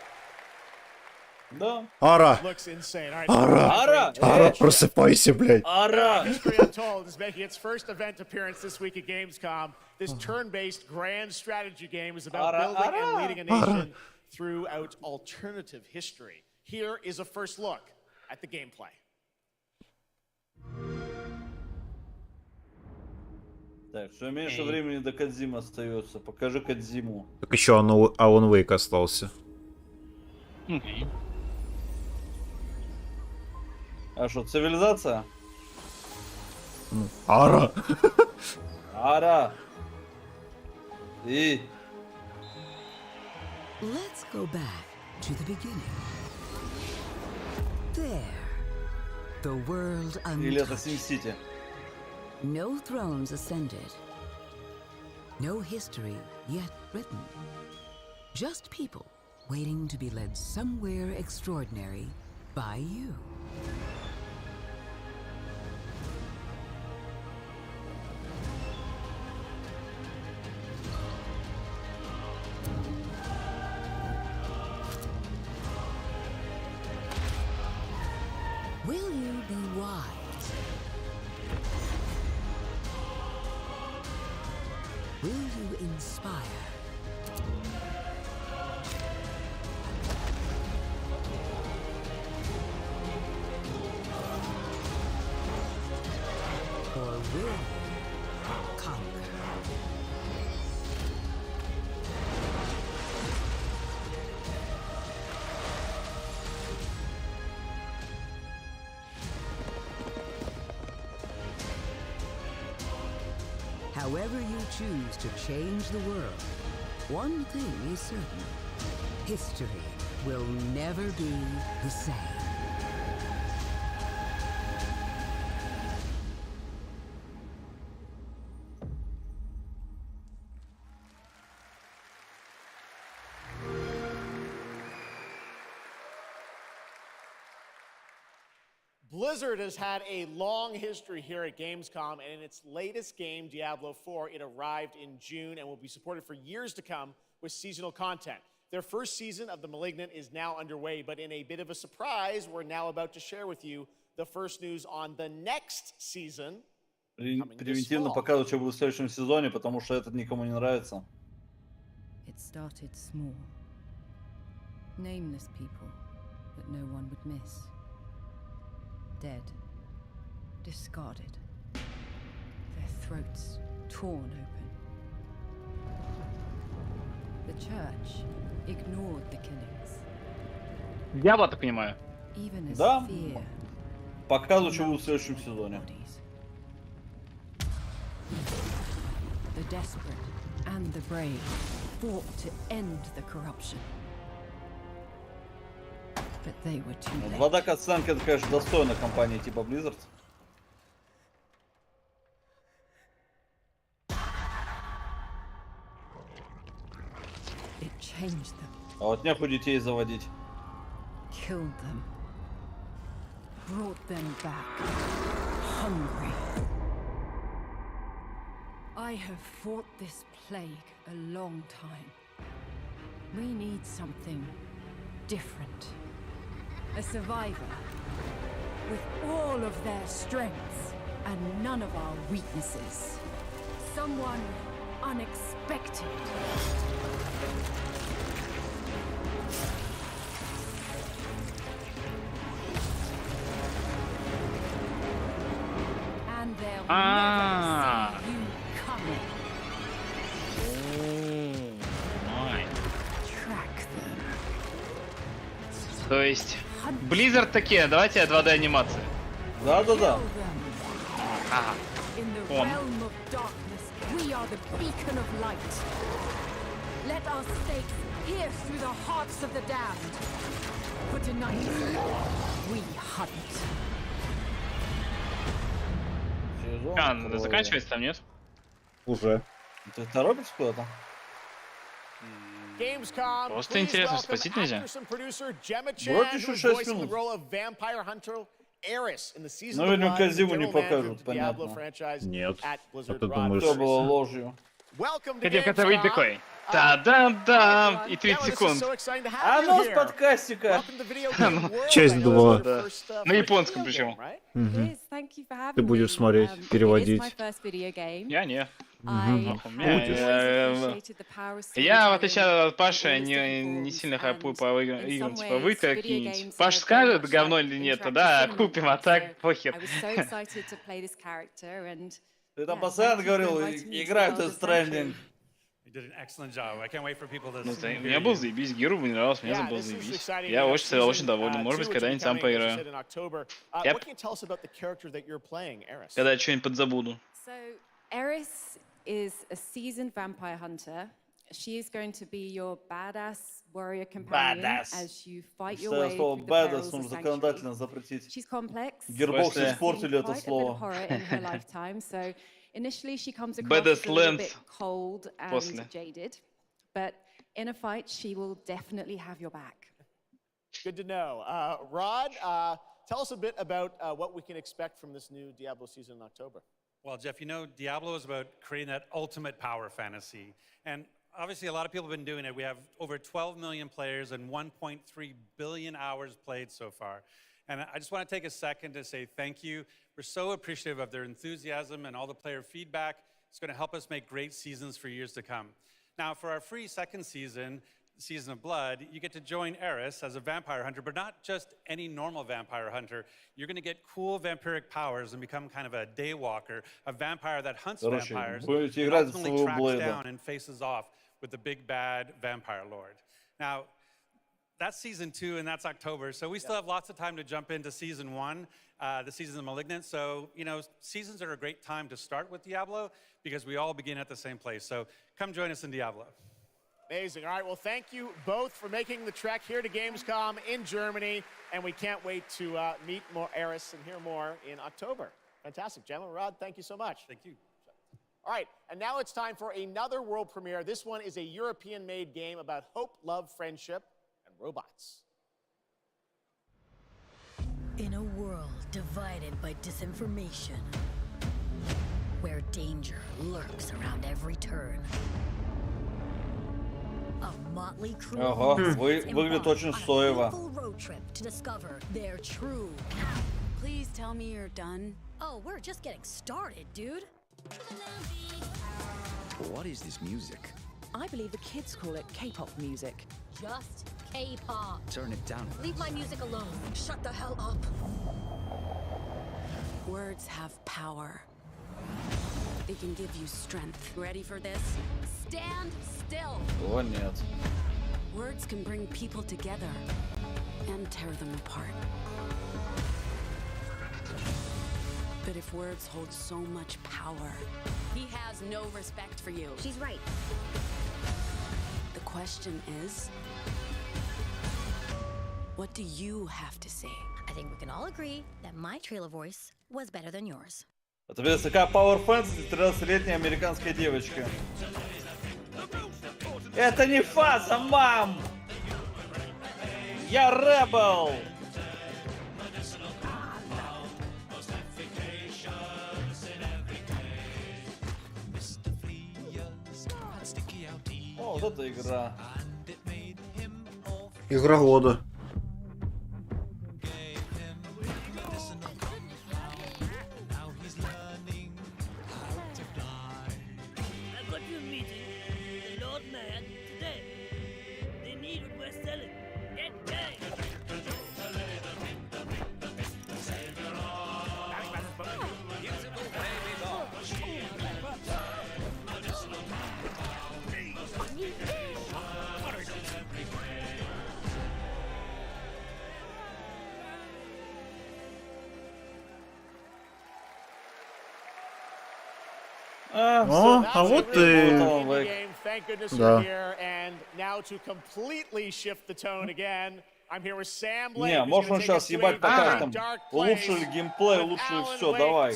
Да. Ара! Looks insane. All right, Ара! Ара, просыпайся, блядь. Ара! History Untold is making its first event appearance this week at Gamescom. This turn-based grand strategy game is about building and leading a nation throughout alternative history. Here is a first look at the gameplay. Так, все меньше времени до Кодзимы остается. Покажи Кодзиму. Так еще Alan Wake остался. А что, цивилизация? Ара! Ара! И... Let's go back to the beginning. There. The world Или это untouched. Сим-Сити? No thrones ascended. No history yet written. Just people waiting to be led somewhere extraordinary by you. Will you be wise? Will you inspire? Or will you conquer? However you choose to change the world, one thing is certain. History will never be the same. Blizzard has had a long history here at Gamescom, and in its latest game, Diablo 4, it arrived in June and will be supported for years to come with seasonal content. Their first season of The Malignant is now underway, but in a bit of a surprise, we're now about to share with you the first news on the next season. Превентивно показывают, что будет в следующем сезоне, потому что этот никому не нравится. It started small. Nameless people that no one would miss. Dead. Discarded. Their throats torn open. The church ignored the killings. Дьявола, так понимаю. Even as Да, fear. показывают, что будет в следующем сезоне. The desperate and the brave fought to end the corruption. But they were too late. Вода катсценки, это, конечно, достойна компании типа Blizzard. It changed them. А вот нехуй детей заводить. Killed them. Brought them back. Hungry. I have fought this plague a long time. We need something different. A survivor with all of their strengths and none of our weaknesses. Someone unexpected. And they'll never see you coming. Track them. То есть, Blizzard такие, давайте 2D анимации. Да-да-да. Ага. In the Он. realm of darkness, we are the beacon of light. Let our stakes pierce through the hearts of the damned. For tonight, we hunt. А, заканчивается там, нет? Уже. Ты торопишься куда-то? Gamescom, Просто please интересно, welcome спросить нельзя? actress and producer Gemma Chan, Вроде еще who's 6 voicing the минут. role of vampire hunter Eris in the season Ну, of видимо, Blood, Казиму не general manager покажут, of the Diablo понятно. franchise Нет. at А Blizzard ты думаешь... Все было Broadcasting. ложью. Welcome to Хотел как-то выйти Gamescom. такой. Та-дам-дам! И 30 Gamma, this is секунд. so exciting to have А you ну с here. подкастика. Welcome to video game world. Часть I know this is 2. your first, На first японском video причем. game, right? Мгм. Thank you for having Ты будешь me. смотреть, It is переводить. my first video game. Я не. I У have меня, always appreciated the power of Я, в storytelling отличие от Паши, in its не different сильно forms, хайпую and по играм, in some типа ways, вы video какие-нибудь. games Паша are скажет, very much говно like или нет, interactive тогда cinema. купим, а так So похер. I was so excited to play this character, and Ты там yeah, постоянно thank you for говорил, inviting me to играй the в world Death of Sanctuary. Stranding. You did an excellent job. I can't wait for people to Ну, hear у меня you. был заебись, Геру мне нравился, мне Yeah, был this is заебись. exciting. Я We have очень season, доволен. Может быть, 2, which is когда-нибудь сам coming, as you поиграю. said, in October. Yep. What can you tell us about the character that you're playing, Eris? Когда я что-нибудь подзабуду. So, Eris is a seasoned vampire hunter. She is going to be your badass warrior companion Badass. as you fight your Считаю, way слово through the perils badass of нужно Sanctuary. законодательно запретить. She's complex. Gearbox После- испортили это Quite a bit of слово. horror in her lifetime, so initially she comes across Badass as a little length bit cold and после. jaded, but in a fight she will definitely have your back. Good to know. Rod, tell us a bit about what we can expect from this new Diablo season in October. Well, Jeff, you know, Diablo is about creating that ultimate power fantasy. And obviously, a lot of people have been doing it. We have over 12 million players and 1.3 billion hours played so far. And I just want to take a second to say thank you. We're so appreciative of their enthusiasm and all the player feedback. It's going to help us make great seasons for years to come. Now, for our free second season, Season of Blood, you get to join Eris as a vampire hunter, but not just any normal vampire hunter. You're going to get cool vampiric powers and become kind of a daywalker, a vampire that hunts vampires, and ultimately tracks down and faces off with the big bad vampire lord. Now, that's Season 2, and that's October, so we still have lots of time to jump into Season 1, the Season of Malignant. So, you know, seasons are a great time to start with Diablo because we all begin at the same place. So come join us in Diablo. Amazing. All right, well, thank you both for making the trek here to Gamescom in Germany, and we can't wait to meet more Eris and hear more in October. Fantastic. Gentlemen, Rod, thank you so much. Thank you. All right, and now it's time for another world premiere. This one is a European-made game about hope, love, friendship, and robots. In a world divided by disinformation, where danger lurks around every turn, a motley crew выглядит очень стоево. road trip to discover their true. Please tell me you're done. Oh, we're just getting started, dude. What is this music? I believe the kids call it K-pop music. Just K-pop. Turn it down. Leave my music alone. Shut the hell up. Words have power. They can give you strength. Ready for this? Stand still. О, нет. Words can bring people together and tear them apart. But if words hold so much power, He has no respect for you. She's right. the question is, what do you have to say? I think we can all agree that my trailer voice was better than yours. Это без такая Power Fantasy 13-летняя американская девочка. Это не фаза, мам! Я Rebel! О, вот эта игра. Игра года. I've got you a meeting with the Lord Mayor today. They need what we're selling. Get going! Вот и... Thank goodness Да. you're here. And now to completely shift the tone again, I'm here with Sam Blake. Не, можешь он сейчас ебать покажет там улучшили геймплей, улучшили все, давай.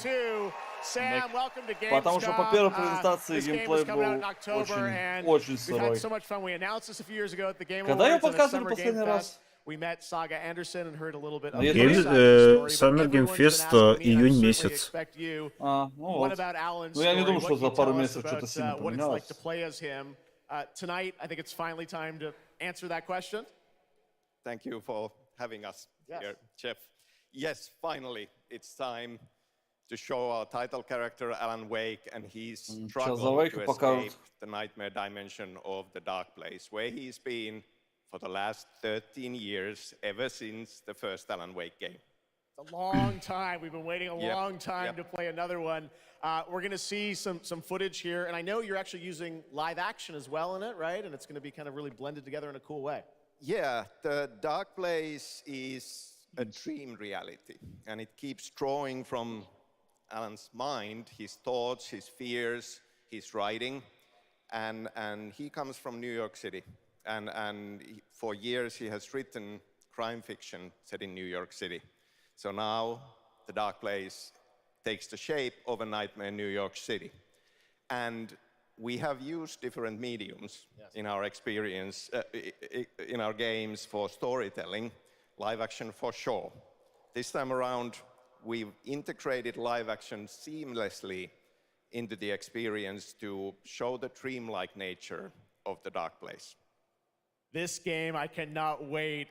Sam, welcome to Gamescom. Потому что по первой презентации This game геймплей is coming out in был October, and очень we've сырой. had so much fun. We announced this a few years ago at the Game Когда ее Awards and the показывали Summer последний Game раз? Fest. We met Saga Anderson and heard a little bit of Summer Game Fest, июнь месяц. Ну What вот. about Alan's Ну я не story? думаю, What что can за you пару tell us месяцев что-то about, сильно what it's like поменялось. to play as him? Tonight, I think it's finally time to answer that question. Thank you for having us here, Jeff. Yes, finally, it's time to show our title character, Alan Wake, and his struggle to escape the nightmare dimension of the dark place, where he's been for the last 13 years, ever since the first Alan Wake game. It's a long time. We've been waiting a Yep, long time yep. to play another one. We're going to see some footage here, and I know you're actually using live action as well in it, right? And it's going to be kind of really blended together in a cool way. Yeah, the dark place is a dream reality, and it keeps drawing from Alan's mind, his thoughts, his fears, his writing, and he comes from New York City, and for years he has written crime fiction set in New York City. So now the dark place takes the shape of a nightmare in New York City, and we have used different mediums in our experience, in our games for storytelling, live action for sure. This time around, we've integrated live action seamlessly into the experience to show the dreamlike nature of the dark place. This game, I cannot wait.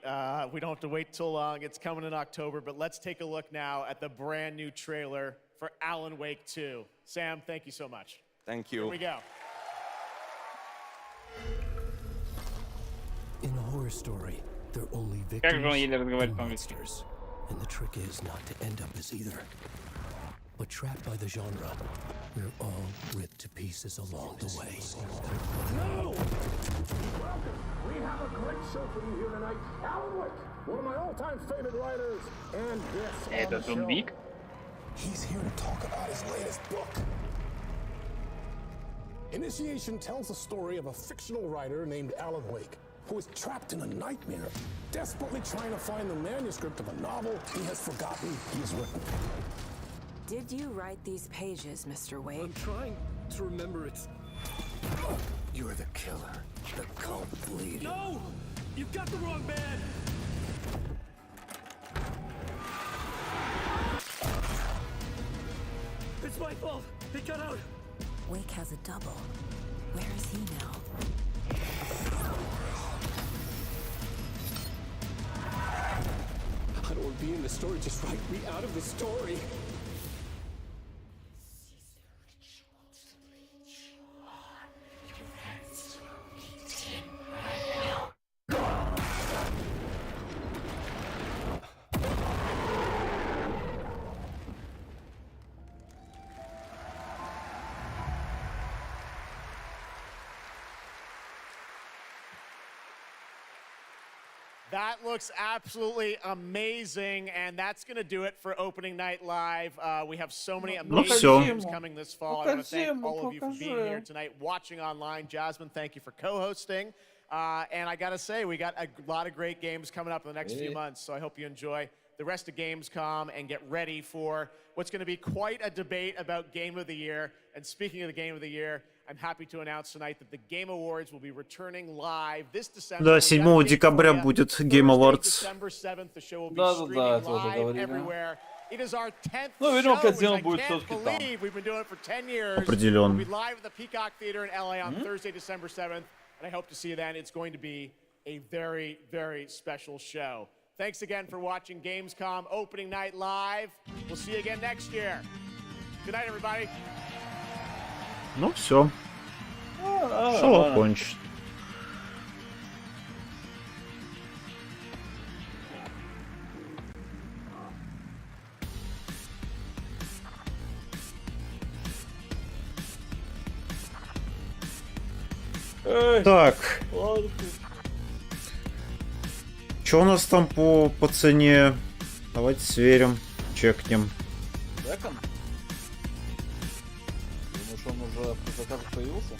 We don't have to wait too long. It's coming in October, but let's take a look now at the brand new trailer for Alan Wake 2. Sam, thank you so much. Thank you. Here we go. In a horror story, they're only Как же он victims еле разговаривает and по-английски? monsters. And the trick is not to end up as either. But trapped by the genre, we're all ripped to pieces along the way. No! We have a great show for you here tonight. Alan Wake, one of my all-time favorite writers, and guests on the Это Джон show. Вик? He's here to talk about his latest book. Initiation tells the story of a fictional writer named Alan Wake, who is trapped in a nightmare, desperately trying to find the manuscript of a novel he has forgotten he's written. Did you write these pages, Mr. Wake? I'm trying to remember it. You're the killer, the cult leader. No! You've got the wrong man! It's my fault! He got out! Wake has a double. Where is he now? I don't want to be in the story. Just write me out of the story. That looks absolutely amazing, and that's going to do it for opening night live. We have so many amazing games coming this fall. I want to thank all of you for being here tonight, watching online. Jasmine, thank you for co-hosting. And I got to say, we got a lot of great games coming up in the next few months, so I hope you enjoy the rest of Gamescom and get ready for what's going to be quite a debate about Game of the Year. And speaking of the Game of the Year, I'm happy to announce tonight that the Game Awards will be returning live this December. Да, 7 декабря будет Game Awards. December 7th, the show will be Да, streaming это уже live говорили. everywhere. It is our 10th Ну, видимо, show, казино which I будет can't всё-таки там. believe we've been doing it for 10 years. Определенно. We'll be live at the Peacock Theater in LA on Thursday, December 7th, and I hope to see you then. It's going to be a very, very special show. Thanks again for watching Gamescom opening night live. We'll see you again next year. Good night, everybody. Ну все. Шоу окончено. Так. Что у нас там по цене? Давайте сверим, чекнем. Секонд? Думаешь, он уже в заказах появился?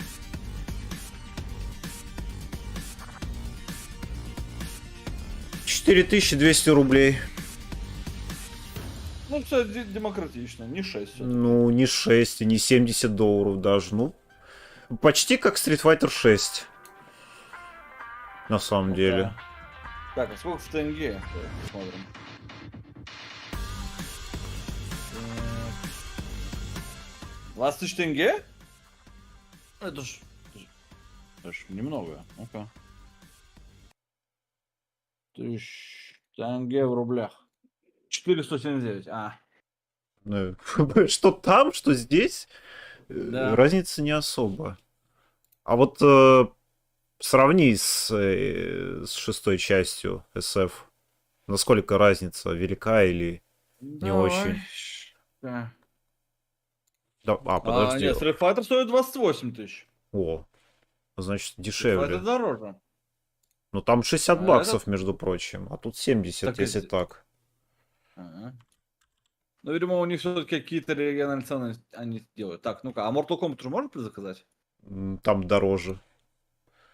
$4200. Ну, все демократично, не 6. Ну, не 6, и не $70 даже. Ну, почти как Street Fighter 6. На самом деле. Так, а сколько в тенге? Посмотрим. $20 000 тенге? Это ж немного. Ну-ка. 1000 тенге в рублях. 479. Что там, что здесь, Да. разница не особо. А вот сравни с шестой частью SF. Насколько разница, велика или не Давай. очень? Да. Подожди. Нет, Street Fighter стоит 28 000. О, значит, Это дешевле. дороже. Ну там 60 А баксов, этот? между прочим, а тут 70, Так если и- так. Ага. Ну, видимо, у них все-таки какие-то региональные цены они делают. Так, ну-ка, а Mortal Kombat уже можно предзаказать? Там дороже.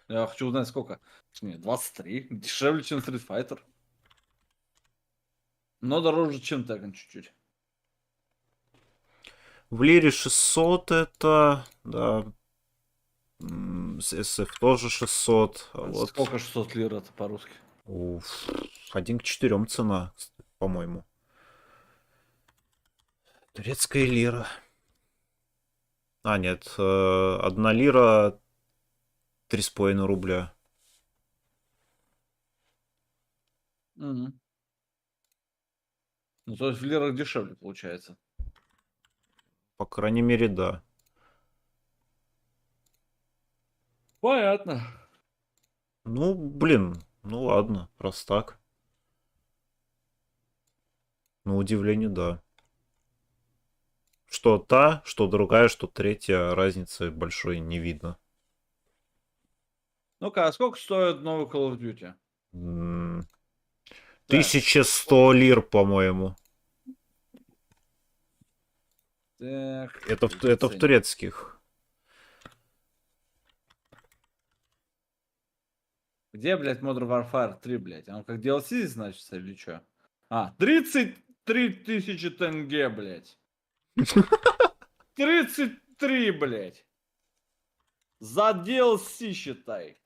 Я хочу узнать, сколько. Нет, 23. Дешевле, чем Street Fighter. Но дороже, чем Tekken чуть-чуть. В Лире 600 это, да. SF тоже 600. А вот... Сколько 600 лир это по-русски? 1 к 4 цена, по-моему. Турецкая лира. Нет, 1 лира 3,5 рубля. Мгм. Ну, то есть в лирах дешевле получается. По крайней мере, да. Понятно. Ну, блин, ну ладно, раз так. На удивление, да. Что та, что другая, что третья, разницы большой не видно. Ну-ка, а сколько стоит новый Call of Duty? М, Так, 1100 лир, по-моему. так, Это в ценник. турецких. Где, блядь, Modern Warfare 3, блядь? Он как DLC, значит, или что? А, 33 тысячи тенге, блядь. 33, блядь. За DLC, считай.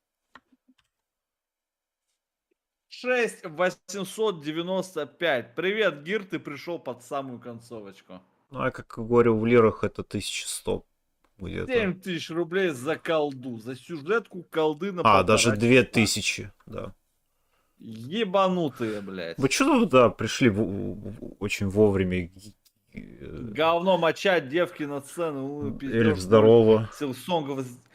6895. Привет, Гир, ты пришел под самую концовочку. Ну, я как говорю, в лирах это 1100 где-то. 7000 рублей за колду. За сюжетку колды на А, даже 1,5 часа. 2000, да. Ебанутые, блядь. Вы что, да, пришли очень вовремя. Говно мочать девки на сцену. Ну, Эльф, пиздёж, здорово.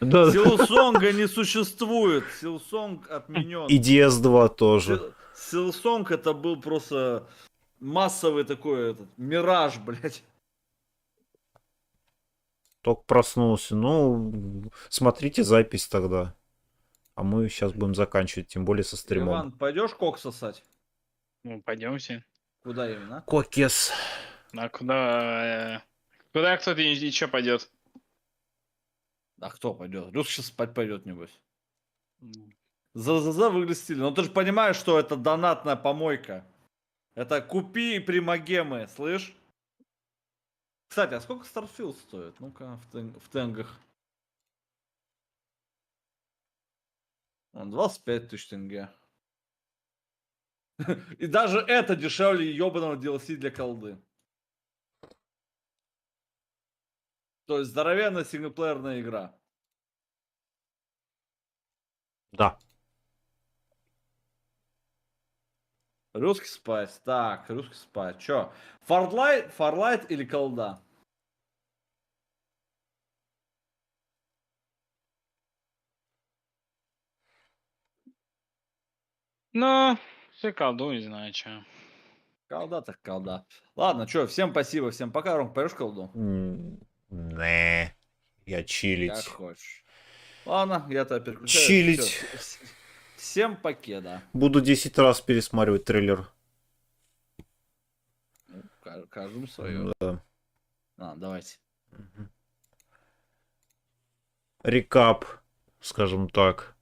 Да. Силсонга не существует. Силсонг отменен. И DS2 тоже. Силсонг это был просто массовый такой мираж, блядь. Только проснулся. Ну, смотрите запись тогда. А мы сейчас будем заканчивать, тем более со стримом. Иван, пойдешь кок сосать? Ну, пойдемте. Куда именно? Кокес. А куда... Куда кто-то еще пойдет? А кто пойдет? Рус сейчас спать пойдет, небось. За выглядит стильно. Но ты же понимаешь, что это донатная помойка. Это купи примагемы, слышь? Кстати, а сколько Starfield стоит? Ну-ка, в тенгах. 25 тысяч тенге. И даже это дешевле ебаного DLC для колды. То есть здоровенная синглплеерная игра. Да. Русский спайс. Так, русский спайс. Чё? Фарлайт или колда? Ну, все колду, не знаю, что. Колда так колда. Ладно, чё, всем спасибо, всем пока. Ром, пойдешь колду? Не, я чилить. Как хочешь. Ладно, я тебя переключаю. Чилить. Всё, всем покеда. Буду 10 раз пересматривать трейлер. Ну, каждому свое. Да. Давайте. Рекап, скажем так.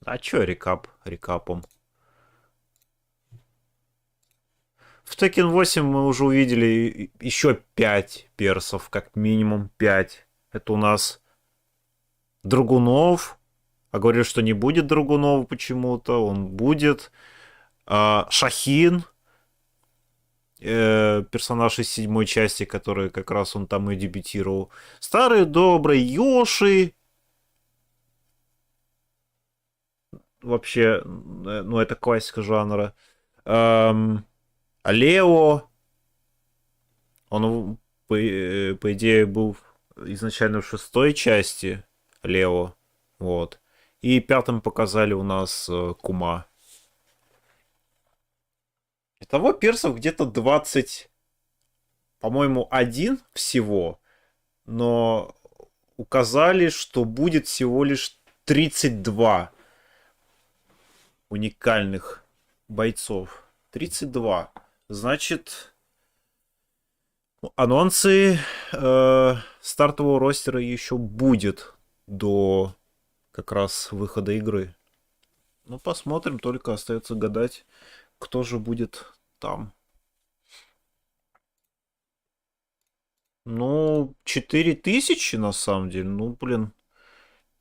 А чё рекап? Рекапом. В Tekken 8 мы уже увидели еще 5 персов, как минимум 5. Это у нас Драгунов. А говорили, что не будет Драгунова почему-то. Он будет. Шахин. Персонаж из 7 части, который как раз он там и дебютировал. Старый добрый Йоши. Вообще, ну это классика жанра. Лео. Он, по идее, был изначально в 6 части. Лео. Вот. И 5 показали у нас Кума. Итого персов где-то 20, по-моему, 1 всего. Но указали, что будет всего лишь 32 уникальных бойцов. 32. Значит, анонсы стартового ростера еще будет до как раз выхода игры. Ну, посмотрим, только остается гадать, кто же будет там. Ну, 4000 на самом деле. Ну, блин.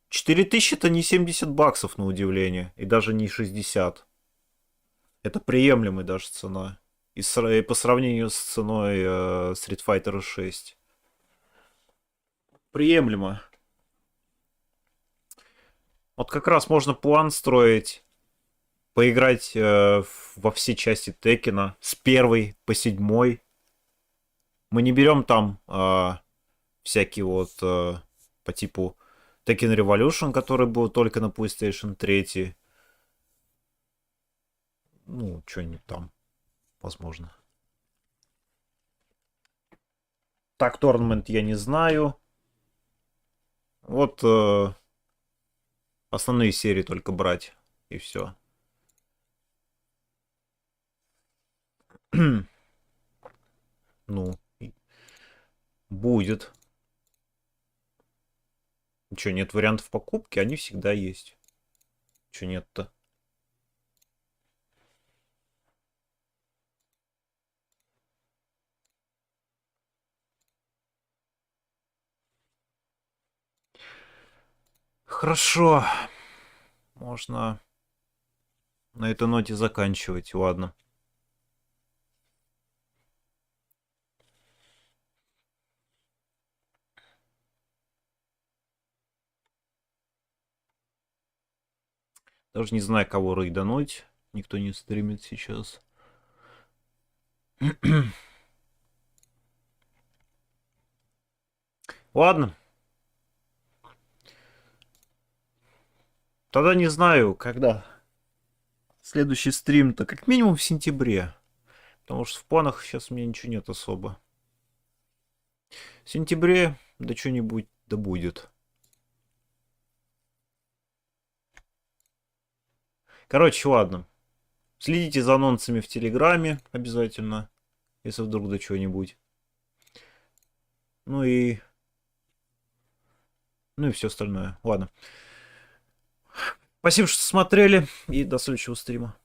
4000 это не 70 баксов, на удивление. И даже не 60. Это приемлемая даже цена. И по сравнению с ценой Street Fighter 6. Приемлемо. Вот как раз можно план строить поиграть во все части Текена с 1 по 7. Мы не берем там всякие вот по типу Tekken Revolution, который был только на PlayStation 3. Ну, что-нибудь там, возможно. Так, Tournament я не знаю. Вот основные серии только брать. И все. Ну, будет. Че, нет вариантов покупки? Они всегда есть. Че нет-то? Хорошо. Можно на этой ноте заканчивать. Ладно. Даже не знаю, кого рейдануть. Никто не стримит сейчас. Ладно. Тогда не знаю, когда. Следующий стрим-то как минимум в сентябре. Потому что в планах сейчас у меня ничего нет особо. В сентябре, да что-нибудь, да будет. Короче, ладно. Следите за анонсами в Телеграме обязательно. Если вдруг да чего-нибудь. Ну и все остальное. Ладно. Спасибо, что смотрели. И до следующего стрима.